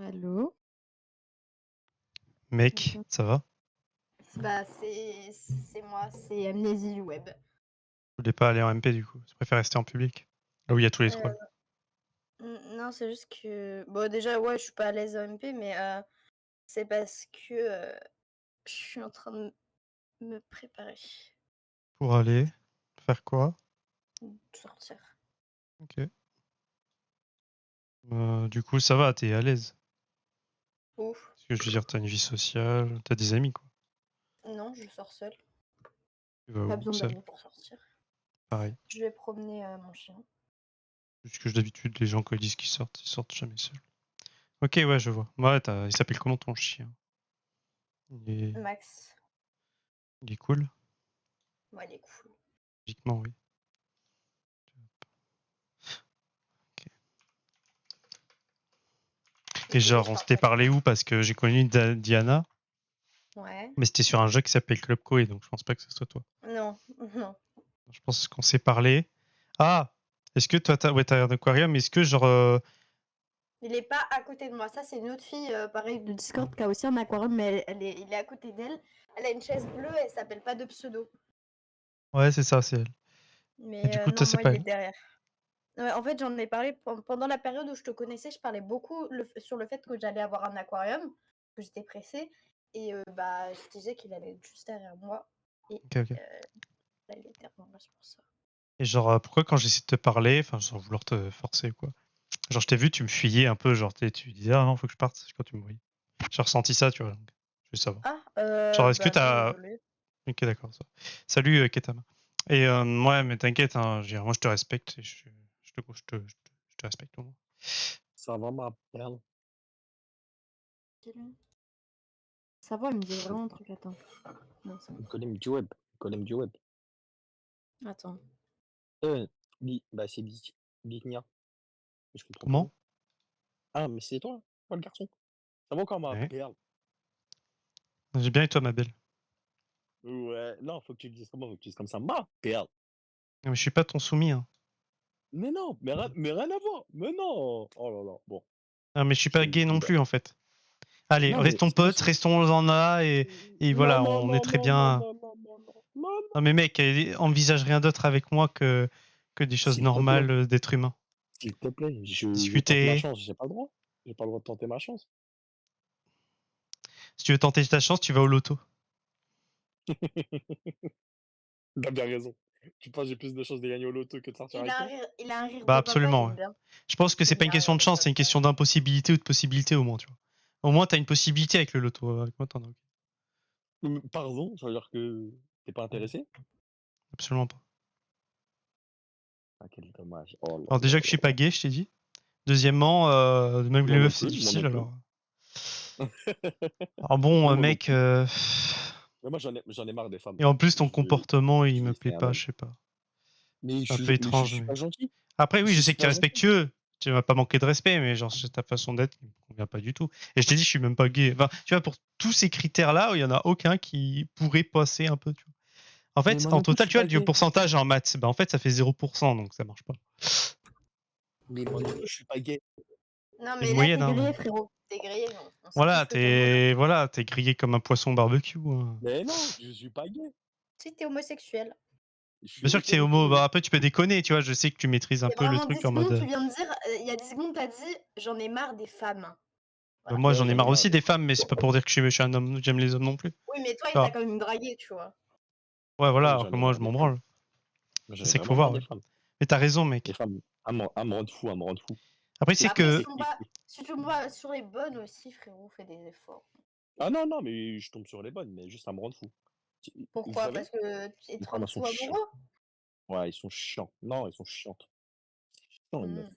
Allô? Mec, ça va? Bah, c'est moi, c'est Amnésie Web. Je voulais pas aller en MP du coup. Je préfère rester en public. Là où il y a tous les trolls. Non, c'est juste que. Bon, déjà, ouais, je suis pas à l'aise en MP, mais c'est parce que je suis en train de me préparer. Pour aller faire quoi? Sortir. Ok. Du coup, ça va, t'es à l'aise. Ouf. Parce que je veux dire, t'as une vie sociale, t'as des amis quoi. Non, je sors seule. Tu vas Pas où besoin seul? d'amis pour sortir. Pareil. Je vais promener mon chien. Puisque d'habitude, les gens quand ils disent qu'ils sortent, ils sortent jamais seuls. Ok, ouais, je vois. Ouais, il s'appelle comment ton chien? Max. Il est cool? Ouais, il est cool. Logiquement, oui. Et genre, on s'était parlé où? Parce que j'ai connu Diana, Ouais. mais c'était sur un jeu qui s'appelle Club Koei, donc je pense pas que ce soit toi. Non, non. Je pense qu'on s'est parlé. Ah! Est-ce que toi, t'as un aquarium, mais est-ce que genre... Il est pas à côté de moi. Ça, c'est une autre fille, pareil, de Discord, qui a aussi un aquarium, mais il est à côté d'elle. Elle a une chaise bleue, elle s'appelle pas de pseudo. Ouais, c'est ça, c'est elle. Et du Mais coup, toi, non, c'est moi, pas il est elle. derrière. Ouais, en fait, j'en ai parlé pendant la période où je te connaissais. Je parlais beaucoup sur le fait que j'allais avoir un aquarium, que j'étais pressée. Et bah, je disais qu'il allait être juste derrière moi. Et Ok, ok. là, il est derrière moi, c'est pour ça. Et genre, pourquoi quand j'essaie de te parler, enfin, sans vouloir te forcer ou quoi, genre, je t'ai vu, tu me fuyais un peu, genre, tu disais, ah non, faut que je parte, quand tu me voyais. J'ai ressenti ça, tu vois, donc, je veux savoir. Ah, Genre, est-ce que bah non, t'as... désolé. Ok, d'accord. Salut, Ketama. Et ouais, mais t'inquiète, hein, moi, je te respecte, et je te respecte au moins. Ça va, ma perle? Sa voix, elle me dit vraiment un truc, attends. Non, c'est bon. Golem du web. Golem du web. Attends. Bah, c'est Bitnia. Je comprends Comment? pas. Ah, mais c'est toi, le garçon. Ça va encore, ma Ouais. perle? J'ai bien et toi, ma belle? Ouais, non, faut que tu le dises comment? Faut que tu dises comme ça, ma perle. Non, mais je suis pas ton soumis, hein. Mais non, mais rien à voir. Mais non. Oh là là, bon. Ah, mais je suis pas gay non plus, en fait. Allez, Non, mais restons c'est pas potes, ça. restons-en là, et Non, voilà, non, on est non, très non, non, bien. non, non, non, non, non. Non, mais mec, envisage rien d'autre avec moi que des choses S'il te plaît. normales d'être humain. S'il te plaît, je tente ma Discuter. chance, j'ai pas le droit. J'ai pas le droit de tenter ma chance. Si tu veux tenter ta chance, tu vas au loto. T'as bien raison. Tu penses que j'ai plus de chances de gagner au loto que de sortir avec toi? Il a un rire Bah de papa, absolument, j'aime ouais. bien. Je pense que c'est Il pas a une un question rire de de chance, c'est une papa. question d'impossibilité ou de possibilité au moins, tu vois. Au moins, t'as une possibilité avec le loto. Avec moi, t'en as aucune. Pardon, ça veut dire que t'es pas intéressé? Absolument pas. Ah, quel dommage. Oh là Alors là déjà que je là suis pas là. gay, je t'ai dit. Deuxièmement, même les Moi non meufs, c'est plus, moi non difficile, plus. alors... Alors bon, Moi non mec... plus. Mais moi j'en ai marre des femmes. Et en plus, ton Je comportement, il je me vais plaît essayer un pas, homme. je sais pas. Mais C'est un peu je étrange, suis mais... pas gentil. Après, oui, je Je sais suis que t'es pas gentil. respectueux. Tu m'as pas manqué de respect, mais genre, c'est ta façon d'être qui me convient pas du tout. Et je t'ai dit, je suis même pas gay. Enfin, tu vois, pour tous ces critères-là, il y en a aucun qui pourrait passer un peu, tu vois. En Mais fait, moi en non plus, je total, suis tu vois, pas du gay. pourcentage en maths, bah en fait, ça fait 0%, donc ça marche pas. Mais moi non plus, je suis pas gay. Non, Une mais là, moyenne, t'es hein. grillé, frérot. T'es grillé, on sait tous que t'es homo, là. Voilà, t'es grillé comme un poisson barbecue, hein. Mais non, je suis pas gay. Si, t'es homosexuel. Je suis Bien sûr que t'es homo, hétéro-couvé. bah après tu peux déconner, tu vois, je sais que tu maîtrises un Il y a peu le vraiment 10 truc en secondes, mode... tu viens de dire, il y a 10 secondes, t'as dit, j'en ai marre des femmes. Bah, Voilà. moi Ouais, j'en ai j'en ai marre marre aussi des des femmes, mais c'est pas pour dire que je suis un homme, j'aime les hommes non plus. Oui, mais toi, Tu il t'a vois. quand même dragué, tu vois. Ouais, voilà, Oui, alors j'en que ai moi marre je des m'en femmes. branle. Moi, j'en ai C'est qu'il faut vraiment marre voir, des ouais. femmes. Mais t'as raison, Les mec. femmes, elles me rendent fou, elles me rendent fou. Après, c'est Bah après, que... si tu tombes sur les bonnes aussi, frérot, fais des efforts. Ah non, non, mais je tombe sur les bonnes, mais juste ça me rend fou. Vous Pourquoi? savez? Parce que ils Les te femmes, rendent elles sont fou chiantes. amoureux? Ouais, ils sont chiants. Non, ils sont chiantes. Chiant, les meufs. Hmm.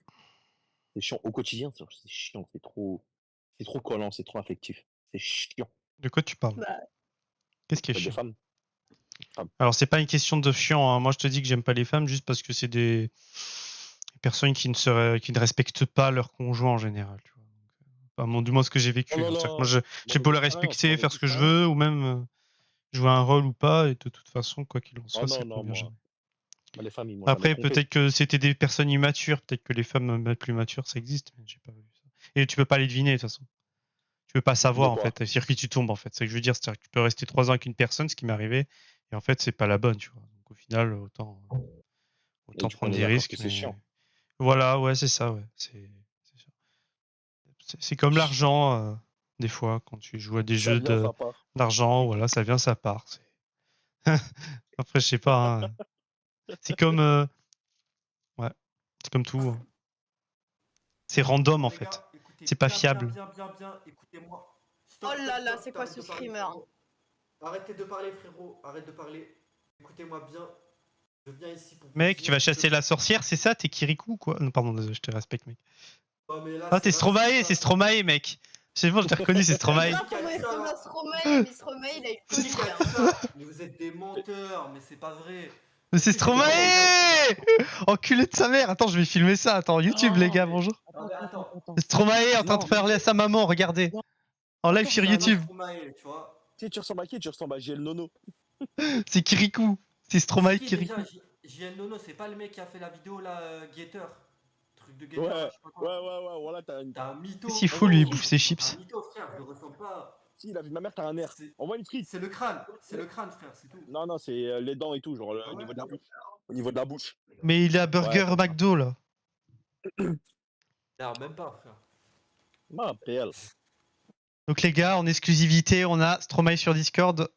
C'est chiant au quotidien, c'est chiant, c'est trop collant, c'est trop affectif. C'est chiant. De quoi tu parles? Bah, Qu'est-ce qui est Bah, des chiant? femmes. Alors, c'est pas une question de chiant, hein. Moi, je te dis que j'aime pas les femmes juste parce que c'est des personnes qui ne respectent pas leur conjoint en général, tu vois. Enfin, bon, du moins ce que j'ai Oh vécu, là hein. là, C'est-à-dire que moi, moi j'ai mes beau les expériences, moi respecter, mes faire ce que je expériences. veux, ou même jouer un rôle ou pas, et de toute façon, quoi qu'il en Oh soit, ça non, non, convient jamais. moi les femmes, ils m'ont jamais Après, trompé. peut-être que c'était des personnes immatures, peut-être que les femmes plus matures, ça existe, mais j'ai pas vu ça. Et tu peux pas les deviner, de toute façon. Tu peux pas savoir, De en quoi? fait, sur qui tu tombes, en fait. C'est ce que je veux dire. C'est-à-dire que tu peux rester 3 ans avec une personne, ce qui m'est arrivé, et en fait, c'est pas la bonne, tu vois. Donc, au final, autant Et du coup, prendre on est des d'accord risques, que c'est mais chiant. voilà, ouais, c'est ça, ouais. C'est comme l'argent, des fois, quand tu joues à des Ça jeux vient, ça part. d'argent, voilà, ça vient, ça part. Après, je sais pas, hein. C'est comme, ouais, c'est comme tout, hein. C'est random, en Les fait. gars, écoutez C'est pas bien, fiable. bien, écoutez-moi. Oh Stop, là stop, là, stop, c'est quoi t'arrêtes ce de parler, screamer? frérot. Arrêtez de parler, frérot, arrête de parler. Écoutez-moi bien. Je viens ici pour vous Mec, tu dire vas chasser la sorcière, c'est ça? T'es Kirikou ou quoi? Non, pardon, désolé, je te respecte, mec. Oh, mais là, Ah, c'est t'es Stromae, raciste, c'est là. Stromae, mec. C'est bon, je t'ai reconnu, c'est Stromae. Grave, comment est-ce qu'on a Stromae? Mais Stromae, il a eu le C'est qui qui a Covid. dit ça? Mais vous êtes des menteurs, mais c'est pas vrai. Mais c'est Est-ce que j'ai Stromae! demandé Enculé de sa mère! Attends, je vais filmer ça. Attends, YouTube, les gars, mais- bonjour. Non, mais attends. C'est Stromae en train de parler à sa maman, regardez. En live sur C'est un YouTube. Stromae, tu vois. Tu ressembles à qui? Tu ressembles à JL Nono. C'est Kirikou. C'est Stromae C'est qui déjà Kirikou. JL Nono, c'est pas le mec qui a fait la vidéo là, Gator. Truc de Ouais, Gator, là, je sais pas quoi. ouais, voilà, t'as une. T'es un mytho. Qu'est-ce qu'il fout, lui, il bouffe ses T'es chips. un mytho, frère, je le ressens pas. Si, la vie de ma mère, t'as un air. Envoie une frite. C'est le crâne, frère, c'est tout. Non, c'est les dents et tout, genre Ah au ouais niveau de la bouche. Au niveau de la bouche. Mais il est à Burger Ouais. McDo, là. Non, même pas, frère. Ah, PL. Donc, les gars, en exclusivité, on a Stromae sur Discord.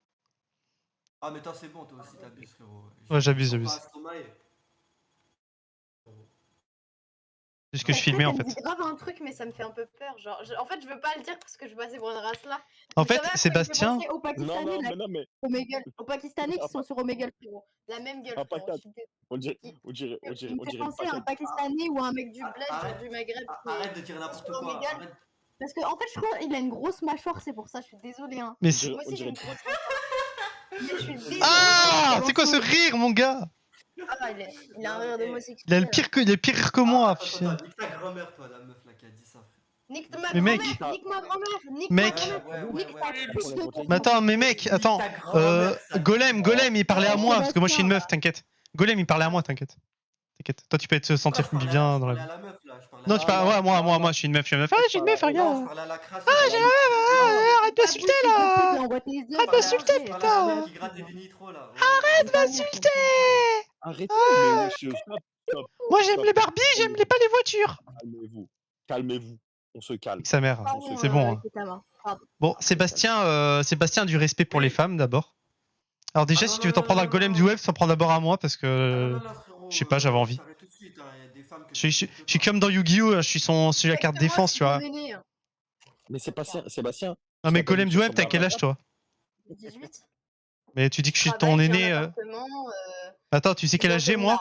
Ah, mais toi, c'est bon, toi aussi, t'abuses, frérot. Ouais, j'abuse, Je sens j'abuse. pas Stromae. C'est ce que je filmais, en Elle me fait. dit grave un truc, mais ça me fait un peu peur. Genre, en fait, je veux pas le dire parce que je passais pour une race là. En Vous savez fait, à quoi il me fait Sébastien. penser aux Pakistanais, Non, là, mais non, mais. aux Pakistanais qui sont sur Omegle, frérot. La même gueule, Un frérot. patate. On dirait Il me fait une penser à un patate. Pakistanais ou à un mec du bled, genre Arrête, du Maghreb. arrête de dire n'importe sur quoi. Omegle. Arrête. Parce que, en fait, je crois qu'il a une grosse mâchoire, c'est pour ça, je suis désolée. Hein. Mais Moi aussi, j'ai une grosse mâchoire. Mais je suis désolée. Ah! C'est quoi ce rire, mon gars? Ah, il a un rire d'homosexuel. Il a le pire que moi, putain. Nique ta grand-mère, toi, la meuf là qui a dit ça. Nique ma Mais mec. grand-mère, nique ma grand-mère, nique Mec. ma grand-mère, nique ta puce de ton Mais attends, mais mec, attends. Golem, il parlait à moi, parce que moi je suis une meuf, t'inquiète. Golem, il parlait à moi, t'inquiète. T'inquiète. Toi, tu peux te sentir bien dans la vie. Non, tu parles. Ouais, moi, je suis une meuf, Ah, je suis une meuf, regarde. Arrête d'insulter là. Arrête d'insulter, putain. Arrête d'insulter. Arrêtez, mais stop. Moi, j'aime les Barbies, j'aime pas les voitures. Calmez-vous. Calmez-vous. On se calme. Sa mère, c'est bon. Hein. Bon, Sébastien, du respect pour les femmes d'abord. Alors déjà, si tu veux t'en prendre un golem du web, t'en prends d'abord à moi parce que je sais pas, j'avais envie. Je suis comme dans Yu-Gi-Oh, je suis la carte défense, tu vois. Mais Sébastien. Non mais golem du web, t'as quel âge toi? 18. Mais tu dis que je suis ton aîné. Attends, tu sais quel âge j'ai moi?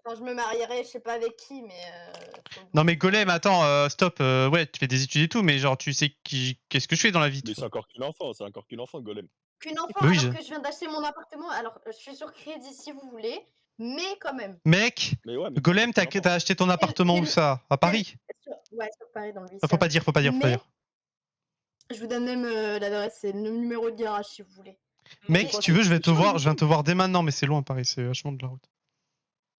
Quand je me marierai, je sais pas avec qui, mais. Non mais Golem, attends, stop. Ouais, tu fais des études et tout, mais genre tu sais qu'est-ce que je fais dans la vie. Mais c'est encore qu'une enfant, Golem. Qu'une enfant, Oui, alors que je viens d'acheter mon appartement. Alors, je suis sur crédit si vous voulez, mais quand même. Mec, Golem, t'as acheté ton appartement où ça? À Paris? Ouais, sur Paris, dans le 8. Faut pas dire. Je vous donne même l'adresse, c'est le numéro de garage si vous voulez. Mec, si tu veux, je viens te voir dès maintenant, mais c'est loin Paris, c'est vachement de la route.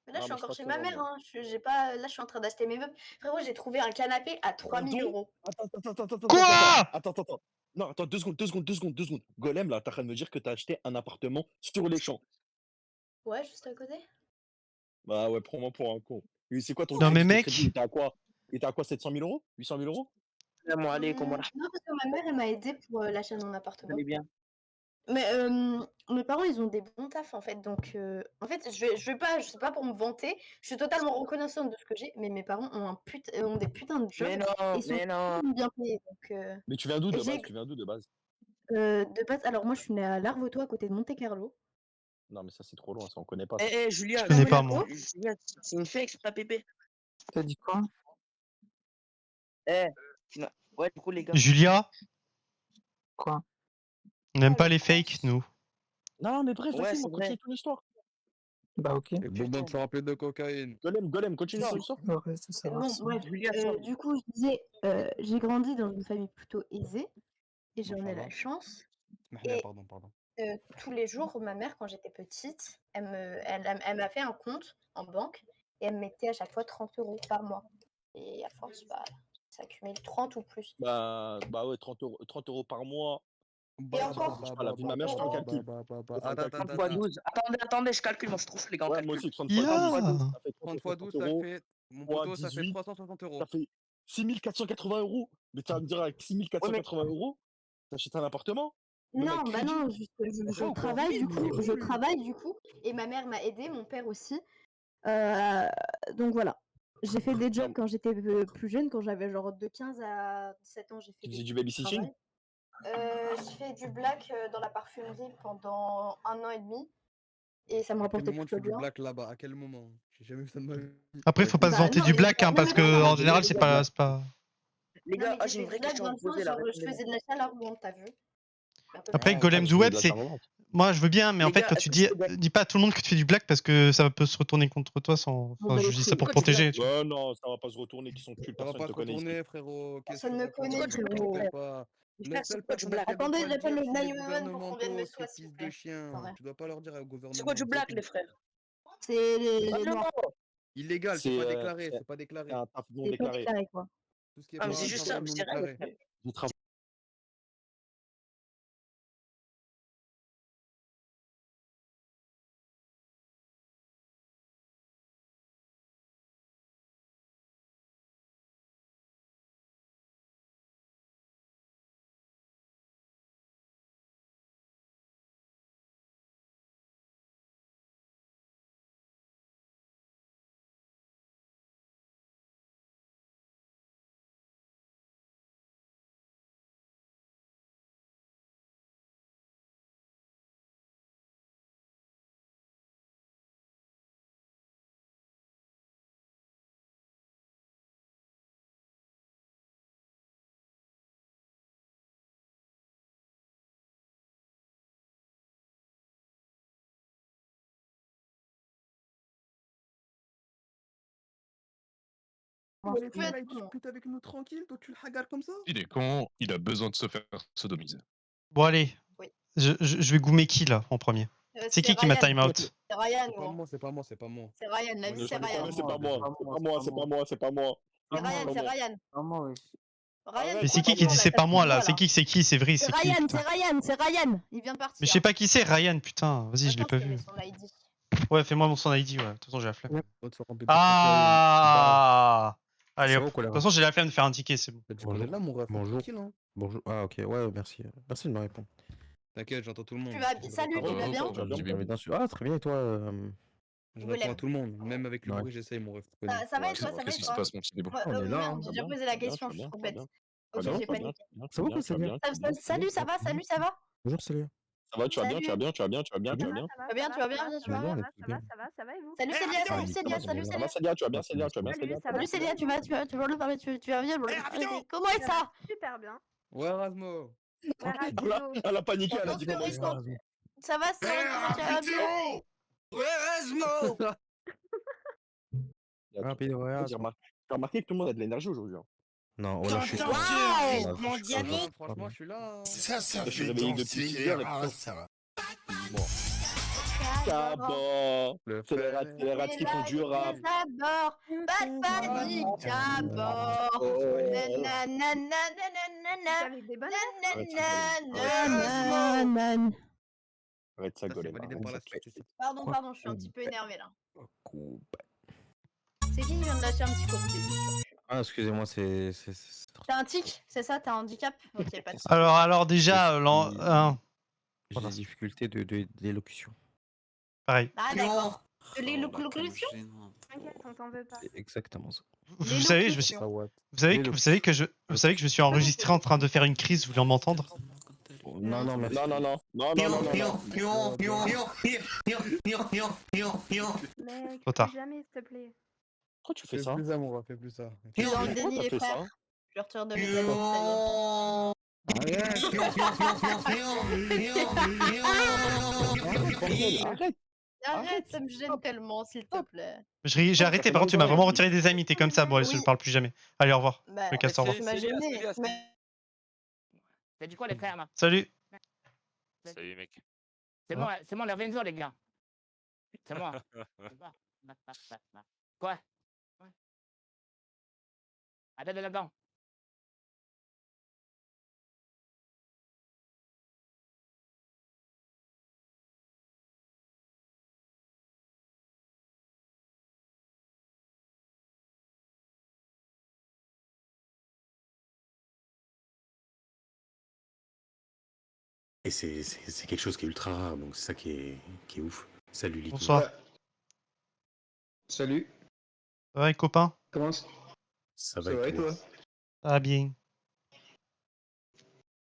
Mais là, je suis encore chez ma mère, hein. Là, je suis en train d'acheter mes meubles. Frérot, j'ai trouvé un canapé à 3000 €. Attends. Non, attends, 2 secondes. Golem, là, t'es en train de me dire que t'as acheté un appartement sur les champs. Ouais, juste à côté. Bah ouais, prends-moi pour un con. C'est quoi ton Non, mais crédit? mec. Il était à quoi? 700 000 €? 800 000 €? Non, parce que ma mère, elle m'a aidé pour l'achat de mon appartement. bien. Mais mes parents, ils ont des bons tafs en fait. Donc, en fait, je sais pas pour me vanter. Je suis totalement reconnaissante de ce que j'ai. Mais mes parents ont des putains de jobs. Mais non, et ils sont bien payés. Donc, Mais tu viens d'où de base? De base, alors moi, je suis née à Larvotto, à côté de Monte-Carlo. Non, mais ça, c'est trop loin, ça, on connaît pas. Julia, Je connais pas, moi. Julia, c'est une fake, c'est pas Pépé. T'as dit quoi? Ouais, du coup, les gars. Julia, Quoi? on n'aime pas les fakes, nous. Non, mais bref, Ouais, vas-y, c'est moi, continue vrai. ton histoire. Bah ok. Bon, donc, tu remplis de cocaïne. Golem, continue ton histoire. Le reste, ça va. Bon, bref, du coup, je disais, j'ai grandi dans une famille plutôt aisée. Et j'en ai la chance. Et Pardon. tous les jours, ma mère, quand j'étais petite, elle m'a fait un compte en banque et elle me mettait à chaque fois 30 € par mois. Et à force, bah, Ça cumule 30 ou plus. Bah ouais, 30 € par mois. Et encore, Franchement, la vie de ma mère, je fais un calcul. Je fais un calcul. 30 fois 12. Attendez, je calcule, moi je trouve les gars en Ouais, calcul. moi aussi, 30 fois 12, ça fait 30 fois 12, 360 ça euros. fait. Mon Fois poteau, ça fait 18, 360 euros. ça fait 6480 €. Mais tu vas me dire, avec 6480 €, t'achètes un appartement? Même non, avec bah crédit? non, je encore. travaille du Oui, coup, mais je oui. travaille du coup, et ma mère m'a aidé, mon père aussi. Donc voilà. J'ai fait des jobs quand j'étais plus jeune, quand j'avais genre de 15 à 17 ans, j'ai fait Tu des faisais du jobs de babysitting? travail. J'ai fait du black dans la parfumerie pendant 1 an et demi, et ça me À quel rapportait moment tu plutôt fais du bien. black là-bas? À quel moment? J'ai jamais vu ça de ma vie. Après, faut pas se Bah vanter non, du mais black, hein, non, parce mais non, que non, en mais général, j'ai c'est fait pas, du c'est pas. Les non, gars, mais ah, j'ai j'ai une fait vraie du black question à dans vous le sens, poser là, genre, je répondez-moi. faisais de la chaleur ronde, t'as vu? À peu Après, près. Ah, Golem tu du faisais web, de la c'est. charge. Moi, je veux bien, mais en Les fait, gars, quand est-ce tu que je dis, peux dis pas à tout le monde que tu fais du black parce que ça peut se retourner contre toi sans. Bon, Enfin, bah, je les dis ça couilles. pour Pourquoi tu protéger, blagues? tu vois. Ouais, non, ça va pas se retourner, qui sont cultes, Ça va personne pas te se connaît ici. retourner, frérot. Qu'est-ce que Personne tu me racontes? connaît, Pourquoi tu Ça blagues, te frère? pas. Je La sais seule pourquoi tu personne à blagues. qui elle doit Attendez, pas le j'appelle dire, le c'est les 911 pour qu'on vienne me gouvernementaux, ce soigner, s'il fils vous de plaît. chien. Tu dois pas leur dire au C'est quoi du gouvernement. black, les frères? C'est les noirs. Parle-moi. Illégal, c'est pas déclaré, C'est c'est pas déclaré. un taf non C'est pas déclaré. déclaré, quoi. Tout ce qui est Ah, mais pas c'est un juste ça, travail mais non c'est rien, les déclaré. frères. Je travaille. Tu vas laisser là, il discute avec nous tranquille, toi tu le hagardes comme ça? Il est con, il a besoin de se faire sodomiser. Bon, allez. Oui. Je vais goumer qui, là, en premier? C'est qui m'a Ryan. time out? C'est Ryan, C'est pas gros. moi, c'est pas moi, c'est pas moi. C'est Ryan, la Moi, vie, j'ai c'est pas les Ryan. C'est pas moi, c'est pas moi, c'est pas moi, c'est pas moi. C'est Ryan, c'est Ryan. Maman, wesh. Ryan, Mais c'est qui pourquoi dit tu c'est parles, pas moi, là? là, C'est qui? C'est vrai, C'est c'est qui? Ryan, Putain. c'est Ryan, c'est Ryan. Il vient de Mais partir. je sais pas qui c'est, Ryan, putain. Vas-y, je l'ai Attends, pas je te vu. mets son ID. Ouais, fais-moi son ID, ouais. De toute façon, j'ai la flemme. On te fait remplir de Ah! Allez C'est hop. bon, De toute colère. façon, j'ai la flemme de faire un ticket, c'est bon. Tu connais là, mon ref, Bonjour. tranquille, hein. Bonjour. Ah, ok, ouais, merci. Merci de me répondre. T'inquiète, j'entends tout le monde. Tu vas bien? Salut, tu vas bien? Bien sûr. Ah, très bien, et toi Je réponds à tout le monde, même avec le Ouais. bruit, j'essaye, mon ref. tu connais. Ça va et toi, ça va et Qu'est-ce qui se toi? passe, mon petit débo? Ouais, On est là, merde, hein. j'ai déjà posé la question, je suis trop bête. Ok, Tu vas bien, j'ai tu vas bien, paniqué. tu vas bien, Ça tu va, vas bien, ça tu va vas bien, Salut, ça va? Salut, ça va? Bonjour, Célia. Ça va, tu vas bien, tu vas bien, tu vas bien, tu vas bien, tu vas bien. Tu vas bien, tu vas bien, tu vas bien? Ça va et vous? Salut Célia, salut Célia, salut Ça Célia. va, Célia, tu vas bien, Célia, tu vas bien, Salut, Célia. ça va? Salut Célia, tu vas le parler, tu vas bien? Comment est ça? Super bien. Ouais, Rasmo. Ouais, Razmo. Elle a paniqué, elle a Bonjour dit comment il Cédric, se ça va, ça va, tu vas bien? Rapide, ouais. T'as remarqué que tout le monde a de l'énergie aujourd'hui. Hein. Non, voilà, je suis. Waouh, mon diamant. Franchement, je suis là. Hein. Je suis réveillé depuis 6 heures et putain. Bon. Cabot. C'est les rats qui font du rap. D'abord, pas de panique, d'abord. Arrête ça, Ça, c'est Golem. validé par la statistique. Pardon, je suis un petit peu énervé là. C'est qui vient de lâcher un petit côté? Ah, excusez-moi, c'est. T'as un tic? C'est ça? T'as un handicap? Ok, pas de soucis. Alors déjà, J'ai des difficultés d'élocution. pareil. Ah d'accord. De l'élocution? T'inquiète, on t'en veut pas. C'est exactement ça. Vous savez, je me suis. Vous savez que je me suis enregistré en train de faire une crise. Vous voulez m'entendre? Non, non, merci. Mec, Trop tard. plus jamais, s'il te plaît. Pourquoi tu fais Fais ça? plus ça, mon ref, fais plus ça. Je suis dans le déni, les frères. Je retire de mes amis, Arrête, ça me gêne tellement, s'il te plaît. J'ai arrêté. Par contre, tu m'as vraiment retiré des amis. T'es comme ça. Bon, allez, je parle plus jamais. Allez, au revoir. Bah, Je me casse, au revoir. tu m'as gêné. T'as dit quoi les frères là? Salut. Salut, mec. C'est moi, les Renzo, les gars. C'est moi. Quoi? Attends là-dedans. Et c'est quelque chose qui est ultra rare, donc c'est ça qui est ouf. Salut Lick. Bonsoir. Salut. Ça va les copains? Comment Ça ça va et toi? Ça va bien.